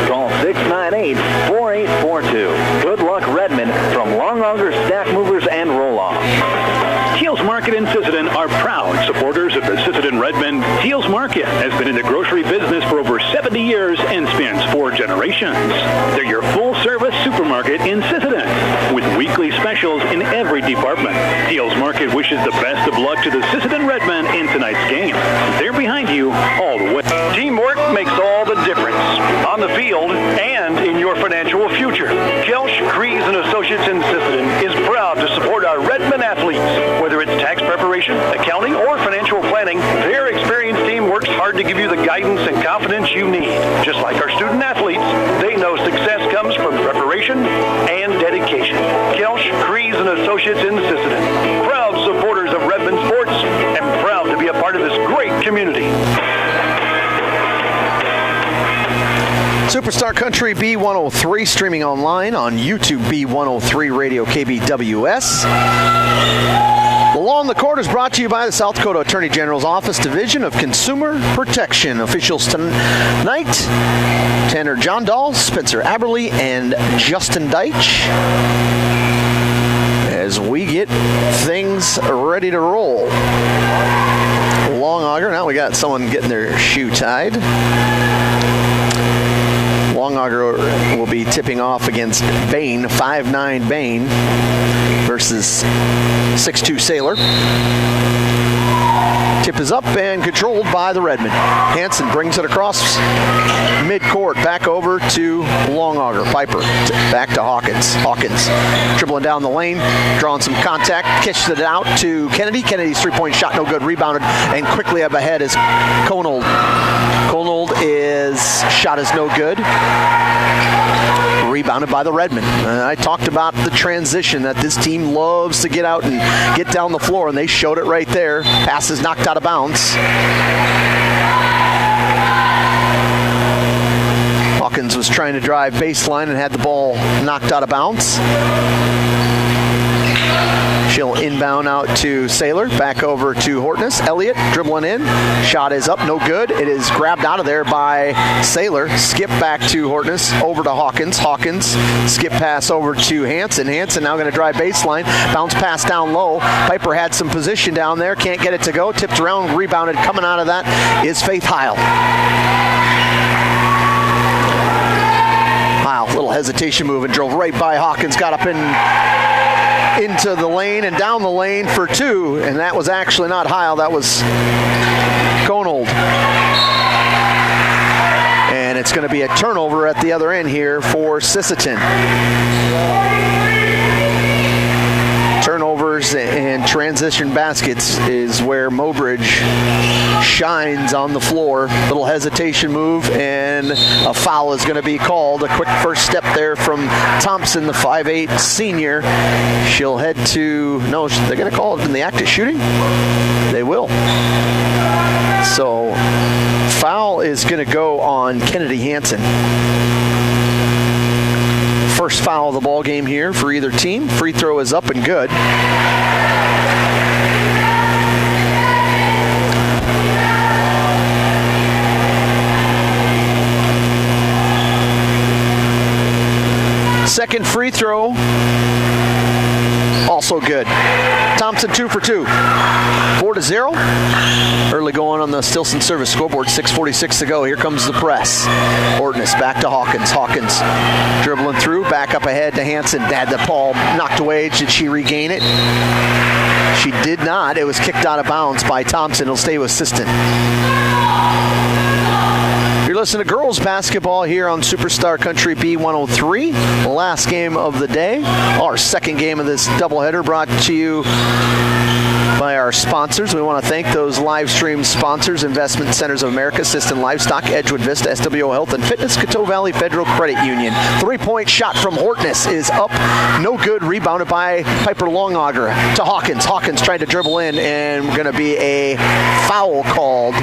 Call 698-4842. Good luck, Redmond, from Longauger Stack Movers and Roll-Off. Teals Market in Sisseton are proud supporters of the Sisseton Redmen. Teals Market has been in the grocery business for over 70 years and spans 4 generations. They're your full-service supermarket in Sisseton with weekly specials in every department. Teals Market wishes the best of luck to the Sisseton Redmen in tonight's game. They're behind you all the way. Teamwork makes all the difference on the field and in your financial future. Kelsch, Kreese & Associates in Sisseton is proud to support our Redmen athletes. Whether it's tax preparation, accounting, or financial planning, their experienced team works hard to give you the guidance and confidence you need. Just like our student athletes, they know success comes from preparation and dedication. Kelsch, Kreese & Associates in Sisseton, proud supporters of Redmen sports and proud to be a part of this great community. Superstar Country B103 streaming online on YouTube B103 Radio KBWS. The Law on the Court is brought to you by the South Dakota Attorney General's Office Division of Consumer Protection. Officials tonight, Tanner John Dahl, Spencer Aberly, and Justin Deitch. As we get things ready to roll. Long Auger, now we got someone getting their shoe tied. Long Auger will be tipping off against Bain, 5'9" Bain versus 6'2" Sailor. Tip is up and controlled by the Redmen. Hansen brings it across midcourt, back over to Long Auger. Piper back to Hawkins. Hawkins dribbling down the lane, drawing some contact, kisses it out to Kennedy. Kennedy's three-point shot no good, rebounded, and quickly up ahead is Konold. Konold shot is no good. Rebounded by the Redmen. I talked about the transition that this team loves to get out and get down the floor, and they showed it right there. Pass is knocked out of bounds. Hawkins was trying to drive baseline and had the ball knocked out of bounds. She'll inbound out to Sailor, back over to Hortness. Elliott dribbling in. Shot is up, no good. It is grabbed out of there by Sailor. Skip back to Hortness, over to Hawkins. Hawkins, skip pass over to Hansen. Hansen now going to drive baseline. Bounce pass down low. Piper had some position down there, can't get it to go. Tipped around, rebounded. Coming out of that is Faith Heil. Heil, little hesitation move and drove right by Hawkins. Got up into the lane and down the lane for two, and that was actually not Heil, that was Konold. And it's going to be a turnover at the other end here for Sisseton. Turnovers and transition baskets is where Mobridge shines on the floor. Little hesitation move, and a foul is going to be called. A quick first step there from Thompson, the 5'8" senior. She'll head to, no, they're going to call it in the act of shooting? They will. So, foul is going to go on Kennedy Hansen. First foul of the ball game here for either team. Free throw is up and good. Second free throw, also good. Thompson 2 for 2. 4-0. Early going on the Stilson service scoreboard, 6:46 to go. Here comes the press. Ortness back to Hawkins. Hawkins dribbling through, back up ahead to Hansen. Had the ball knocked away. Did she regain it? She did not. It was kicked out of bounds by Thompson. It'll stay with Sisseton. You're listening to girls basketball here on Superstar Country B103. The last game of the day. Our second game of this doubleheader brought to you by our sponsors. We want to thank those live stream sponsors: Investment Centers of America, Sisseton Livestock, Edgewood Vista, SWO Health and Fitness, Coteau Valley Federal Credit Union. Three-point shot from Hortness is up, no good. Rebounded by Piper Long Auger to Hawkins. Hawkins tried to dribble in, and going to be a foul called.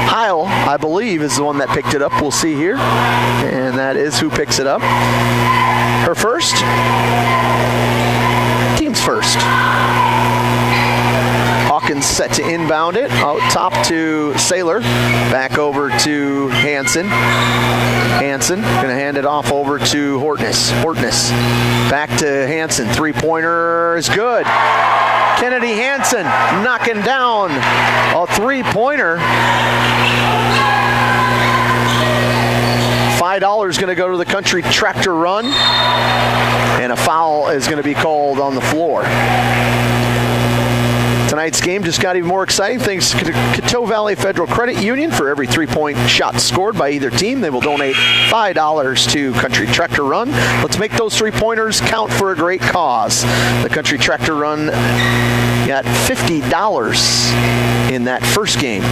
Heil, I believe, is the one that picked it up. We'll see here. And that is who picks it up. Her first. Team's first. Hawkins set to inbound it. Out top to Sailor. Back over to Hansen. Hansen going to hand it off over to Hortness. Hortness back to Hansen. Three-pointer is good. Kennedy Hansen knocking down a three-pointer. $5 going to go to the Country Tractor Run, and a foul is going to be called on the floor. Tonight's game just got even more exciting thanks to Coteau Valley Federal Credit Union. For every three-point shot scored by either team, they will donate $5 to Country Tractor Run. Let's make those three-pointers count for a great cause. The Country Tractor Run got $50 in that first game.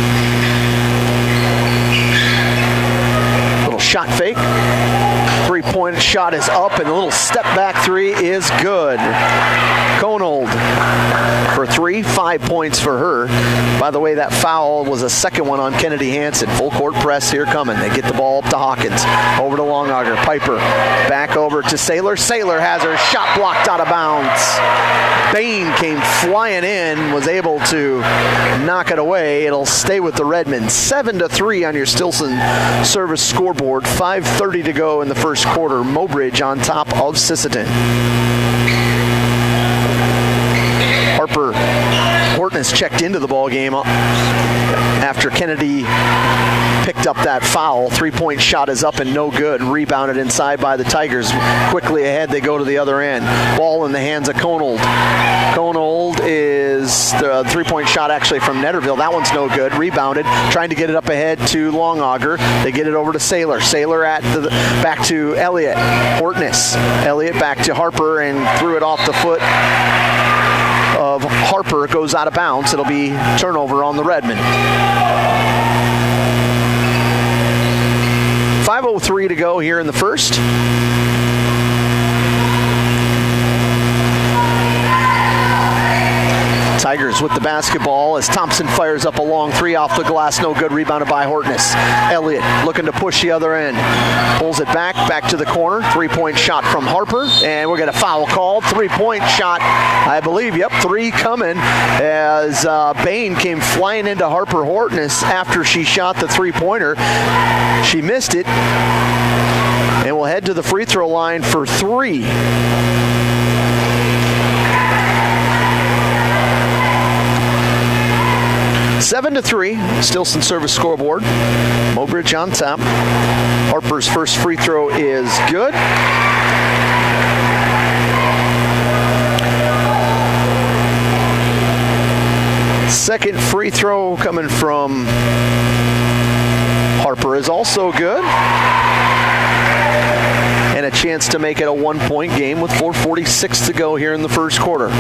shot fake. Three-point shot is up, and a little step-back three is good. Konold for 3, 5 points for her. By the way, that foul was a second one on Kennedy Hansen. Full court press here coming. They get the ball up to Hawkins. Over to Longauger. Piper back over to Saylor. Saylor has her shot blocked out of bounds. Bain came flying in, was able to knock it away. It'll stay with the Redmen. 7-3 on your Stilson service scoreboard. 5:30 to go in the first quarter. Mobridge on top of Sisseton. Harper Hortness checked into the ball game after Kennedy picked up that foul. Three-point shot is up and no good. Rebounded inside by the Tigers. Quickly ahead, they go to the other end. Ball in the hands of Konold. Konold is the three-point shot actually from Netterville. That one's no good. Rebounded. Trying to get it up ahead to Longauger. They get it over to Saylor. Saylor back to Elliott. Hortness. Elliott back to Harper and threw it off the foot of Harper. Goes out of bounds. It'll be turnover on the Redmen. 5:03 to go here in the first. Tigers with the basketball as Thompson fires up a long three off the glass. No good. Rebounded by Hortness. Elliott looking to push the other end. Pulls it back to the corner. Three-point shot from Harper. And we're going to foul called. Three-point shot, I believe. Yep, 3 coming as Bain came flying into Harper Hortness after she shot the three-pointer. She missed it. And we'll head to the free throw line for 3. 7-3, Stilson service scoreboard. Mobridge on top. Harper's first free throw is good. Second free throw coming from Harper is also good. And a chance to make it a 1-point game with 4:46 to go here in the first quarter.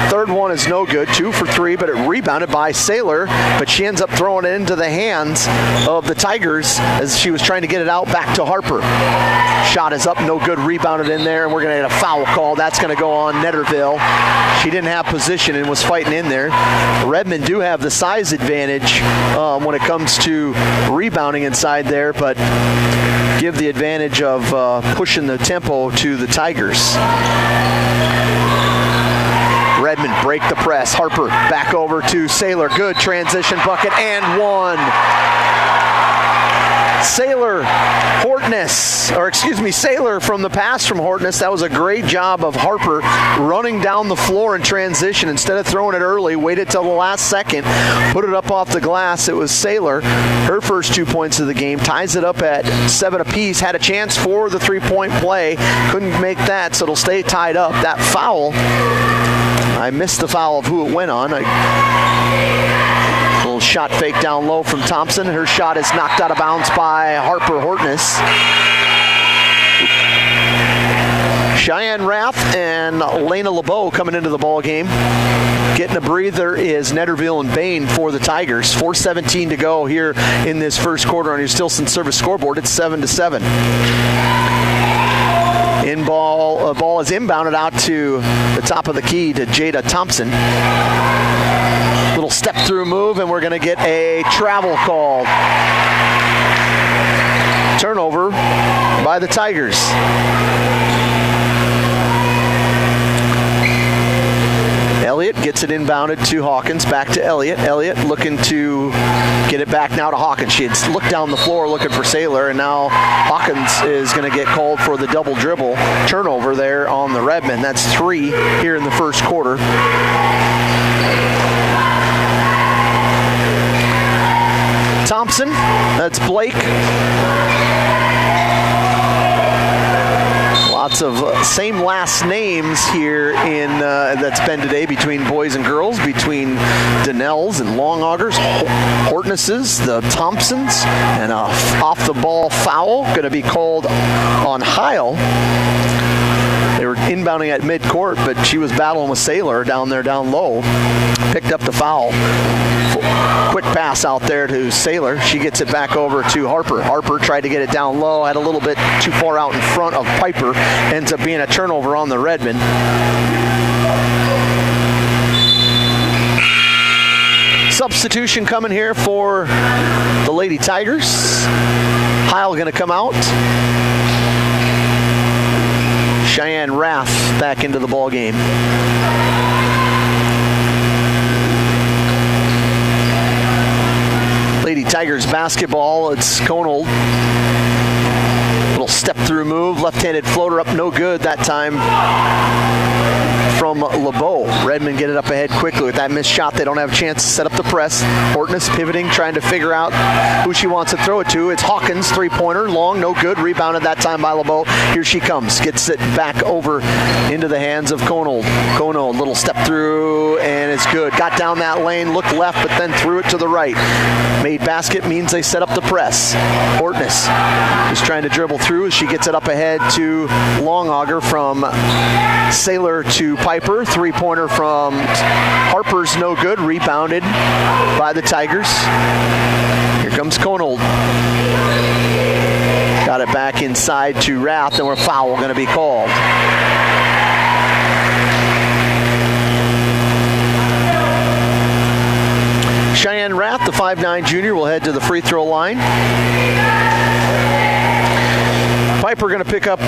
Third one is no good, 2 for 3, but it rebounded by Saylor, but she ends up throwing it into the hands of the Tigers as she was trying to get it out back to Harper. Shot is up, no good, rebounded in there, and we're going to get a foul call. That's going to go on Netterville. She didn't have position and was fighting in there. The Redmen do have the size advantage when it comes to rebounding inside there, but give the advantage of pushing the tempo to the Tigers. Redmen break the press. Harper back over to Saylor. Good transition bucket and one. Saylor from the pass from Hortness. That was a great job of Harper running down the floor in transition. Instead of throwing it early, waited till the last second, put it up off the glass. It was Saylor. Her first 2 points of the game. Ties it up at 7 apiece. Had a chance for the three-point play. Couldn't make that, so it'll stay tied up. That foul, I missed the foul of who it went on. Little shot fake down low from Thompson. Her shot is knocked out of bounds by Harper Hortness. Cheyenne Rath and Lena LeBeau coming into the ball game. Getting a breather is Netterville and Bain for the Tigers. 4:17 to go here in this first quarter on your Stilson service scoreboard. It's 7-7. Ball is inbounded out to the top of the key to Jada Thompson. Little step through move, and we're going to get a travel call. Turnover by the Tigers. Elliott gets it inbounded to Hawkins, back to Elliott. Elliott looking to get it back now to Hawkins. She had looked down the floor looking for Saylor, and now Hawkins is going to get called for the double dribble. Turnover there on the Redmen. That's 3 here in the first quarter. Thompson, that's Blake. Lots of same last names here in that's been today between boys and girls, between Donnells and Longaugers, Hortnesses, the Thompsons, and a off the ball foul going to be called on Heil. They were inbounding at midcourt, but she was battling with Saylor down there, down low. Picked up the foul. Quick pass out there to Saylor. She gets it back over to Harper. Harper tried to get it down low, had a little bit too far out in front of Piper. Ends up being a turnover on the Redmen. Substitution coming here for the Lady Tigers. Heil going to come out. Cheyenne Rath back into the ball game. Lady Tigers basketball. It's Conold. Little step through move, left-handed floater up, no good that time from LeBeau. Redmond get it up ahead quickly with that missed shot. They don't have a chance to set up the press. Hortness pivoting, trying to figure out who she wants to throw it to. It's Hawkins, three-pointer, long, no good. Rebounded that time by LeBeau. Here she comes, gets it back over into the hands of Conold. Conold, little step through, and it's good. Got down that lane, looked left, but then threw it to the right. Made basket means they set up the press. Hortness is trying to dribble through as she gets it up ahead to Longauger from Saylor to Piper. Three-pointer from Harper's no good. Rebounded by the Tigers. Here comes Conold. Got it back inside to Rath, and a foul going to be called. Cheyenne Rath, the 5'9" junior, will head to the free throw line. Piper going to pick up,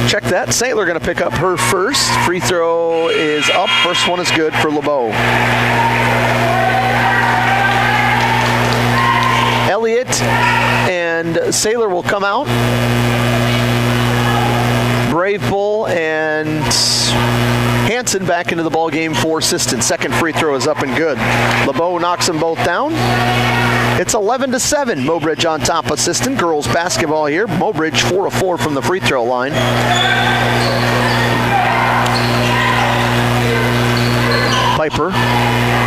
check that, Saylor going to pick up her first. Free throw is up. First one is good for LeBeau. Elliott and Saylor will come out. Brave Bull and Hansen back into the ball game for Sisseton. Second free throw is up and good. LeBeau knocks them both down. It's 11-7. Mobridge on top of Sisseton. Girls basketball here. Mobridge 4 of 4 from the free throw line. Piper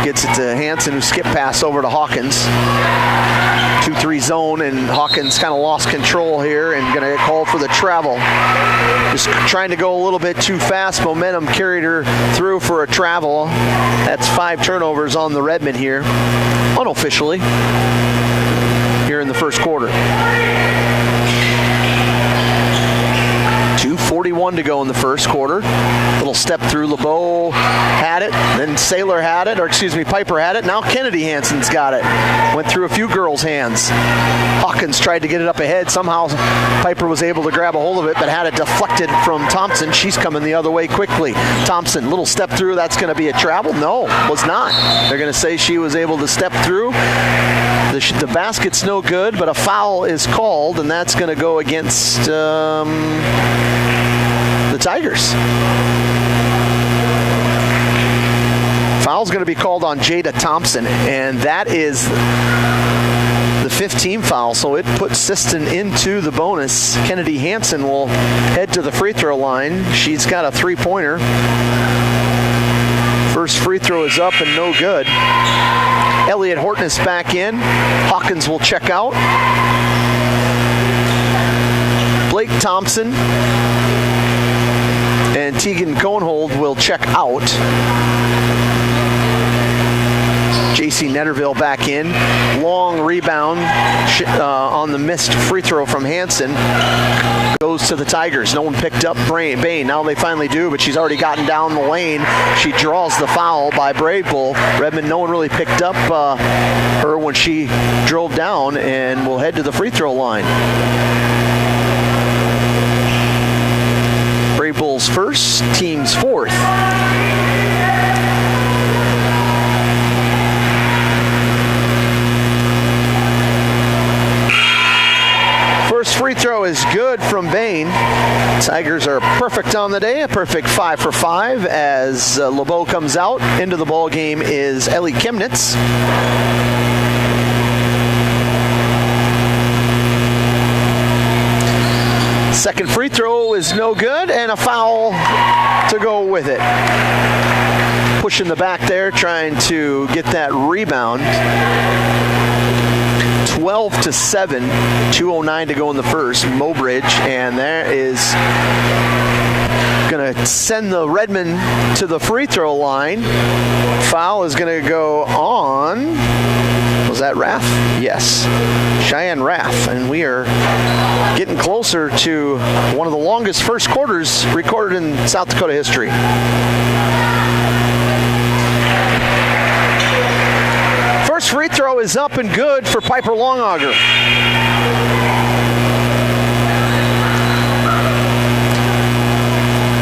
gets it to Hansen, who skip pass over to Hawkins. 2-3 zone, and Hawkins kind of lost control here and going to get called for the travel. Just trying to go a little bit too fast. Momentum carried her through for a travel. That's 5 turnovers on the Redmen here, unofficially, here in the first quarter. 2:41 to go in the first quarter. Little step through. LeBeau had it, then Saylor had it, or excuse me, Piper had it. Now Kennedy Hansen's got it. Went through a few girls' hands. Hawkins tried to get it up ahead. Somehow Piper was able to grab a hold of it, but had it deflected from Thompson. She's coming the other way quickly. Thompson, little step through. That's going to be a travel? No, was not. They're going to say she was able to step through. The basket's no good, but a foul is called, and that's going to go against the Tigers. Foul's going to be called on Jada Thompson, and that is the 5th team foul, so it puts Sisseton into the bonus. Kennedy Hansen will head to the free throw line. She's got a three-pointer. First free throw is up and no good. Elliott Hortness back in. Hawkins will check out. Blake Thompson and Tegan Conehold will check out. J.C. Netterville back in. Long rebound on the missed free throw from Hansen. Goes to the Tigers. No one picked up Bain. Now they finally do, but she's already gotten down the lane. She draws the foul by Brave Bull. Redmond, no one really picked up her when she drove down, and will head to the free throw line. Brave Bulls first, team's fourth. First free throw is good from Bain. Tigers are perfect on the day, a perfect 5 for 5 as LeBeau comes out. Into the ball game is Ellie Chemnitz. Second free throw is no good, and a foul to go with it. Pushing the back there, trying to get that rebound. 12-7, 2:09 to go in the first. Mobridge, and there is going to send the Redmen to the free throw line. Foul is going to go on. Was that Raff? Yes. Cheyenne Raff. And we are getting closer to one of the longest first quarters recorded in South Dakota history. First free throw is up and good for Piper Longauger.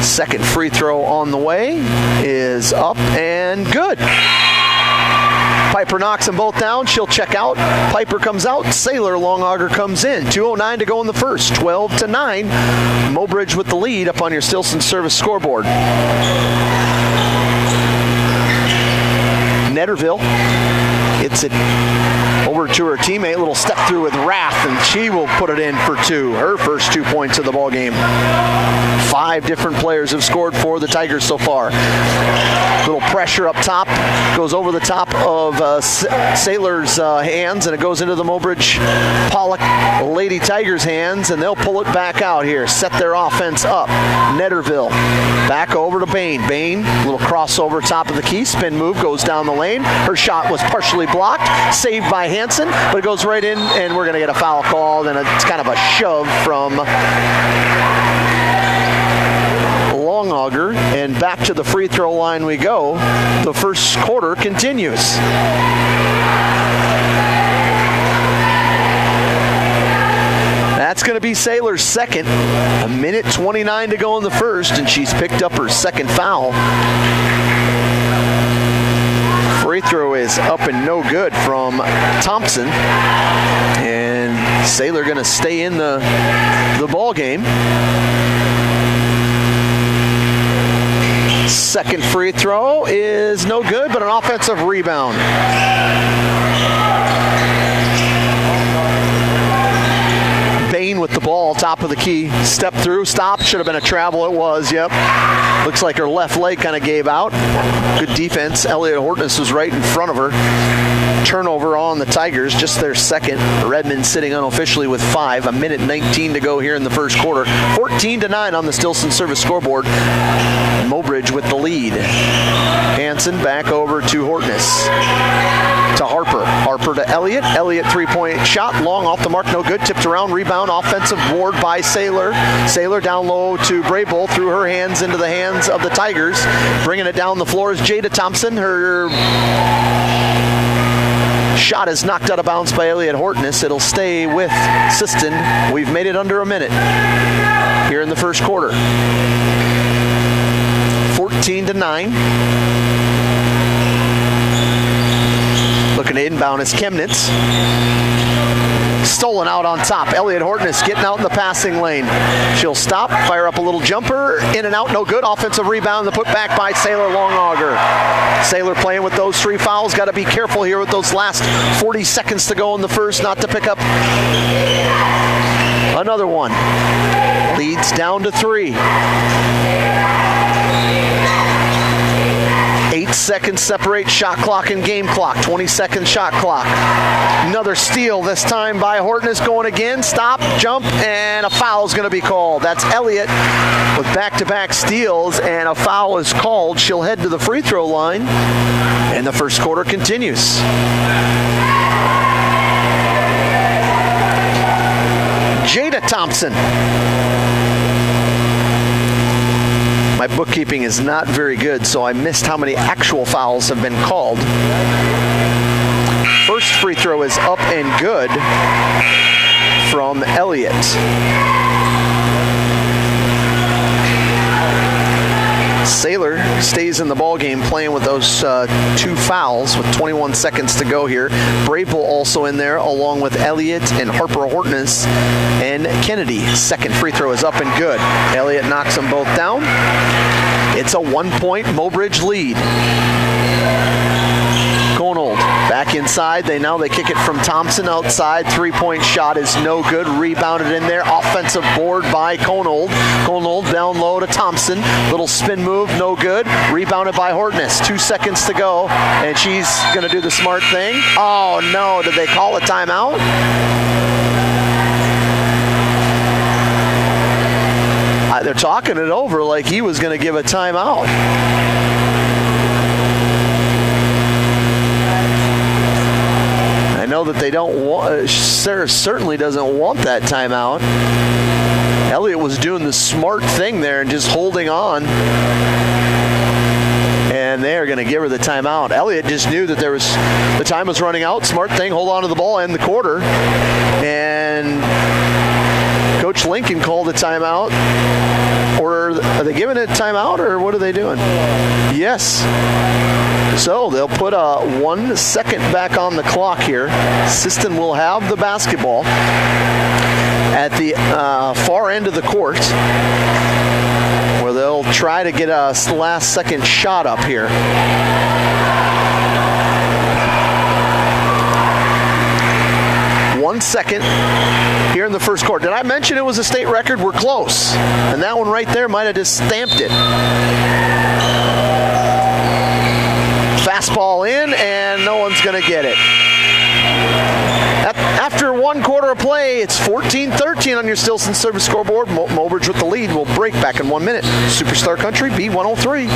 Second free throw on the way is up and good. Piper knocks them both down. She'll check out. Piper comes out. Sailor Longauger comes in. 2:09 to go in the first. 12-9. Mobridge with the lead up on your Stilson Service scoreboard. Netterville hits it over to her teammate. Little step through with Rath, and she will put it in for two. Her first 2 points of the ball game. 5 different players have scored for the Tigers so far. Little pressure up top, goes over the top of Sailor's hands, and it goes into the Mobridge-Pollock Lady Tigers' hands, and they'll pull it back out here. Set their offense up. Netterville back over to Bain. Bain, little crossover top of the key, spin move, goes down the lane. Her shot was partially blocked, saved by Hansen, but it goes right in, and we're going to get a foul called, and it's kind of a shove from Longauger, and back to the free throw line we go. The first quarter continues. That's going to be Sailor's second. 1:29 to go in the first, and she's picked up her second foul. Free throw is up and no good from Thompson, and Sailor going to stay in the ball game. Second free throw is no good, but an offensive rebound. Bain with the ball, top of the key, step through, stop, should have been a travel, it was, yep. Looks like her left leg kind of gave out. Good defense, Elliot Hortness was right in front of her. Turnover on the Tigers, just their second. Redmond sitting unofficially with 5. 1:19 to go here in the first quarter. 14-9 on the Stilson Service scoreboard. Mobridge with the lead. Hansen back over to Hortness. To Harper. Harper to Elliott. Elliott 3-point shot. Long off the mark, no good. Tipped around, rebound, offensive board by Sailor. Sailor down low to Braybull. Threw her hands into the hands of the Tigers. Bringing it down the floor is Jada Thompson. Her shot is knocked out of bounds by Elliot Hortness. It'll stay with Sisseton. We've made it under a minute here in the first quarter. 14-9. Looking to inbound is Chemnitz. Stolen out on top. Elliot Hortness getting out in the passing lane. She'll stop, fire up a little jumper, in and out, no good. Offensive rebound, the put back by Sailor Longauger. Sailor playing with those 3 fouls. Got to be careful here with those last 40 seconds to go in the first, not to pick up another one. Leads down to 3. 8 seconds separate shot clock and game clock. 20-second shot clock. Another steal, this time by Hortness, going again. Stop, jump, and a foul is going to be called. That's Elliott with back-to-back steals, and a foul is called. She'll head to the free throw line, and the first quarter continues. Jada Thompson. My bookkeeping is not very good, so I missed how many actual fouls have been called. First free throw is up and good from Elliott. Sailor stays in the ball game playing with those 2 fouls with 21 seconds to go here. Braybull also in there along with Elliott and Harper Hortness and Kennedy. Second free throw is up and good. Elliott knocks them both down. It's a 1-point Mobridge lead. Conold back inside. They kick it from Thompson outside. 3-point shot is no good. Rebounded in there. Offensive board by Conold. Conold down low to Thompson. Little spin move, no good. Rebounded by Hortness. 2 seconds to go, and she's going to do the smart thing. Oh no, did they call a timeout? 2 They're talking it over like he was going to give a timeout. I know that they don't want, Sarah certainly doesn't want that timeout. Elliott was doing the smart thing there and just holding on. And they're going to give her the timeout. Elliott just knew that the time was running out. Smart thing, hold on to the ball, end the quarter. And Coach Lincoln called a timeout. Or are they giving it a timeout, or what are they doing? Yes. So they'll put 1 second back on the clock here. Sisseton will have the basketball at the far end of the court, where they'll try to get a last second shot up here. One second here in the first quarter. Did I mention it was a state record? We're close. And that one right there might have just stamped it. Fastball in, and no one's going to get it. After 1 quarter of play, it's 14-13 on your Stilson Service scoreboard. Mobridge with the lead. Will break back in 1 minute. Superstar Country, B103.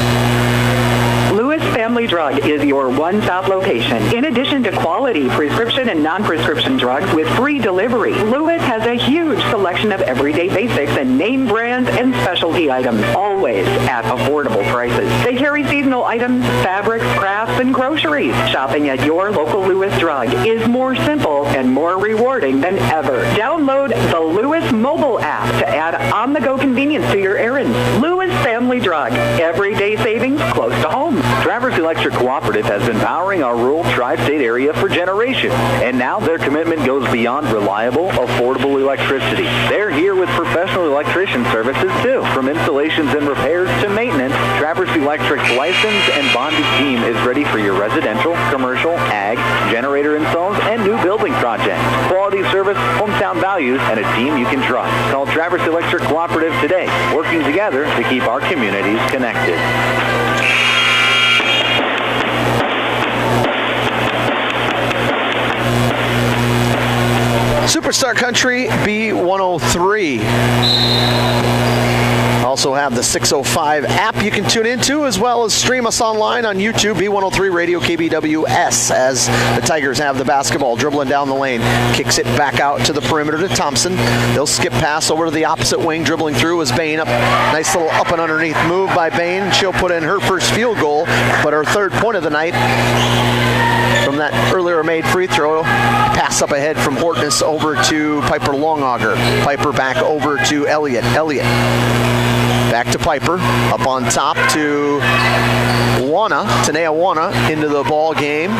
Lewis Family Drug is your one-stop location. In addition to quality prescription and non-prescription drugs with free delivery, Lewis has a huge selection of everyday basics and name brands and specialty items, always at affordable prices. They carry seasonal items, fabrics, crafts, and groceries. Shopping at your local Lewis Drug is more simple and more rewarding than ever. Download the Lewis mobile app to add on-the-go convenience to your errands. Lewis Family Drug, everyday savings close to home. Traverse Electric Cooperative has been powering our rural tri-state area for generations, and now their commitment goes beyond reliable, affordable electricity. They're here with professional electrician services too. From installations and repairs to maintenance, Traverse Electric's licensed and bonded team is ready for your residential, commercial, ag, generator installs, and new building projects. Quality service, hometown values, and a team you can trust. Call Traverse Electric Cooperative today, working together to keep our communities connected. Superstar Country, B103. Also have the 605 app you can tune into, as well as stream us online on YouTube, B103 Radio KBWS, as the Tigers have the basketball, dribbling down the lane, kicks it back out to the perimeter to Thompson. They'll skip pass over to the opposite wing, dribbling through is Bain. Up, nice little up and underneath move by Bain. She'll put in her first field goal, but her third point of the night from that earlier made free throw. Pass up ahead from Hortness over to Piper Longauger. Piper back over to Elliott. Elliott back to Piper, up on top to Tanea Wana into the ball game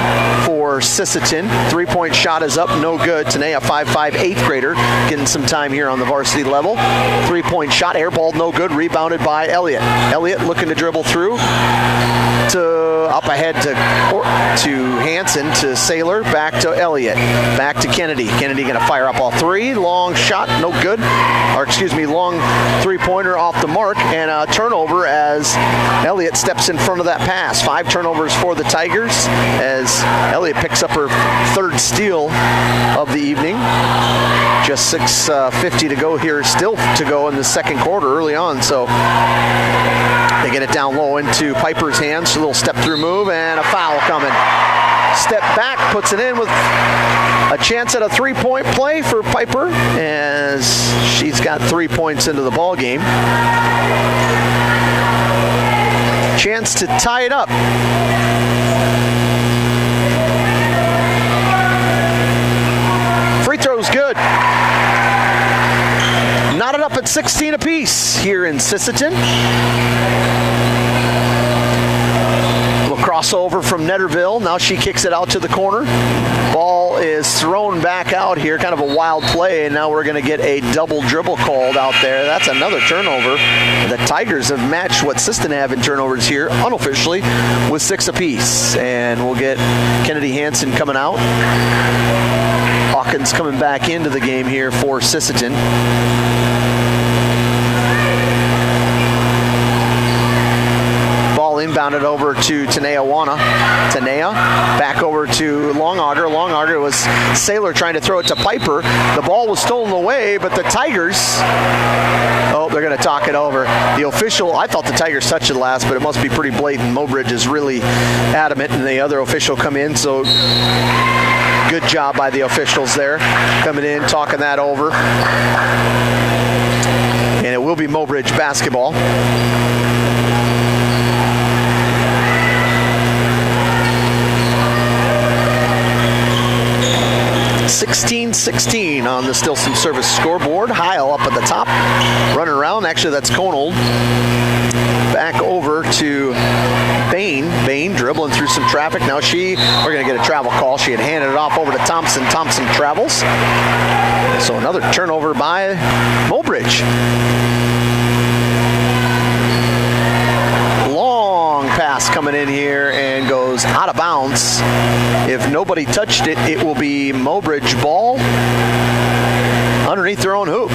for Sisseton. 3-point shot is up, no good. Tanea, 5'5", 8th grader, getting some time here on the varsity level. 3-point shot, airballed, no good, rebounded by Elliott. Elliott looking to dribble through to up ahead to Hansen, to Saylor, back to Elliott, back to Kennedy. Kennedy going to fire up all three. Long shot, no good. Long three-pointer off the mark, and a turnover as Elliott steps in front of that pass. 5 turnovers for the Tigers as Elliott picks up her third steal of the evening. Just 6:50 to go here, still to go in the second quarter early on, so they get it down low into Piper's hands. A little step-through move and a foul coming. Step back, puts it in with a chance at a 3-point play for Piper as she's got 3 points into the ball game. Chance to tie it up. Free throw's good. Knotted up at 16 apiece here in Sisseton. Crossover from Netterville. Now she kicks it out to the corner. Ball is thrown back out here. Kind of a wild play, and now we're going to get a double dribble called out there. That's another turnover. The Tigers have matched what Sisseton have in turnovers here, unofficially, with 6 apiece. And we'll get Kennedy Hansen coming out. Hawkins coming back into the game here for Sisseton. inbounded over to Tanea Wana. Tanea back over to Longauger. Longauger was Saylor trying to throw it to Piper. The ball was stolen away, but the Tigers, they're going to talk it over. The official, I thought the Tigers touched it last, but it must be pretty blatant. Mobridge is really adamant, and the other official come in, so good job by the officials there, coming in, talking that over. And it will be Mobridge basketball. 16-16 on the Stilson Service scoreboard. Heil up at the top, running around. Actually, that's Conold. Back over to Bain. Bain dribbling through some traffic. Now we're going to get a travel call. She had handed it off over to Thompson. Thompson travels. So another turnover by Mobridge. Long pass coming in here and goes out of bounds. If nobody touched it, it will be Mobridge ball underneath their own hoop.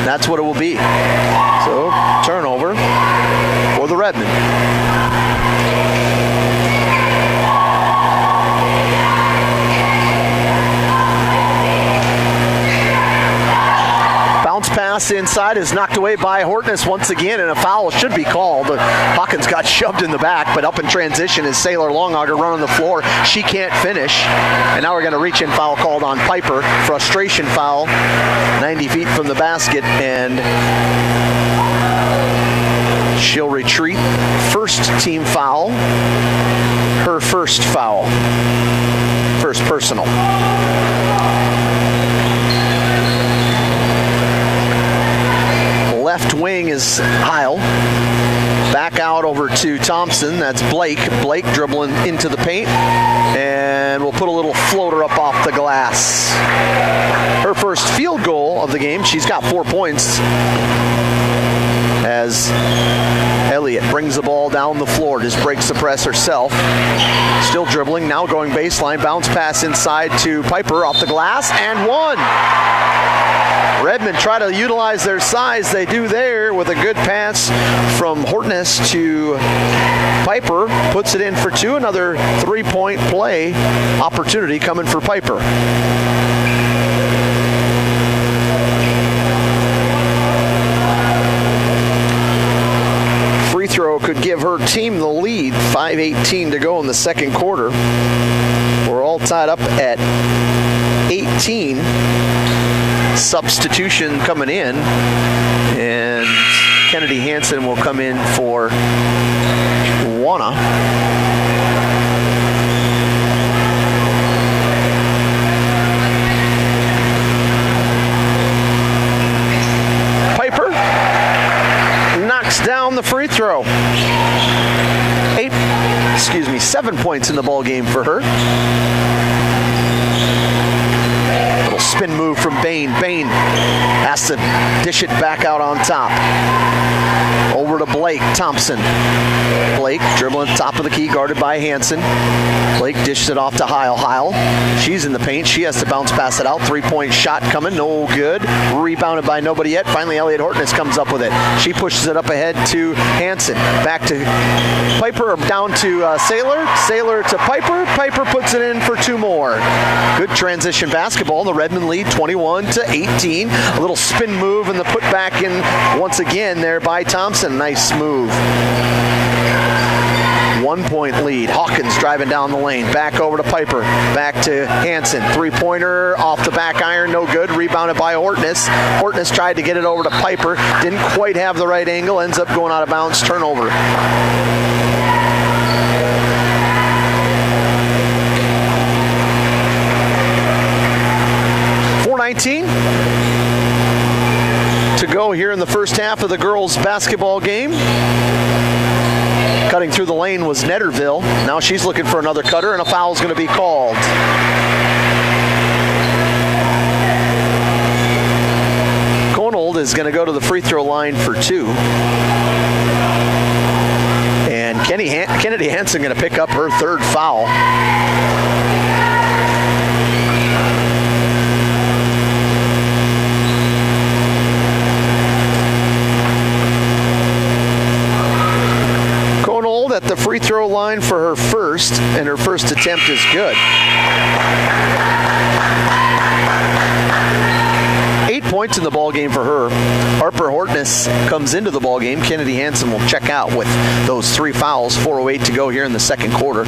That's what it will be. So, turnover for the Redmen. Bounce pass inside is knocked away by Hortness once again, and a foul should be called. Hawkins got shoved in the back, but up in transition is Saylor Longauger running the floor. She can't finish. And now we're going to reach in foul called on Piper. Frustration foul, 90 feet from the basket, and she'll retreat. First team foul. Her first foul. First personal. Left wing is Heil. Back out over to Thompson. That's Blake. Blake dribbling into the paint. And we'll put a little floater up off the glass. Her first field goal of the game. She's got 4 points. As Elliott brings the ball down the floor. Just breaks the press herself. Still dribbling. Now going baseline. Bounce pass inside to Piper off the glass. And one. Redmond try to utilize their size. They do there with a good pass from Hortness to Piper. Puts it in for two. Another three-point play opportunity coming for Piper. Free throw could give her team the lead. 5:18 to go in the second quarter. We're all tied up at 18. Substitution coming in, and Kennedy Hansen will come in for Wana. Piper knocks down the free throw. 7 points in the ball game for her. Spin move from Bain. Bain has to dish it back out on top. Over to Blake Thompson. Blake dribbling top of the key, guarded by Hansen. Blake dishes it off to Heil. Heil, she's in the paint. She has to bounce pass it out. Three-point shot coming, no good. Rebounded by nobody yet. Finally, Elliott Hortness comes up with it. She pushes it up ahead to Hansen. Back to Piper, down to Saylor. Saylor to Piper. Piper puts it in for two more. Good transition basketball. The Redmond lead 21-18. A little spin move and the put back in once again there by Thompson. Nice move. 1 point lead. Hawkins driving down the lane. Back over to Piper. Back to Hansen. Three-pointer off the back iron. No good. Rebounded by Hortness. Hortness tried to get it over to Piper. Didn't quite have the right angle. Ends up going out of bounds. Turnover. .419 to go here in the first half of the girls' basketball game. Cutting through the lane was Netterville. Now she's looking for another cutter, and a foul is going to be called. Conold is going to go to the free throw line for two. And Kennedy Hansen going to pick up her third foul. at the free throw line for her first, and her first attempt is good. 8 points in the ball game for her. Harper Hortness comes into the ball game. Kennedy Hansen will check out with those 3 fouls. 4:08 to go here in the second quarter.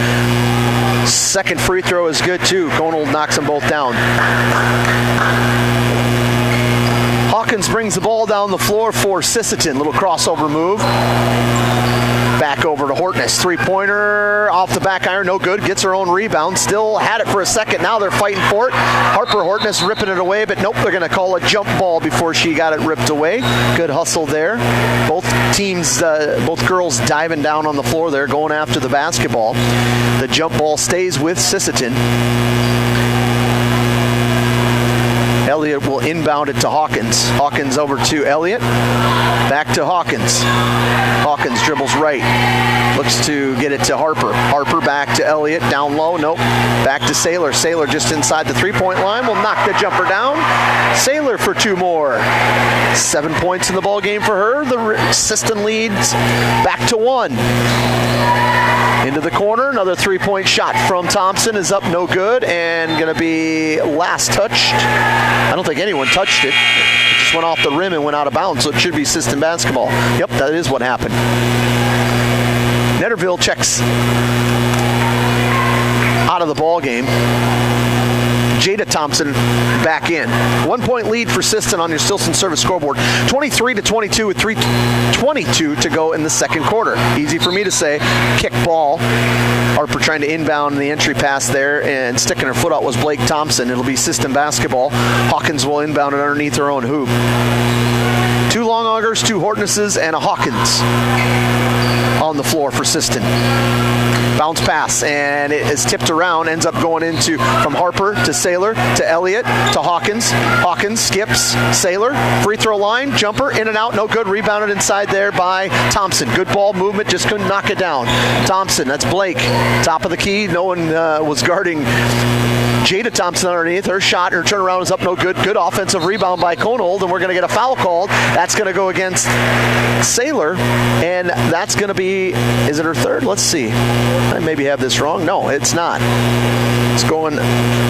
Second free throw is good too. Conold knocks them both down. Hawkins brings the ball down the floor for Sisseton. Little crossover move. Back over to Hortness. 3-pointer off the back iron. No good. Gets her own rebound. Still had it for a second. Now they're fighting for it. Harper Hortness ripping it away, but nope, they're going to call a jump ball before she got it ripped away. Good hustle there. Both teams, both girls diving down on the floor there, going after the basketball. The jump ball stays with Sisseton. Elliott will inbound it to Hawkins. Hawkins over to Elliott. Back to Hawkins. Hawkins dribbles right. Looks to get it to Harper. Harper back to Elliott. Down low. Nope. Back to Saylor. Saylor just inside the 3-point line. Will knock the jumper down. Saylor for 2 more. 7 points in the ball game for her. The Sisseton leads back to 1. Into the corner, another 3-point shot from Thompson is up, no good, and going to be last touched. I don't think anyone touched it. It just went off the rim and went out of bounds, so it should be Sisseton basketball. Yep, that is what happened. Netterville checks out of the ball game. Jada Thompson back in. 1-point lead for Sisseton on your Stilson service scoreboard. 23-22 with 3:22 to go in the second quarter. Easy for me to say. Kick ball. Harper trying to inbound the entry pass there, and sticking her foot out was Blake Thompson. It'll be Sisseton basketball. Hawkins will inbound it underneath her own hoop. 2 long augers, 2 Hortnesses, and a Hawkins on the floor for Sisseton. Bounce pass, and it is tipped around, ends up going into from Harper to Saylor to Elliott to Hawkins. Hawkins skips Saylor. Free throw line, jumper, in and out, no good. Rebounded inside there by Thompson. Good ball movement, just couldn't knock it down. Thompson, that's Blake. Top of the key, no one was guarding Jada Thompson underneath. Her shot, her turnaround is up, no good. Good offensive rebound by Conold, and we're going to get a foul called. That's going to go against Saylor, and that's going to be, is it her third? Let's see. I maybe have this wrong. No, it's not. It's going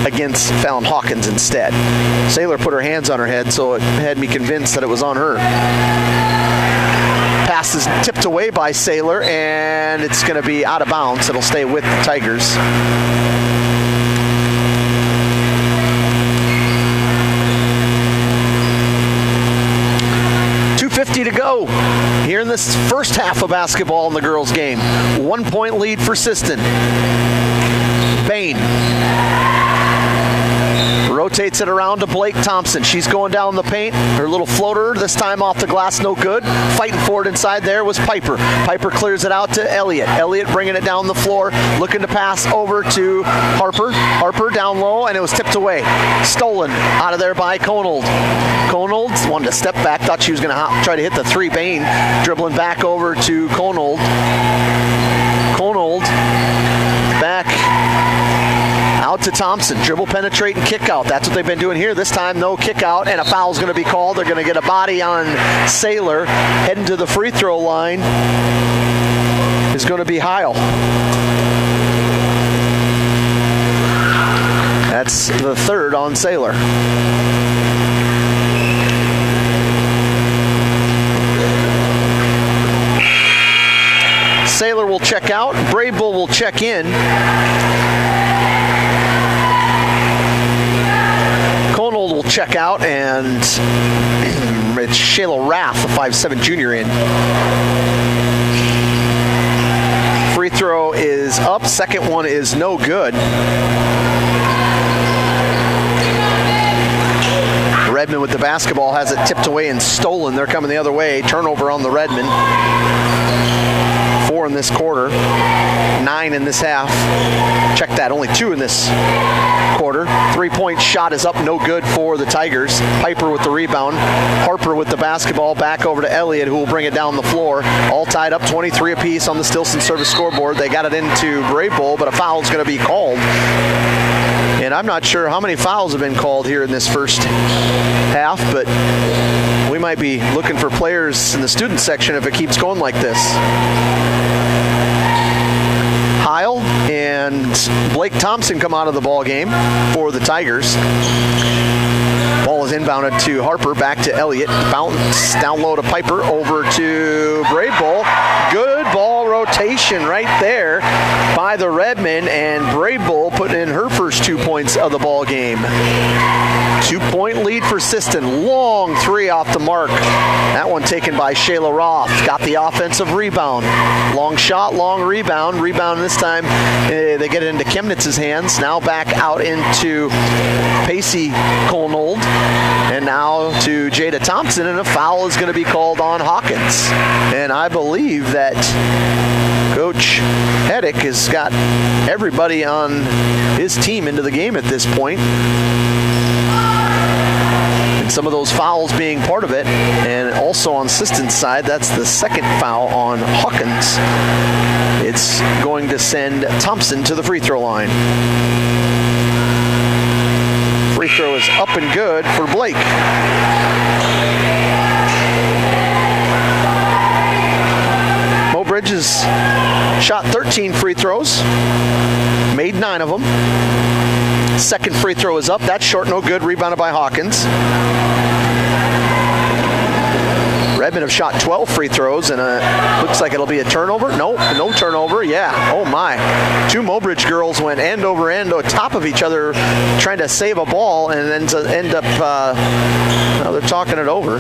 against Fallon Hawkins instead. Saylor put her hands on her head, so it had me convinced that it was on her. Pass is tipped away by Saylor, and it's going to be out of bounds. It'll stay with the Tigers. .50 to go here in this first half of basketball in the girls' game. 1-point lead for Sisseton. Bain rotates it around to Blake Thompson. She's going down the paint. Her little floater, this time off the glass, no good. Fighting for it inside there was Piper. Piper clears it out to Elliott. Elliott bringing it down the floor, looking to pass over to Harper. Harper down low, and it was tipped away. Stolen out of there by Conold. Conold wanted to step back, thought she was going to try to hit the 3. Bain dribbling back over to Conold. Conold back out to Thompson. Dribble, penetrate, and kick out. That's what they've been doing here. This time, no kick out, and a foul's going to be called. They're going to get a body on Saylor. Heading to the free throw line is going to be Heil. That's the third on Saylor. Saylor will check out. Brave Bull will check in. Conold will check out, and it's Shayla Rath, the 5'7" junior, in. Free throw is up. Second one is no good. Redmond with the basketball has it tipped away and stolen. They're coming the other way. Turnover on the Redmond. 4 in this quarter, 9 in this half. Check that, only 2 in this quarter. 3-point shot is up, no good for the Tigers. Piper with the rebound. Harper with the basketball, back over to Elliott, who will bring it down the floor. All tied up, 23 apiece on the Stilson service scoreboard. They got it into Brave Bull, but a foul is going to be called. And I'm not sure how many fouls have been called here in this first half, but we might be looking for players in the student section if it keeps going like this. Heil and Blake Thompson come out of the ball game for the Tigers. Ball is inbounded to Harper, back to Elliott. Bounce down low to Piper, over to Braybull. Good ball rotation right there by the Redmen, and Braybull putting in her first 2 points of the ball game. 2-point lead for Sisseton. Long three off the mark. That one taken by Shayla Roth. Got the offensive rebound. Long shot, long rebound. Rebound this time, they get it into Chemnitz's hands. Now back out into Pacey Colnold. And now to Jada Thompson, and a foul is going to be called on Hawkins. And I believe that Coach Heddick has got everybody on his team into the game at this point. And some of those fouls being part of it. And also on Sisseton's side, that's the second foul on Hawkins. It's going to send Thompson to the free throw line. Free throw is up and good for Blake. Mobridge has shot 13 free throws, made 9 of them. Second free throw is up. That's short, no good. Rebounded by Hawkins. Redmen have shot 12 free throws, and looks like it'll be a turnover. No turnover. Yeah. Oh my. 2 Mobridge girls went end over end on top of each other trying to save a ball, and then to end up, they're talking it over.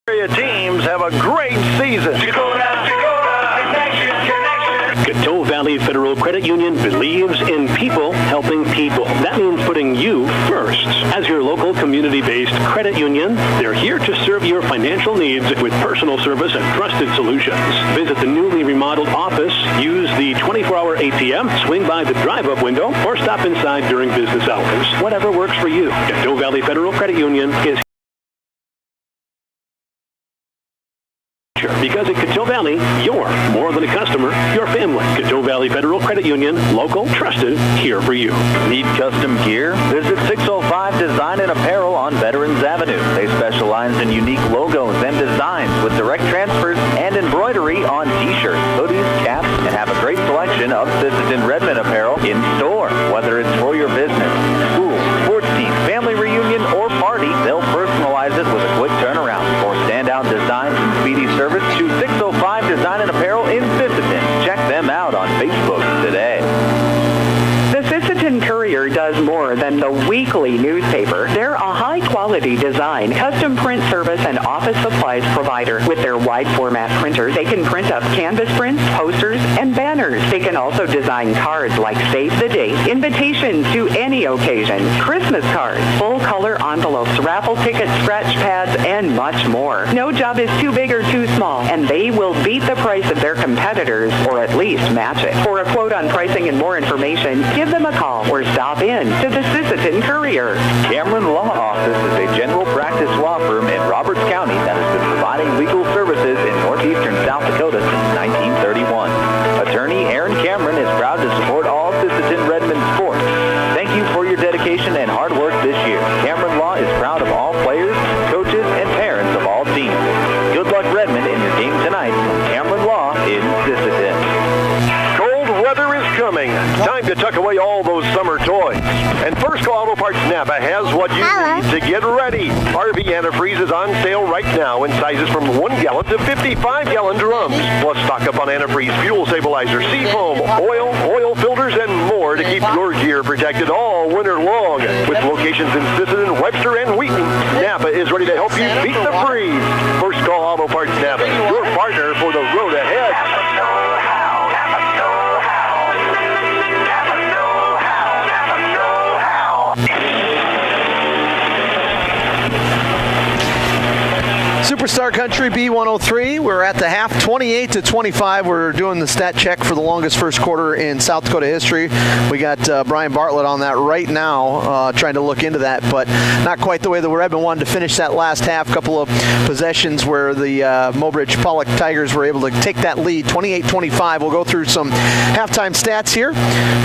Area teams have a great season. Coteau Valley Federal Credit Union believes in people helping people. That means putting you first. As your local community-based credit union, they're here to serve your financial needs with personal service and trusted solutions. Visit the newly remodeled office, use the 24-hour ATM, swing by the drive-up window, or stop inside during business hours. Whatever works for you. Coteau Valley Federal Credit Union is because at Coteau Valley, you're more than a customer, you're family. Coteau Valley Federal Credit Union, local, trusted, here for you. Need custom gear? Visit 605 Design and Apparel on Veterans Avenue. They specialize in unique logos and designs with direct transfers and embroidery on t-shirts, hoodies, caps, and have a great selection of Sisseton Redmen apparel in store. Whether it's for your business, school, sports team, family reunion, or party, they'll personalize it with a quick turnaround. For standout designs and speedy service, to 605 Design and Apparel in Sisseton. Check them out on Facebook today. The Sisseton Courier does more than the weekly newspaper. They're a high-quality design, custom print service, and office supplies provider. With their wide-format printer, they can print up canvas prints, posters, and banners. They can also design cards like Save the Date, invitations to any occasion, Christmas cards, full-color envelopes, raffle tickets, scratch pads, and much more. No job is too big or too small, and they will beat the price of their competitors, or at least match it. For a quote on pricing and more information, give them a call or stop in to the Sisseton Courier. Cameron Law Office is a general practice law firm in Roberts County that has been providing legal services in northeastern South Dakota since 1931. Attorney Aaron Cameron is proud to support all Sisseton Redmond sports. Thank you for your dedication and hard work this year. Cameron Law is proud of all players, coaches, and parents of all teams. Good luck, Redmond, in your game tonight from Cameron Law in Sisseton. Cold weather is coming. Time to tuck away all those summer toys. And First Call Auto Parts Napa has what you need to get ready. RV antifreeze is on sale right now in sizes from 1 gallon to 55-gallon drums. Plus stock up on antifreeze, fuel stabilizer, seafoam, oil filters, and more to keep your gear protected all winter long. With locations in Sisseton, Webster, and Wheaton, Napa is ready to help you beat the freeze. First Call Auto Parts Napa, your partner for the road ahead. Superstar Country B103. We're at the half, 28-25. We're doing the stat check for the longest first quarter in South Dakota history. We got Brian Bartlett on that right now, trying to look into that, but not quite the way that Redmond wanted to finish that last half. Couple of possessions where the Mobridge-Pollock Tigers were able to take that lead, 28-25. We'll go through some halftime stats here.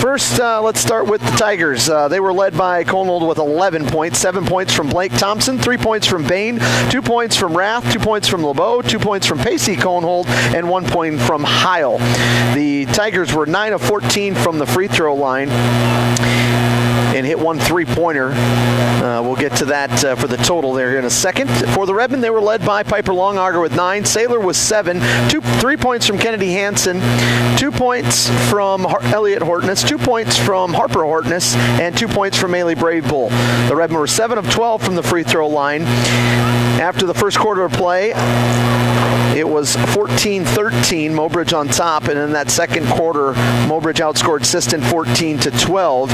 First, let's start with the Tigers. They were led by Conold with 11 points, 7 points from Blake Thompson, 3 points from Bain, 2 points from Rath, 2 points from LeBeau, 2 points from Pacey Conehold, and 1 point from Heil. The Tigers were 9 of 14 from the free throw line and hit 1 3-pointer. We'll get to that for the total there in a second. For the Redmond, they were led by Piper Longauger with 9, Saylor with 7, 3 points from Kennedy Hansen, 2 points from Elliot Hortness, 2 points from Harper Hortness, and 2 points from Ailey Brave Bull. The Redmond were 7 of 12 from the free throw line. After the first quarter of play, it was 14-13, Mobridge on top, and in that second quarter, Mobridge outscored Sisseton 14-12.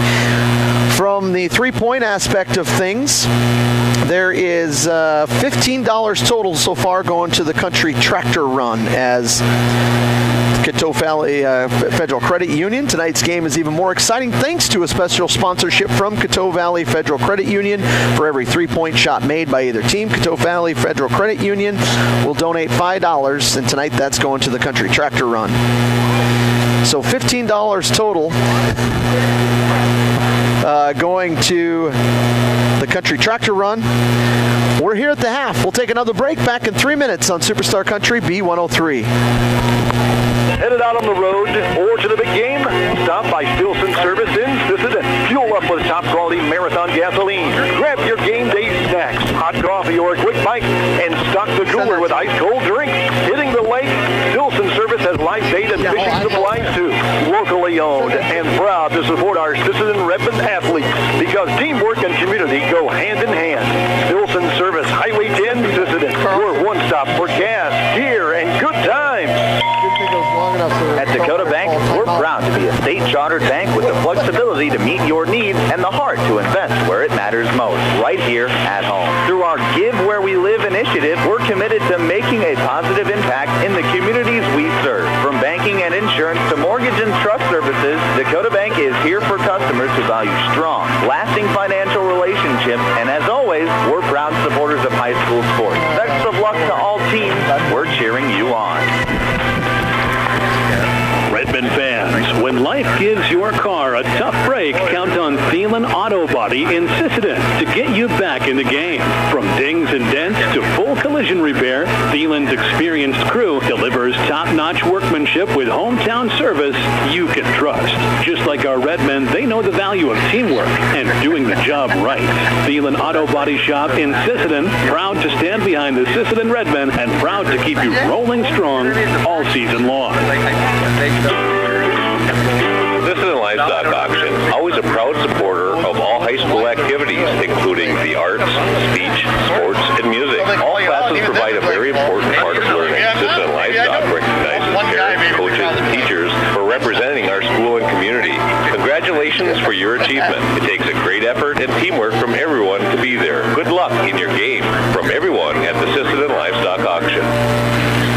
From the three-point aspect of things, there is $15 total so far going to the Country Tractor Run as Coteau Valley Federal Credit Union. Tonight's game is even more exciting thanks to a special sponsorship from Coteau Valley Federal Credit Union. For every 3-point shot made by either team, Coteau Valley Federal Credit Union will donate $5, and tonight that's going to the Country Tractor Run. So $15 total going to the Country Tractor Run. We're here at the half. We'll take another break. Back in 3 minutes on Superstar Country B103. Headed out on the road or to the big game? Stop by Stilson Service in Sisseton. Fuel up with top quality Marathon gasoline. Grab your game day snacks, hot coffee or a quick bite, and stock the cooler with ice cold drinks. Hitting the lake, Stilson Service has live bait and fishing supplies too. Locally owned and proud to support our Sisseton Redmond athletes because teamwork and community go hand in hand. Stilson Service, Highway 10, Sisseton. Your one stop for gas, gear, and good times. At Dakota Bank, we're proud to be a state-chartered bank with the flexibility to meet your needs and the heart to invest where it matters most, right here at home. Through our Give Where We Live initiative, we're committed to making a positive impact in the communities we serve. From banking and insurance to mortgage and trust services, Dakota Bank is here for customers who value strong, lasting financial relationships, and as always, we're proud supporters of high school sports. Best of luck to all teams. We're cheering you on. Redmond fans, when life gives your car a tough break, count on Thielen Auto Body in Sisseton to get you back in the game. From dings and dents to full collision repair, Thielen's experienced crew delivers top-notch workmanship with hometown service you can trust. Just like our Redmen, they know the value of teamwork and doing the job right. Thielen Auto Body Shop in Sisseton, proud to stand behind the Sisseton Redmen and proud to keep you rolling strong all season long. This is a livestock auction, always a proud supporter of all high school activities, including the arts, speech, sports, and music. All classes provide a very important part of learning. Sisseton Livestock achievement. It takes a great effort and teamwork from everyone to be there. Good luck in your game from everyone at the Sisseton Livestock Auction.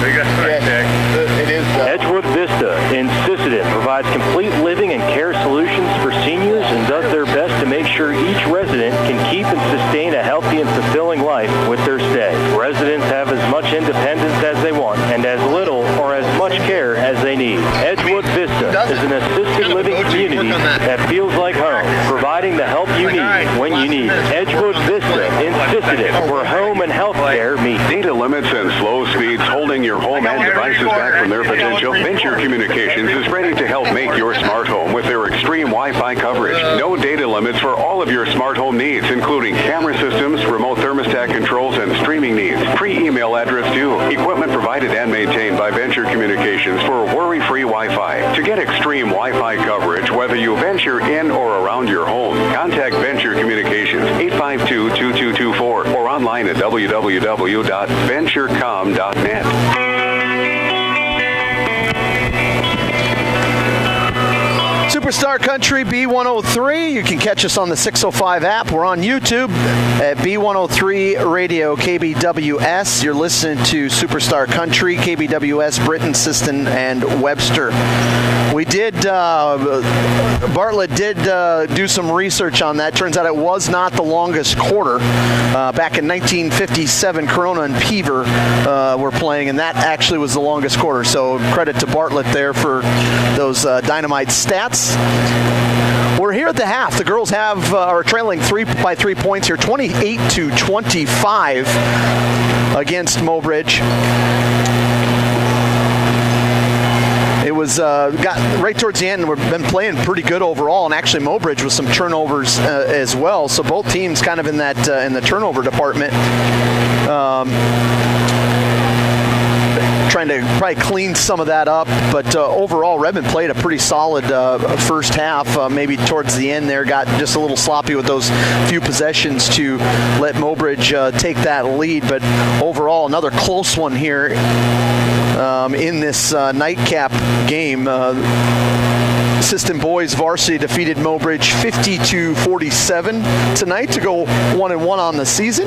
It is. Edgewood Vista in Sisseton provides complete living and care solutions for seniors and does their best to make sure each resident can keep and sustain a healthy and fulfilling life with their stay. Residents have as much independence as they want and as little or as much care as they need. Edgewood Vista is an assisted living community that feels like home, providing the help you need when you need it. Edgewood Vista in Sisseton, where home and health care meet. Data limits and slow speeds holding your home and devices back from their potential? Venture Communications is ready to help make your smart home with their extreme Wi-Fi coverage. No data limits for all of your smart home needs, including camera systems, remote thermostat controls, and streaming needs. Free email address too. Equipment provided and maintained by Venture Communications for worry-free Wi-Fi. To get extreme Wi-Fi coverage, whether you venture in or around your home, contact Venture Communications 852-2224 or online at www.venturecom.net. Superstar Country B103. You can catch us on the 605 app. We're on YouTube at B103 Radio KBWS. You're listening to Superstar Country, KBWS, Britton, Sisseton, and Webster. We did, Bartlett did do some research on that. Turns out it was not the longest quarter. Back in 1957, Corona and Peaver were playing, and that actually was the longest quarter. So credit to Bartlett there for those dynamite stats. We're here at the half. The girls are trailing 3 by 3 points here, 28-25 against Mobridge. It was got right towards the end. We've been playing pretty good overall, and actually Mobridge with some turnovers as well. So both teams kind of in that in the turnover department. Trying to probably clean some of that up, but overall Redmond played a pretty solid first half. Maybe towards the end there got just a little sloppy with those few possessions to let Mobridge take that lead, but overall another close one here in this nightcap game. Sisseton boys varsity defeated Mobridge 50-47 tonight to go 1-1 on the season.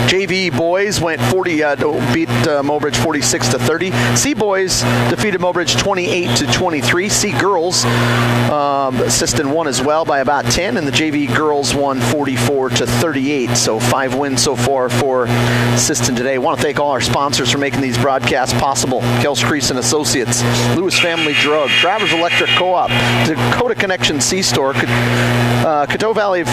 JV boys went beat Mobridge 46-30. C boys defeated Mobridge 28-23. C girls, Sisseton won as well by about 10, and the JV girls won 44-38. So 5 wins so far for Sisseton today. I want to thank all our sponsors for making these broadcasts possible. Kels Crease and Associates, Lewis Family Drug, Travers Electric Co-op, Dakota Connection C-Store, Coteau Valley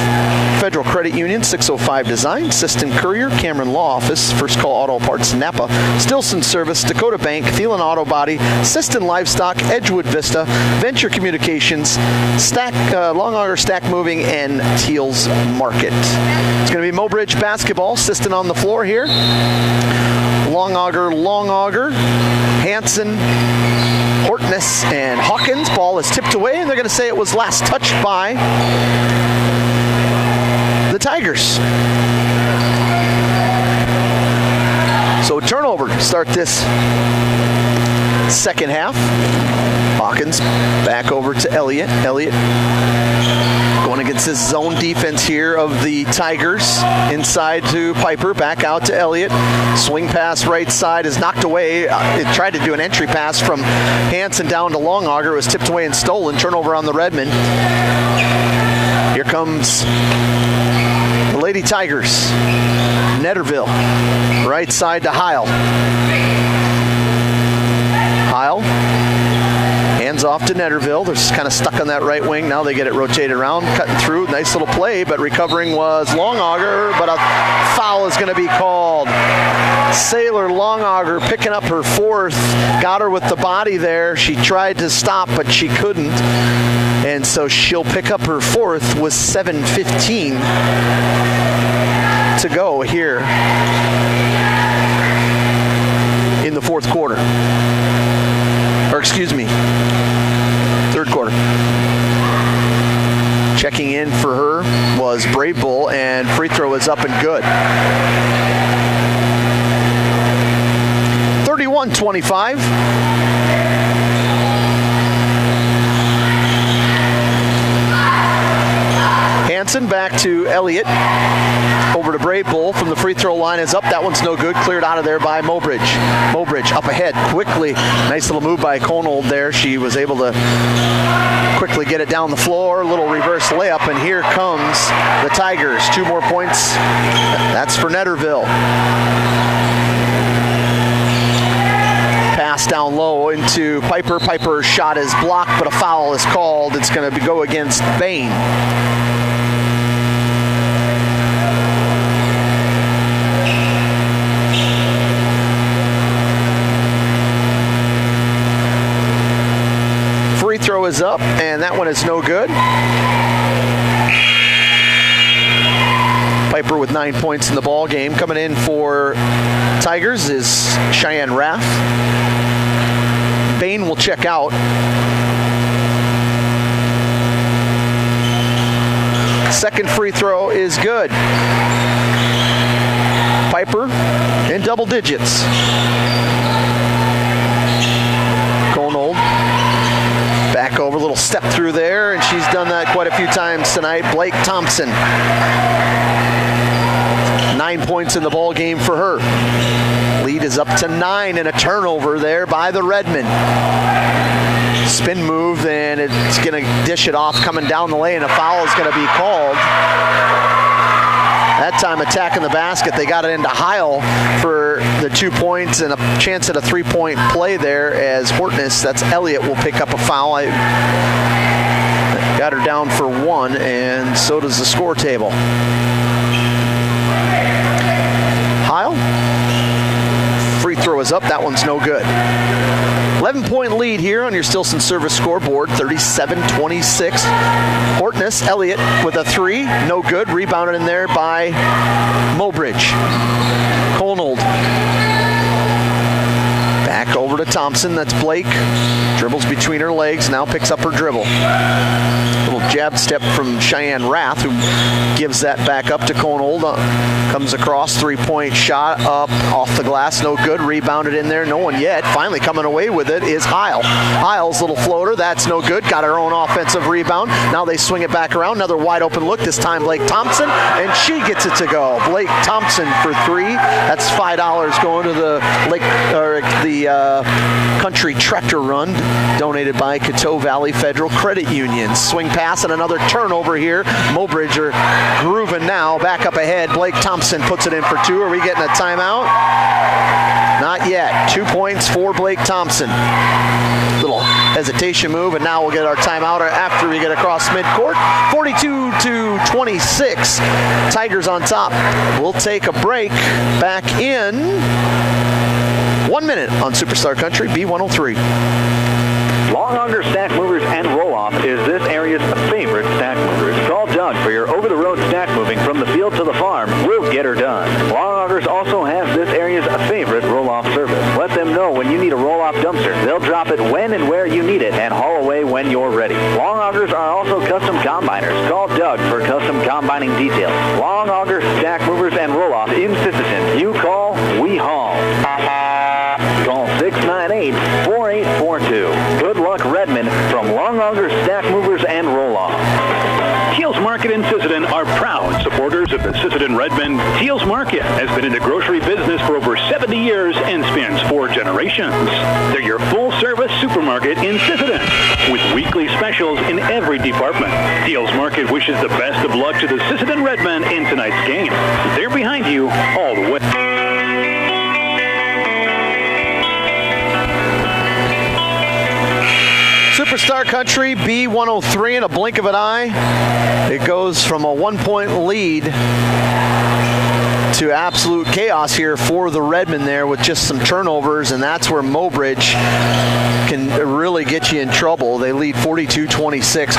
Federal Credit Union, 605 Design, Sisseton Courier, Cameron Law Office, First Call Auto Parts, Napa, Stilson Service, Dakota Bank, Thielen Auto Body, Sisseton Livestock, Edgewood Vista, Venture Communications, Long Auger Stack Moving, and Teals Market. It's going to be Mobridge basketball. Sisseton on the floor here. Long Auger, Hansen, Hortness, and Hawkins. Ball is tipped away, and they're going to say it was last touched by the Tigers. So turnover to start this second half. Hawkins back over to Elliott. Elliott going against this zone defense here of the Tigers. Inside to Piper, back out to Elliott. Swing pass right side is knocked away. It tried to do an entry pass from Hansen down to Long Auger. It was tipped away and stolen. Turnover on the Redmond. Here comes the Lady Tigers. Netterville, right side to Heil. Heil, hands off to Netterville. They're just kind of stuck on that right wing. Now they get it rotated around, cutting through. Nice little play, but recovering was Long Auger, but a foul is going to be called. Sailor Long Auger picking up her fourth. Got her with the body there. She tried to stop, but she couldn't. And so she'll pick up her fourth with 7:15 to go here in the fourth quarter. Or excuse me, third quarter. Checking in for her was Brave Bull, and free throw is up and good. 31-25. Thompson back to Elliott. Over to Brave Bull from the free throw line is up. That one's no good. Cleared out of there by Mobridge. Mobridge up ahead quickly. Nice little move by Conold there. She was able to quickly get it down the floor. Little reverse layup, and here comes the Tigers. 2 more points. That's for Netterville. Pass down low into Piper. Piper's shot is blocked, but a foul is called. It's going to go against Bain. Free throw is up, and that one is no good. Piper with 9 points in the ball game. Coming in for Tigers is Cheyenne Raff. Bain will check out. Second free throw is good. Piper in double digits. Conold back over, little step through there, and she's done that quite a few times tonight. Blake Thompson. 9 points in the ball game for her. Lead is up to 9, and a turnover there by the Redmen. Spin move, and it's going to dish it off coming down the lane. A foul is going to be called. That time attacking the basket. They got it into Heil for the 2 points and a chance at a 3-point play there as Hortness, that's Elliott, will pick up a foul. I got her down for 1, and so does the score table. Heil. Free throw is up. That one's no good. 11-point lead here on your Stilson Service scoreboard, 37-26. Hortness, Elliott with a 3, no good. Rebounded in there by Mobridge. Conold. Back over to Thompson. That's Blake. Dribbles between her legs. Now picks up her dribble. Little jab step from Cheyenne Rath, who gives that back up to Conold. Comes across, 3-point shot up off the glass. No good. Rebounded in there. No one yet. Finally coming away with it is Heil. Heil's little floater. That's no good. Got her own offensive rebound. Now they swing it back around. Another wide open look. This time Blake Thompson, and she gets it to go. Blake Thompson for 3. That's $5 going to the Country Tractor Run, donated by Coteau Valley Federal Credit Union. Swing pass and another turnover here. Mobridge are grooving now. Back up ahead. Blake Thompson puts it in for 2. Are we getting a timeout? Not yet. 2 points for Blake Thompson. Little hesitation move, and now we'll get our timeout after we get across midcourt. 42-26. Tigers on top. We'll take a break. Back in 1 minute on Superstar Country B103. Long Auger Stack Movers and Roll-Off is this area's favorite stack movers. Call Doug for your over-the-road stack moving from the field to the farm. We'll get her done. Long Augers also has this area's favorite roll-off service. Let them know when you need a roll-off dumpster. They'll drop it when and where you need it and haul away when you're ready. Long Augers are also custom combiners. Call Doug for custom combining details. Long Auger Stack Movers and Roll-Off in Sisseton. You call, we haul. Call 698-4842. Good luck, Redmond, from Long Auger Stack Movers and Roll-Off. Teals Market in Sisseton are proud supporters of the Sisseton Redmond. Teals Market has been in the grocery business for over 70 years and spans 4 generations. They're your full-service supermarket in Sisseton with weekly specials in every department. Teals Market wishes the best of luck to the Sisseton Redmen in tonight's game. They're behind you all the way. Superstar Country B103 in a blink of an eye. It goes from a 1-point lead to absolute chaos here for the Redmen there with just some turnovers, and that's where Mobridge can really get you in trouble. They lead 42-26.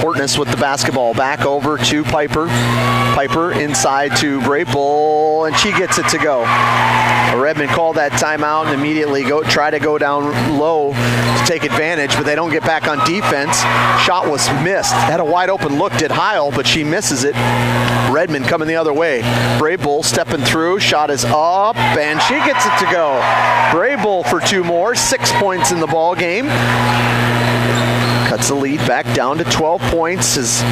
Hortness with the basketball. Back over to Piper. Piper inside to Brave Bull, and she gets it to go. Redmond called that timeout and immediately try to go down low to take advantage, but they don't get back on defense. Shot was missed. Had a wide open look, did Heil, but she misses it. Redmond coming the other way. Brave Bull stepping through. Shot is up, and she gets it to go. Brave Bull for 2 more. 6 points in the ball game. Cuts the lead back down to 12 points as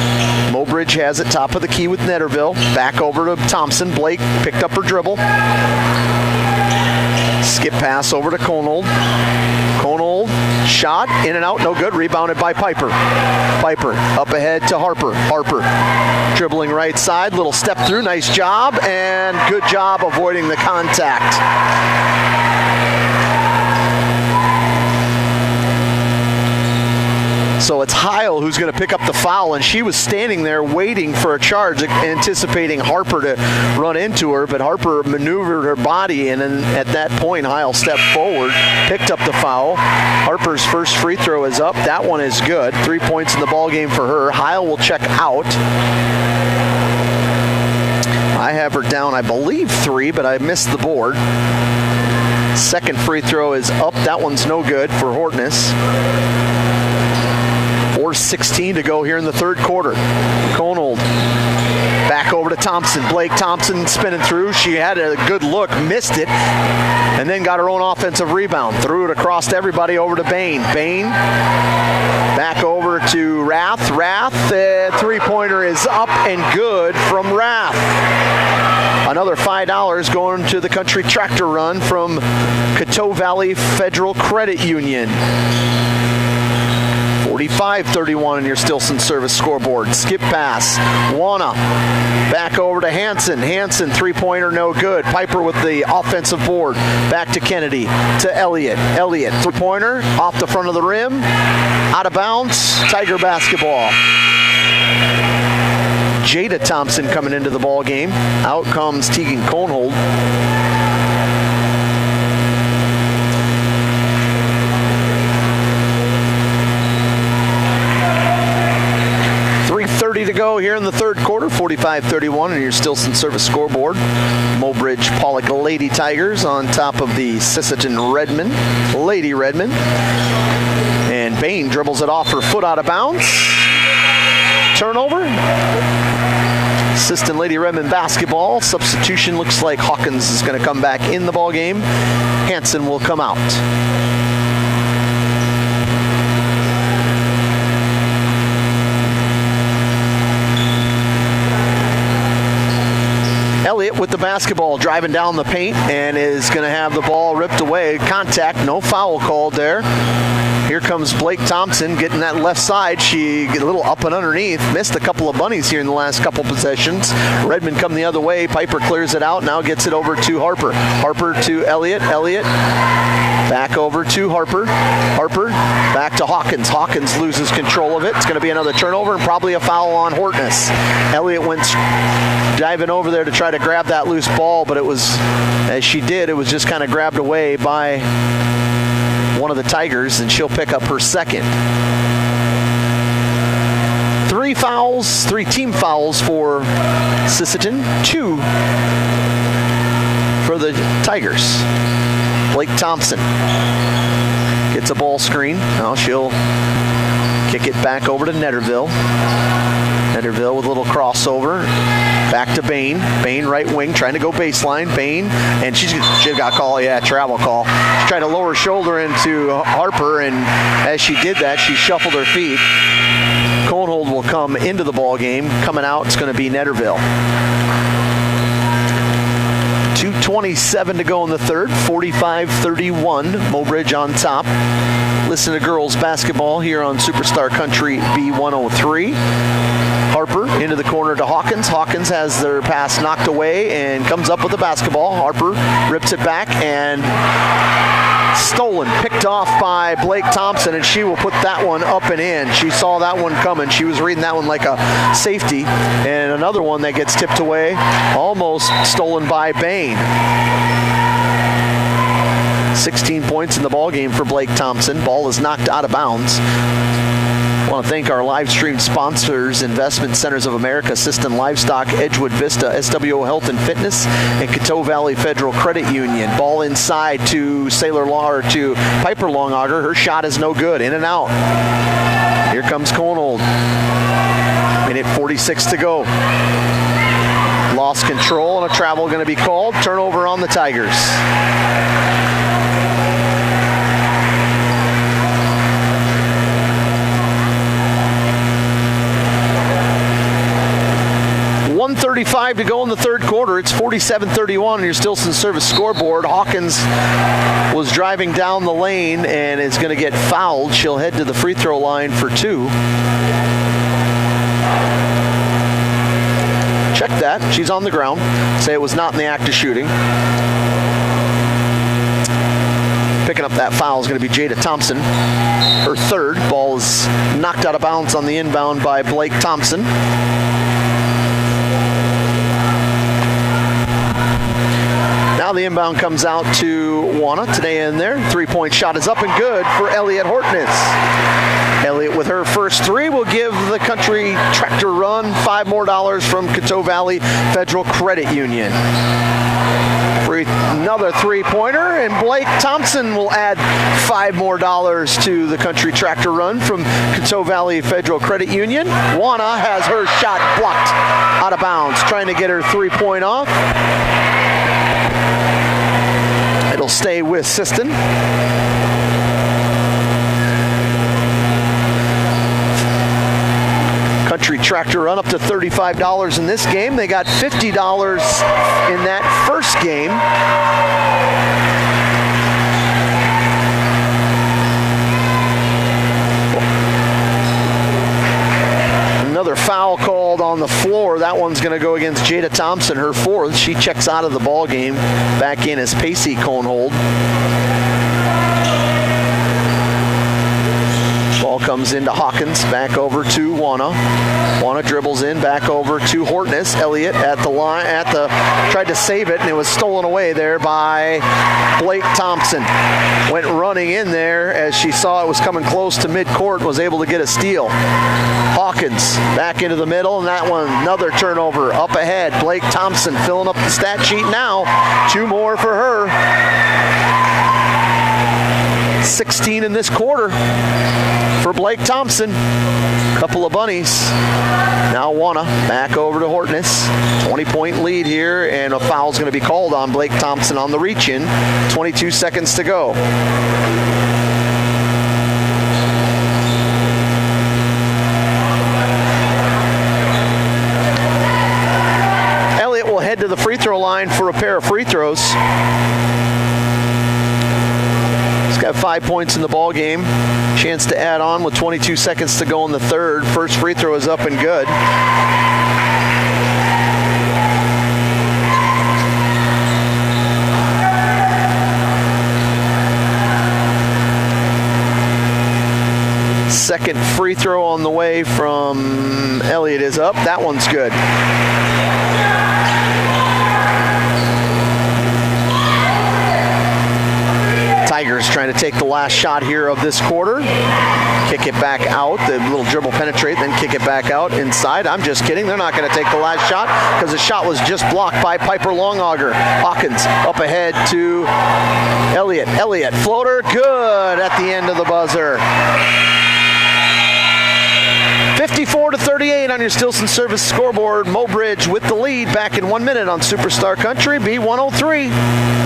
Mobridge has it top of the key with Netterville. Back over to Thompson. Blake picked up her dribble. Skip pass over to Konold. Konold, shot, in and out, no good. Rebounded by Piper. Piper up ahead to Harper. Harper dribbling right side, little step through, nice job, and good job avoiding the contact. So it's Heil who's going to pick up the foul, and she was standing there waiting for a charge, anticipating Harper to run into her, but Harper maneuvered her body, and then at that point, Heil stepped forward, picked up the foul. Harper's first free throw is up. That one is good. 3 points in the ball game for her. Heil will check out. I have her down, I believe, 3, but I missed the board. Second free throw is up. That one's no good for Hortness. 4:16 to go here in the third quarter. Konold back over to Thompson. Blake Thompson spinning through. She had a good look, missed it, and then got her own offensive rebound. Threw it across to everybody over to Bain. Bain back over to Rath. Rath, three-pointer is up and good from Rath. Another $5 going to the country tractor run from Coteau Valley Federal Credit Union. 45-31 in your Stilson service scoreboard. Skip pass. Wana back over to Hansen. Hansen, three-pointer, no good. Piper with the offensive board. Back to Kennedy, to Elliott. Elliott, three-pointer, off the front of the rim. Out of bounds. Tiger basketball. Jada Thompson coming into the ball game. Out comes Tegan Konold. To go here in the third quarter. 45-31 in your Stilson service scoreboard. Mobridge-Pollock Lady Tigers on top of the Sisseton Redmond Lady Redmond. And Bain dribbles it off her foot out of bounds. Turnover. Sisseton Lady Redmond basketball. Substitution looks like Hawkins is going to come back in the ball game. Hansen will come out. Elliott with the basketball, driving down the paint, and is going to have the ball ripped away. Contact, no foul called there. Here comes Blake Thompson getting that left side. She get a little up and underneath. Missed a couple of bunnies here in the last couple possessions. Redmond come the other way. Piper clears it out. Now gets it over to Harper. Harper to Elliott. Elliott back over to Harper. Harper back to Hawkins. Hawkins loses control of it. It's going to be another turnover and probably a foul on Hortness. Elliott went diving over there to try to grab that loose ball, but it was, as she did, it was just kind of grabbed away by one of the Tigers, and she'll pick up her second. 3 fouls, 3 team fouls for Sisseton, 2 for the Tigers. Blake Thompson gets a ball screen. Now she'll kick it back over to Netterville. Netterville with a little crossover. Back to Bain. Bain right wing trying to go baseline. Bain, and she got called, travel call. She tried to lower her shoulder into Harper, and as she did that, she shuffled her feet. Konold will come into the ball game. Coming out, it's going to be Netterville. 2:27 to go in the third. 45-31. Mobridge on top. Listen to girls basketball here on Superstar Country B103. Harper into the corner to Hawkins. Hawkins has their pass knocked away and comes up with the basketball. Harper rips it back and stolen, picked off by Blake Thompson, and she will put that one up and in. She saw that one coming. She was reading that one like a safety. And another one that gets tipped away, almost stolen by Bain. 16 points in the ball game for Blake Thompson. Ball is knocked out of bounds. I want to thank our live stream sponsors, Investment Centers of America, Sisseton Livestock, Edgewood Vista, SWO Health and Fitness, and Coteau Valley Federal Credit Union. Ball inside to to Piper Longauger. Her shot is no good. In and out. Here comes Konold. Minute 46 to go. Lost control, and a travel going to be called. Turnover on the Tigers. 2:35 to go in the third quarter. It's 47-31 on your Stilson Service scoreboard. Hawkins was driving down the lane and is going to get fouled. She'll head to the free throw line for 2. Check that. She's on the ground. Say it was not in the act of shooting. Picking up that foul is going to be Jada Thompson. Her third. Ball is knocked out of bounds on the inbound by Blake Thompson. Now the inbound comes out to Juana. Today in there. 3-point shot is up and good for Elliot Hortness. Elliott with her first 3 will give the Country Tractor Run $5 more from Coteau Valley Federal Credit Union. Another 3-pointer, and Blake Thompson will add $5 more to the Country Tractor Run from Coteau Valley Federal Credit Union. Juana has her shot blocked out of bounds, trying to get her 3-point off. It'll stay with Sisseton. Country Tractor Run up to $35 in this game. They got $50 in that first game. Another foul called on the floor. That one's going to go against Jada Thompson, her 4th. She checks out of the ball game. Back in as Pacey Conehold. Ball comes into Hawkins, back over to Juana. Juana dribbles in, back over to Hortness. Elliott at the line, tried to save it, and it was stolen away there by Blake Thompson. Went running in there as she saw it was coming close to midcourt, was able to get a steal. Hawkins back into the middle, and that one, another turnover up ahead. Blake Thompson filling up the stat sheet now. 2 more for her. 16 in this quarter for Blake Thompson. Couple of bunnies. Now Juana back over to Hortness. 20-point lead here, and a foul's going to be called on Blake Thompson on the reach-in. 22 seconds to go. Elliott will head to the free throw line for a pair of free throws. Got 5 points in the ball game. Chance to add on with 22 seconds to go in the third. First free throw is up and good. Second free throw on the way from Elliott is up. That one's good. Tigers trying to take the last shot here of this quarter. Kick it back out. The little dribble penetrate, then kick it back out inside. I'm just kidding. They're not going to take the last shot because the shot was just blocked by Piper Longauger. Hawkins up ahead to Elliott. Elliott, floater, good at the end of the buzzer. 54-38 on your Stilson Service scoreboard. Mobridge with the lead back in 1 minute on Superstar Country B103.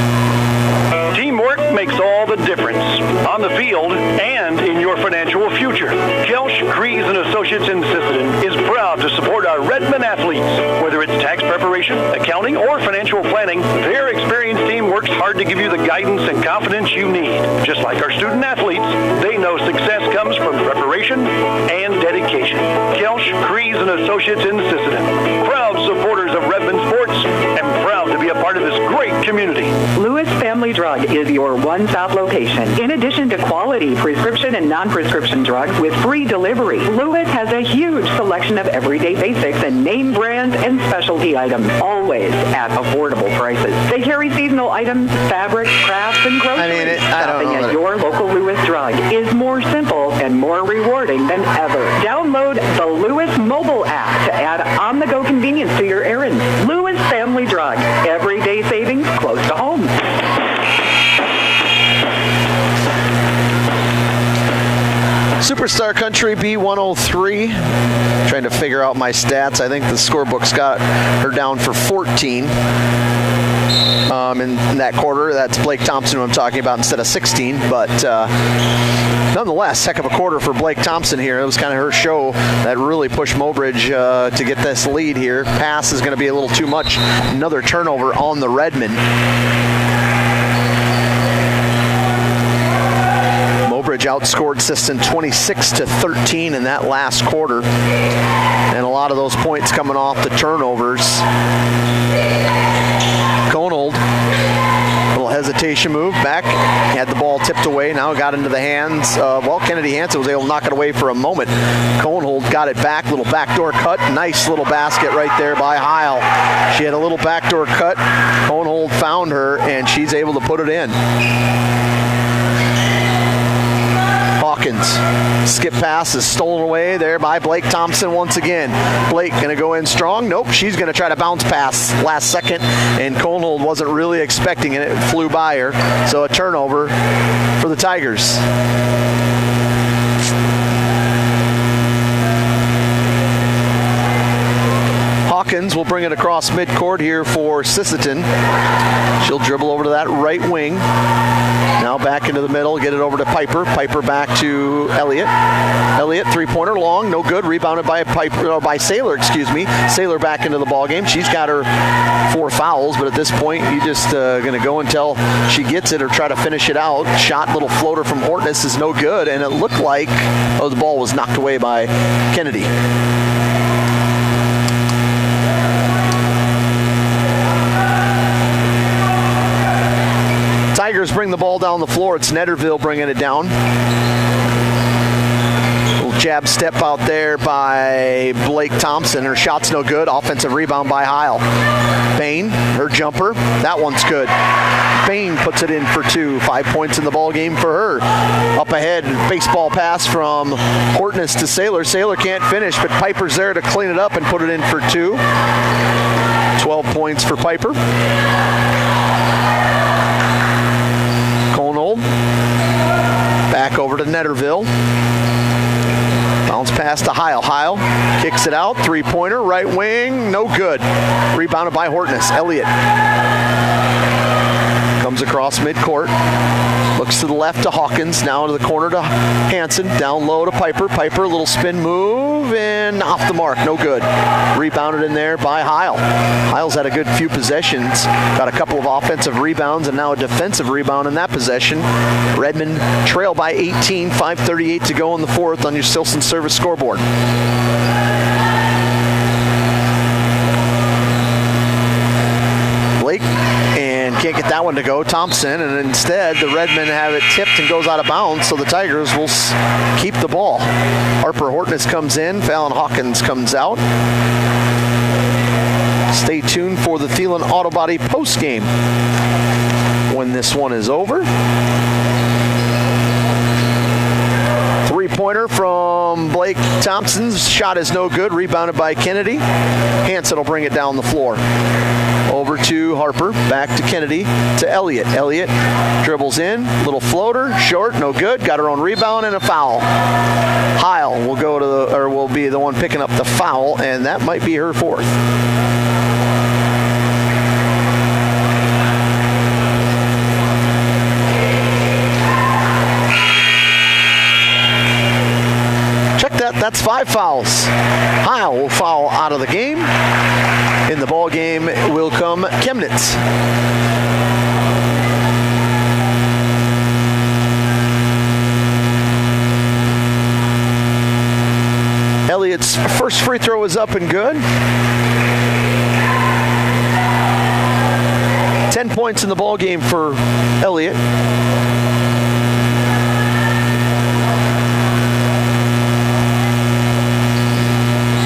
Teamwork makes all the difference on the field and in your financial future. Kelsch, Kreese & Associates in Sisseton is proud to support our Redmond athletes. Whether it's tax preparation, accounting, or financial planning, their experienced team works hard to give you the guidance and confidence you need. Just like our student athletes, they know success comes from preparation and dedication. Kelsch, Kreese & Associates in Sisseton, proud supporters of Redmond sports and proud to be a part of this great community. Lewis Family Drug is your One South location. In addition to quality prescription and non-prescription drugs with free delivery, Lewis has a huge selection of everyday basics and name brands and specialty items, always at affordable prices. They carry seasonal items, fabrics, crafts, and groceries. Shopping at your local Lewis Drug is more simple and more rewarding than ever. Download the Lewis mobile app to add on-the-go convenience to your errands. Lewis Family Drug, everyday savings close to home. Superstar Country B103. Trying to figure out my stats. I think the scorebook's got her down for 14 in that quarter. That's Blake Thompson who I'm talking about instead of 16. But nonetheless, heck of a quarter for Blake Thompson here. It was kind of her show that really pushed Mobridge to get this lead here. Pass is going to be a little too much. Another turnover on the Redmen. Mobridge outscored Sisseton 26-13 in that last quarter. And a lot of those points coming off the turnovers. Conold, little hesitation move back, had the ball tipped away, now got into the hands of, Kennedy Hansen was able to knock it away for a moment. Conold got it back, little backdoor cut, nice little basket right there by Heil. She had a little backdoor cut, Conold found her, and she's able to put it in. Hawkins, skip pass is stolen away there by Blake Thompson once again. Blake gonna go in strong. Nope, she's gonna try to bounce pass last second, and Conold wasn't really expecting it. It flew by her. So a turnover for the Tigers. Hawkins will bring it across midcourt here for Sisseton. She'll dribble over to that right wing. Now back into the middle, get it over to Piper. Piper back to Elliott. Elliott, three-pointer long, no good. Rebounded by Saylor, Saylor back into the ball game. She's got her 4 fouls, but at this point, you just going to go until she gets it or try to finish it out. Shot, little floater from Hortness is no good, and it looked like the ball was knocked away by Kennedy. Tigers bring the ball down the floor. It's Netterville bringing it down. Little jab step out there by Blake Thompson. Her shot's no good. Offensive rebound by Heil. Bain, her jumper. That one's good. Bain puts it in for 2. 5 points in the ball game for her. Up ahead, baseball pass from Hortness to Saylor. Saylor can't finish, but Piper's there to clean it up and put it in for 2. 12 points for Piper. Back over to Netterville. Bounce pass to Heil. Heil kicks it out. Three-pointer, right wing, no good. Rebounded by Hortness. Elliott comes across midcourt. Looks to the left to Hawkins. Now into the corner to Hansen. Down low to Piper. Piper, little spin move, and off the mark. No good. Rebounded in there by Heil. Heil's had a good few possessions. Got a couple of offensive rebounds and now a defensive rebound in that possession. Redmond trail by 18. 5:38 to go in the fourth on your Silson Service scoreboard. Blake, and can't get that one to go. Thompson, and instead the Redmen have it tipped and goes out of bounds, so the Tigers will keep the ball. Harper Hortness comes in, Fallon Hawkins comes out. Stay tuned for the Thielen Auto Body post game when this one is over. Three-pointer from Blake Thompson's shot is no good. Rebounded by Kennedy. Hansen will bring it down the floor. Over to Harper, back to Kennedy, to Elliott. Elliott dribbles in, little floater, short, no good. Got her own rebound and a foul. Heil will be the one picking up the foul, and that might be her 4th. Check that. That's 5 fouls. Heil will foul out of the game. In the ball game will come Chemnitz. Elliott's first free throw is up and good. 10 points in the ball game for Elliott.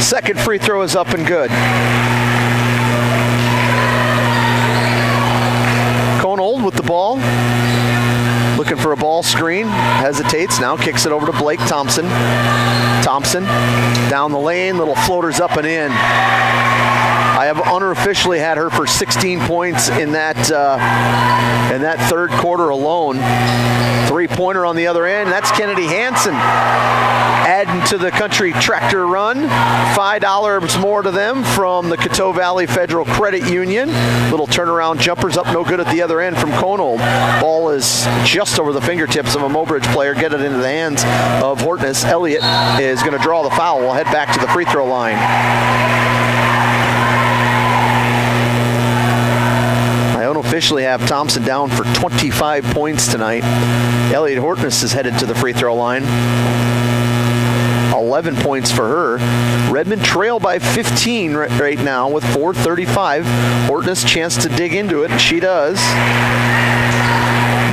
Second free throw is up and good. Conold with the ball. Looking for a ball screen. Hesitates. Now kicks it over to Blake Thompson. Thompson down the lane. Little floaters up and in. I have unofficially had her for 16 points in that third quarter alone. Three-pointer on the other end. That's Kennedy Hansen adding to the country tractor run. $5 more to them from the Coteau Valley Federal Credit Union. Little turnaround jumpers up no good at the other end from Conold. Ball is just over the fingertips of a Mobridge player. Get it into the hands of Hortness. Elliott is going to draw the foul. We'll head back to the free throw line. I unofficially have Thompson down for 25 points tonight. Elliott Hortness is headed to the free throw line. 11 points for her. Redmond trail by 15 right now with 4:35. Hortness chance to dig into it, and she does.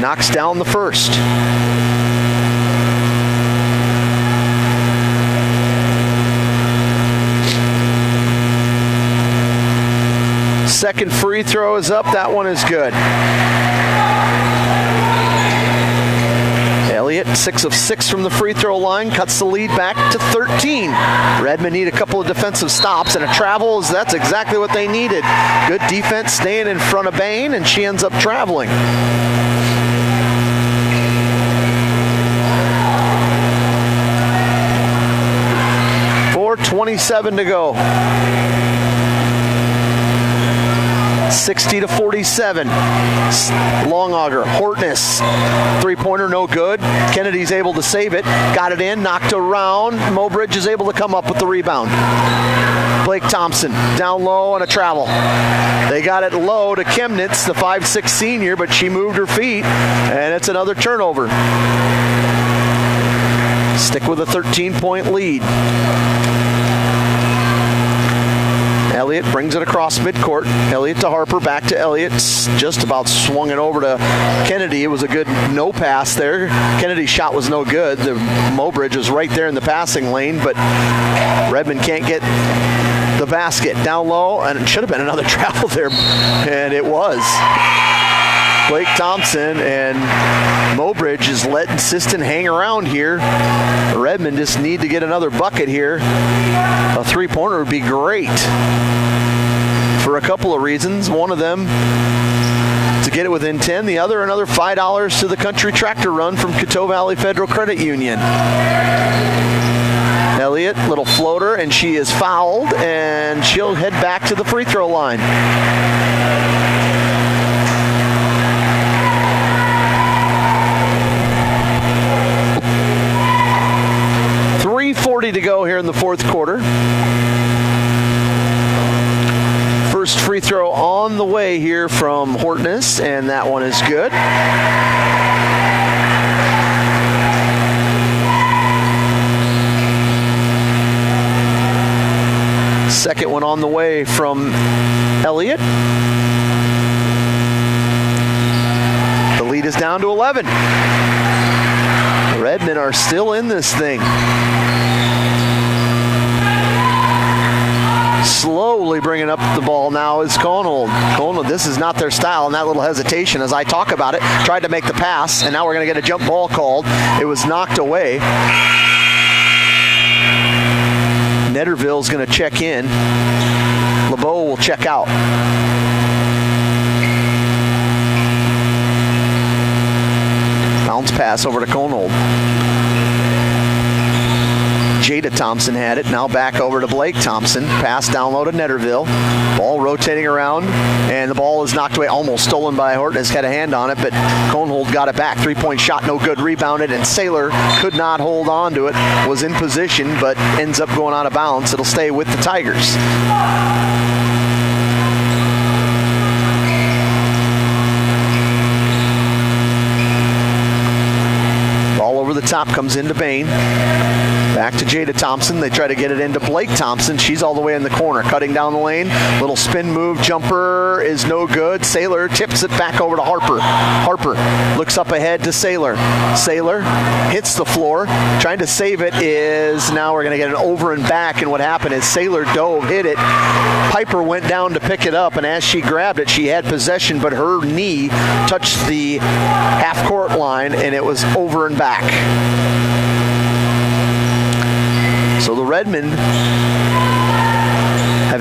Knocks down the first. Second free throw is up. That one is good. Elliott, 6 of 6 from the free throw line, cuts the lead back to 13. Redmond need a couple of defensive stops, and a travel is that's exactly what they needed. Good defense staying in front of Bain, and she ends up traveling. 4:27 to go. 60-47. Longauger, Hortness, three-pointer no good. Kennedy's able to save it. Got it in, knocked around. Mobridge is able to come up with the rebound. Blake Thompson down low on a travel. They got it low to Chemnitz, the 5'6" senior, but she moved her feet, and it's another turnover. Stick with a 13-point lead. Elliott brings it across midcourt. Elliott to Harper, back to Elliott. Just about swung it over to Kennedy. It was a good no pass there. Kennedy's shot was no good. The Mobridge was right there in the passing lane, but Redmond can't get the basket. Down low, and it should have been another travel there, and it was. Blake Thompson, and Mobridge is letting Sisseton hang around here. Redmond just need to get another bucket here. A three-pointer would be great for a couple of reasons. One of them to get it within 10. The other, another $5 to the country tractor run from Coteau Valley Federal Credit Union. Elliott, little floater, and she is fouled, and she'll head back to the free throw line. 3:40 to go here in the fourth quarter. First free throw on the way here from Hortness, and that one is good. Second one on the way from Elliott. The lead is down to 11. Redmond are still in this thing. Slowly bringing up the ball now is Conold. Conold, this is not their style, and that little hesitation as I talk about it. Tried to make the pass, and now we're going to get a jump ball called. It was knocked away. Netterville's going to check in. LeBeau will check out. Bounce pass over to Conold. Jada Thompson had it. Now back over to Blake Thompson. Pass down low to Netterville. Ball rotating around, and the ball is knocked away. Almost stolen by Hortness. Had a hand on it, but Conold got it back. Three-point shot, no good. Rebounded, and Saylor could not hold on to it. Was in position, but ends up going out of bounds. It'll stay with the Tigers. Ball over the top comes into Bain. Back to Jada Thompson. They try to get it into Blake Thompson. She's all the way in the corner, cutting down the lane. Little spin move, jumper is no good. Saylor tips it back over to Harper. Harper looks up ahead to Saylor. Saylor hits the floor. Trying to save it is, now we're going to get an over and back, and what happened is Saylor dove, hit it. Piper went down to pick it up, and as she grabbed it, she had possession, but her knee touched the half-court line, and it was over and back. So the Redmond have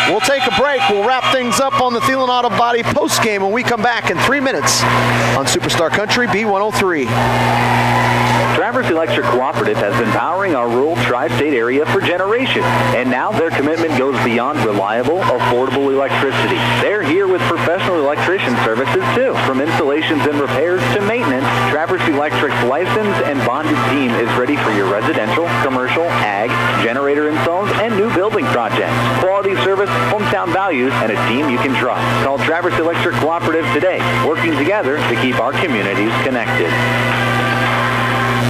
We'll take a break. We'll wrap things up on the Thielen Auto Body postgame when we come back in 3 minutes on Superstar Country B103. Traverse Electric Cooperative has been powering our rural tri-state area for generations, and now their commitment goes beyond reliable, affordable electricity. They're here with professional electrician services too. From installations and repairs to maintenance, Traverse Electric's licensed and bonded team is ready for your residential, commercial, ag, generator installs, and new building projects. Quality service, hometown values, and a team you can trust. Call Traverse Electric Cooperative today, working together to keep our communities connected.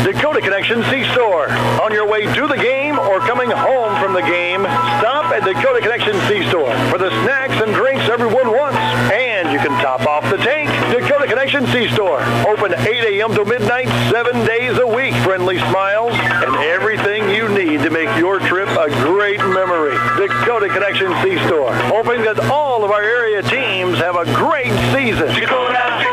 Dakota Connection C-Store. On your way to the game or coming home from the game, stop at Dakota Connection C-Store for the snacks and drinks everyone wants. And you can top off the tank. Dakota Connection C-Store. Open 8 a.m. to midnight, 7 days a week. Friendly smiles and everything you need to make your trip a great memory. Dakota Connection C-Store. Hoping that all of our area teams have a great season. Dakota Connection.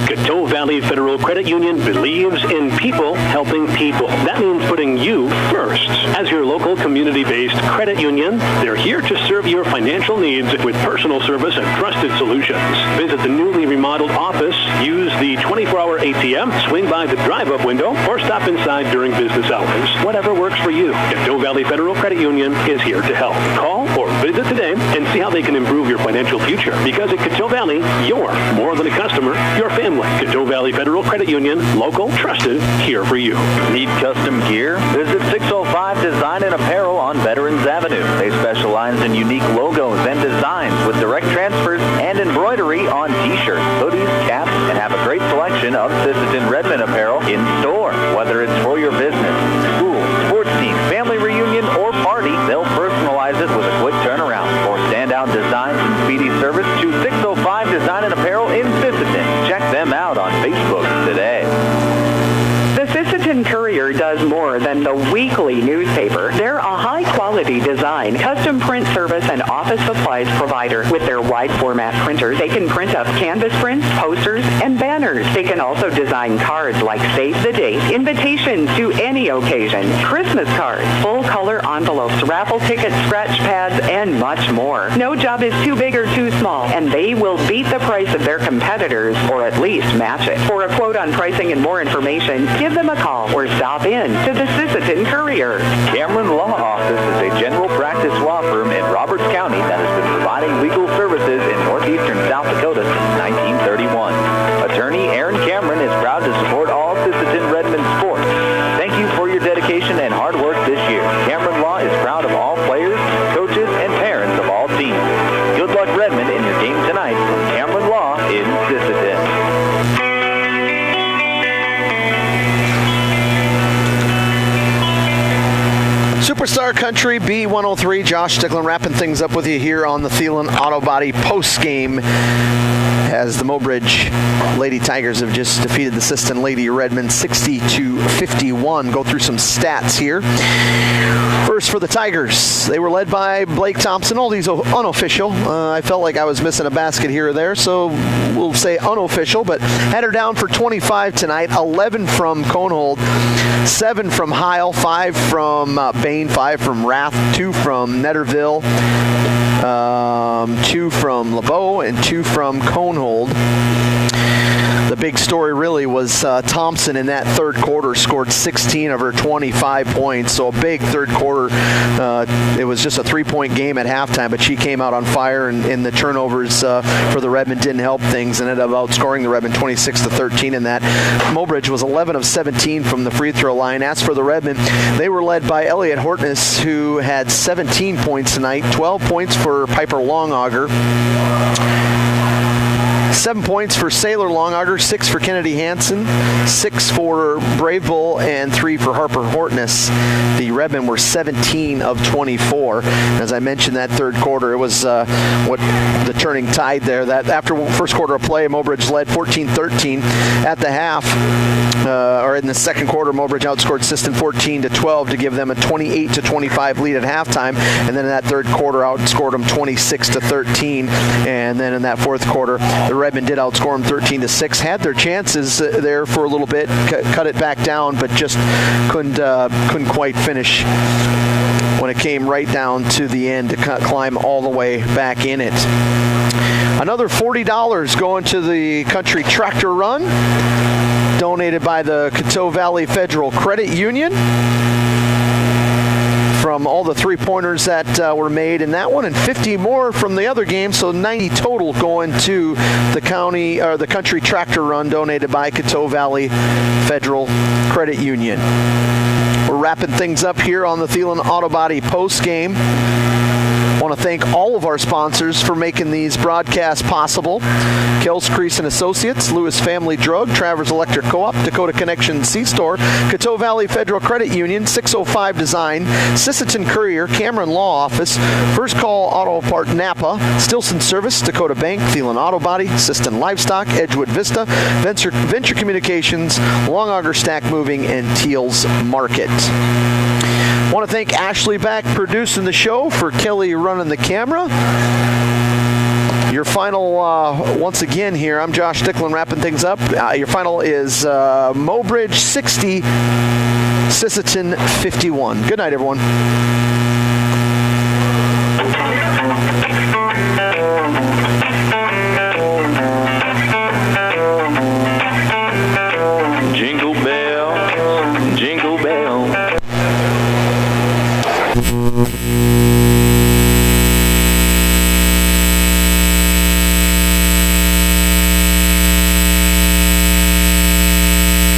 Coteau Valley Federal Credit Union believes in people helping people. That means putting you first. As your local community-based credit union, they're here to serve your financial needs with personal service and trusted solutions. Visit the newly remodeled office, use the 24-hour ATM, swing by the drive-up window, or stop inside during business hours. Whatever works for you, Coteau Valley Federal Credit Union is here to help. Call or visit today and see how they can improve your financial future. Because at Coteau Valley, you're more than a customer, you're family. Coteau Valley Federal Credit Union, local, trusted, here for you. Need custom gear? Visit 605 Design and Apparel on Veterans Avenue. They specialize in unique logos and designs with direct transfers and embroidery on t-shirts, hoodies, caps, and have a great selection of Sisseton Redmond apparel in store. Whether it's for your business, school, sports team, family reunion, or party, they'll personalize it with a quick turnaround. For standout designs and speedy service, choose 605 Design and Apparel in Sisseton. Check them out on Facebook today. The Sisseton Courier does more than the weekly newspaper. They're a high-quality design, custom print service, and office supplies provider. With their wide-format printers, they can print up canvas prints, posters, and banners. They can also design cards like Save the Date, invitations to any occasion, Christmas cards, full-color envelopes, raffle tickets, scratch pads, and much more. No job is too big or too small, and they will beat the price of their competitors, or at least match it. For a quote on pricing and more information, give them a call or stop in to the Sisseton Courier. Cameron Law Office is a general practice law firm in Roberts County that has been providing legal services in northeastern South Dakota since 1931. Attorney Aaron Cameron is proud to support all Sisseton Redmond sports. Thank you for your dedication and hard work this year. Cameron Law is proud of all players, coaches, and parents of all teams. Good luck, Redmond, in your game tonight from Cameron Law in Sisseton. Superstar Country B103. Josh Sticklin wrapping things up with you here on the Thielen Auto Body postgame as the Mobridge Lady Tigers have just defeated the Sisseton Lady Redmond 60-51. Go through some stats here. First for the Tigers, they were led by Blake Thompson. All these unofficial. I felt like I was missing a basket here or there, so we'll say unofficial, but had her down for 25 tonight. 11 from Conehold, 7 from Heil, 5 from Bain, 5 from Rath, 2 from Netterville, 2 from LeBeau, and 2 from Conehold. The big story really was Thompson in that third quarter scored 16 of her 25 points. So a big third quarter. It was just a 3-point game at halftime, but she came out on fire, and the turnovers for the Redmond didn't help things and ended up outscoring the Redmond 26-13 in that. Mobridge was 11 of 17 from the free throw line. As for the Redmond, they were led by Elliot Hortness, who had 17 points tonight, 12 points for Piper Longauger, 7 points for Sailor Longauger, 6 for Kennedy Hansen, 6 for Brave Bull, and 3 for Harper Hortness. The Redmond were 17 of 24. As I mentioned, that third quarter, it was what the turning tide there. That after first quarter of play, Mobridge led 14-13 at the half. Or in the second quarter, Mobridge outscored Sisseton 14-12 to give them a 28-25 lead at halftime. And then in that third quarter, outscored them 26-13. And then in that fourth quarter, the Redmond did outscore them 13-6. Had their chances there for a little bit, cut it back down, but just couldn't quite finish when it came right down to the end to climb all the way back in it. Another $40 going to the Country Tractor Run, donated by the Coteau Valley Federal Credit Union, from all the three-pointers that were made in that one, and 50 more from the other game, so 90 total going to the Country Tractor Run, donated by Coteau Valley Federal Credit Union. We're wrapping things up here on the Thielen Auto Body post game. I want to thank all of our sponsors for making these broadcasts possible. Kells Crease & Associates, Lewis Family Drug, Travers Electric Co-op, Dakota Connection C-Store, Coteau Valley Federal Credit Union, 605 Design, Sisseton Courier, Cameron Law Office, First Call Auto Part Napa, Stilson Service, Dakota Bank, Thielen Auto Body, Sisseton Livestock, Edgewood Vista, Venture Communications, Long Auger Stack Moving, and Teals Market. I want to thank Ashley back producing the show, for Kelly running the camera. Your final, once again here, I'm Josh Dicklin wrapping things up. Your final is Mobridge 60, Sisseton 51. Good night, everyone.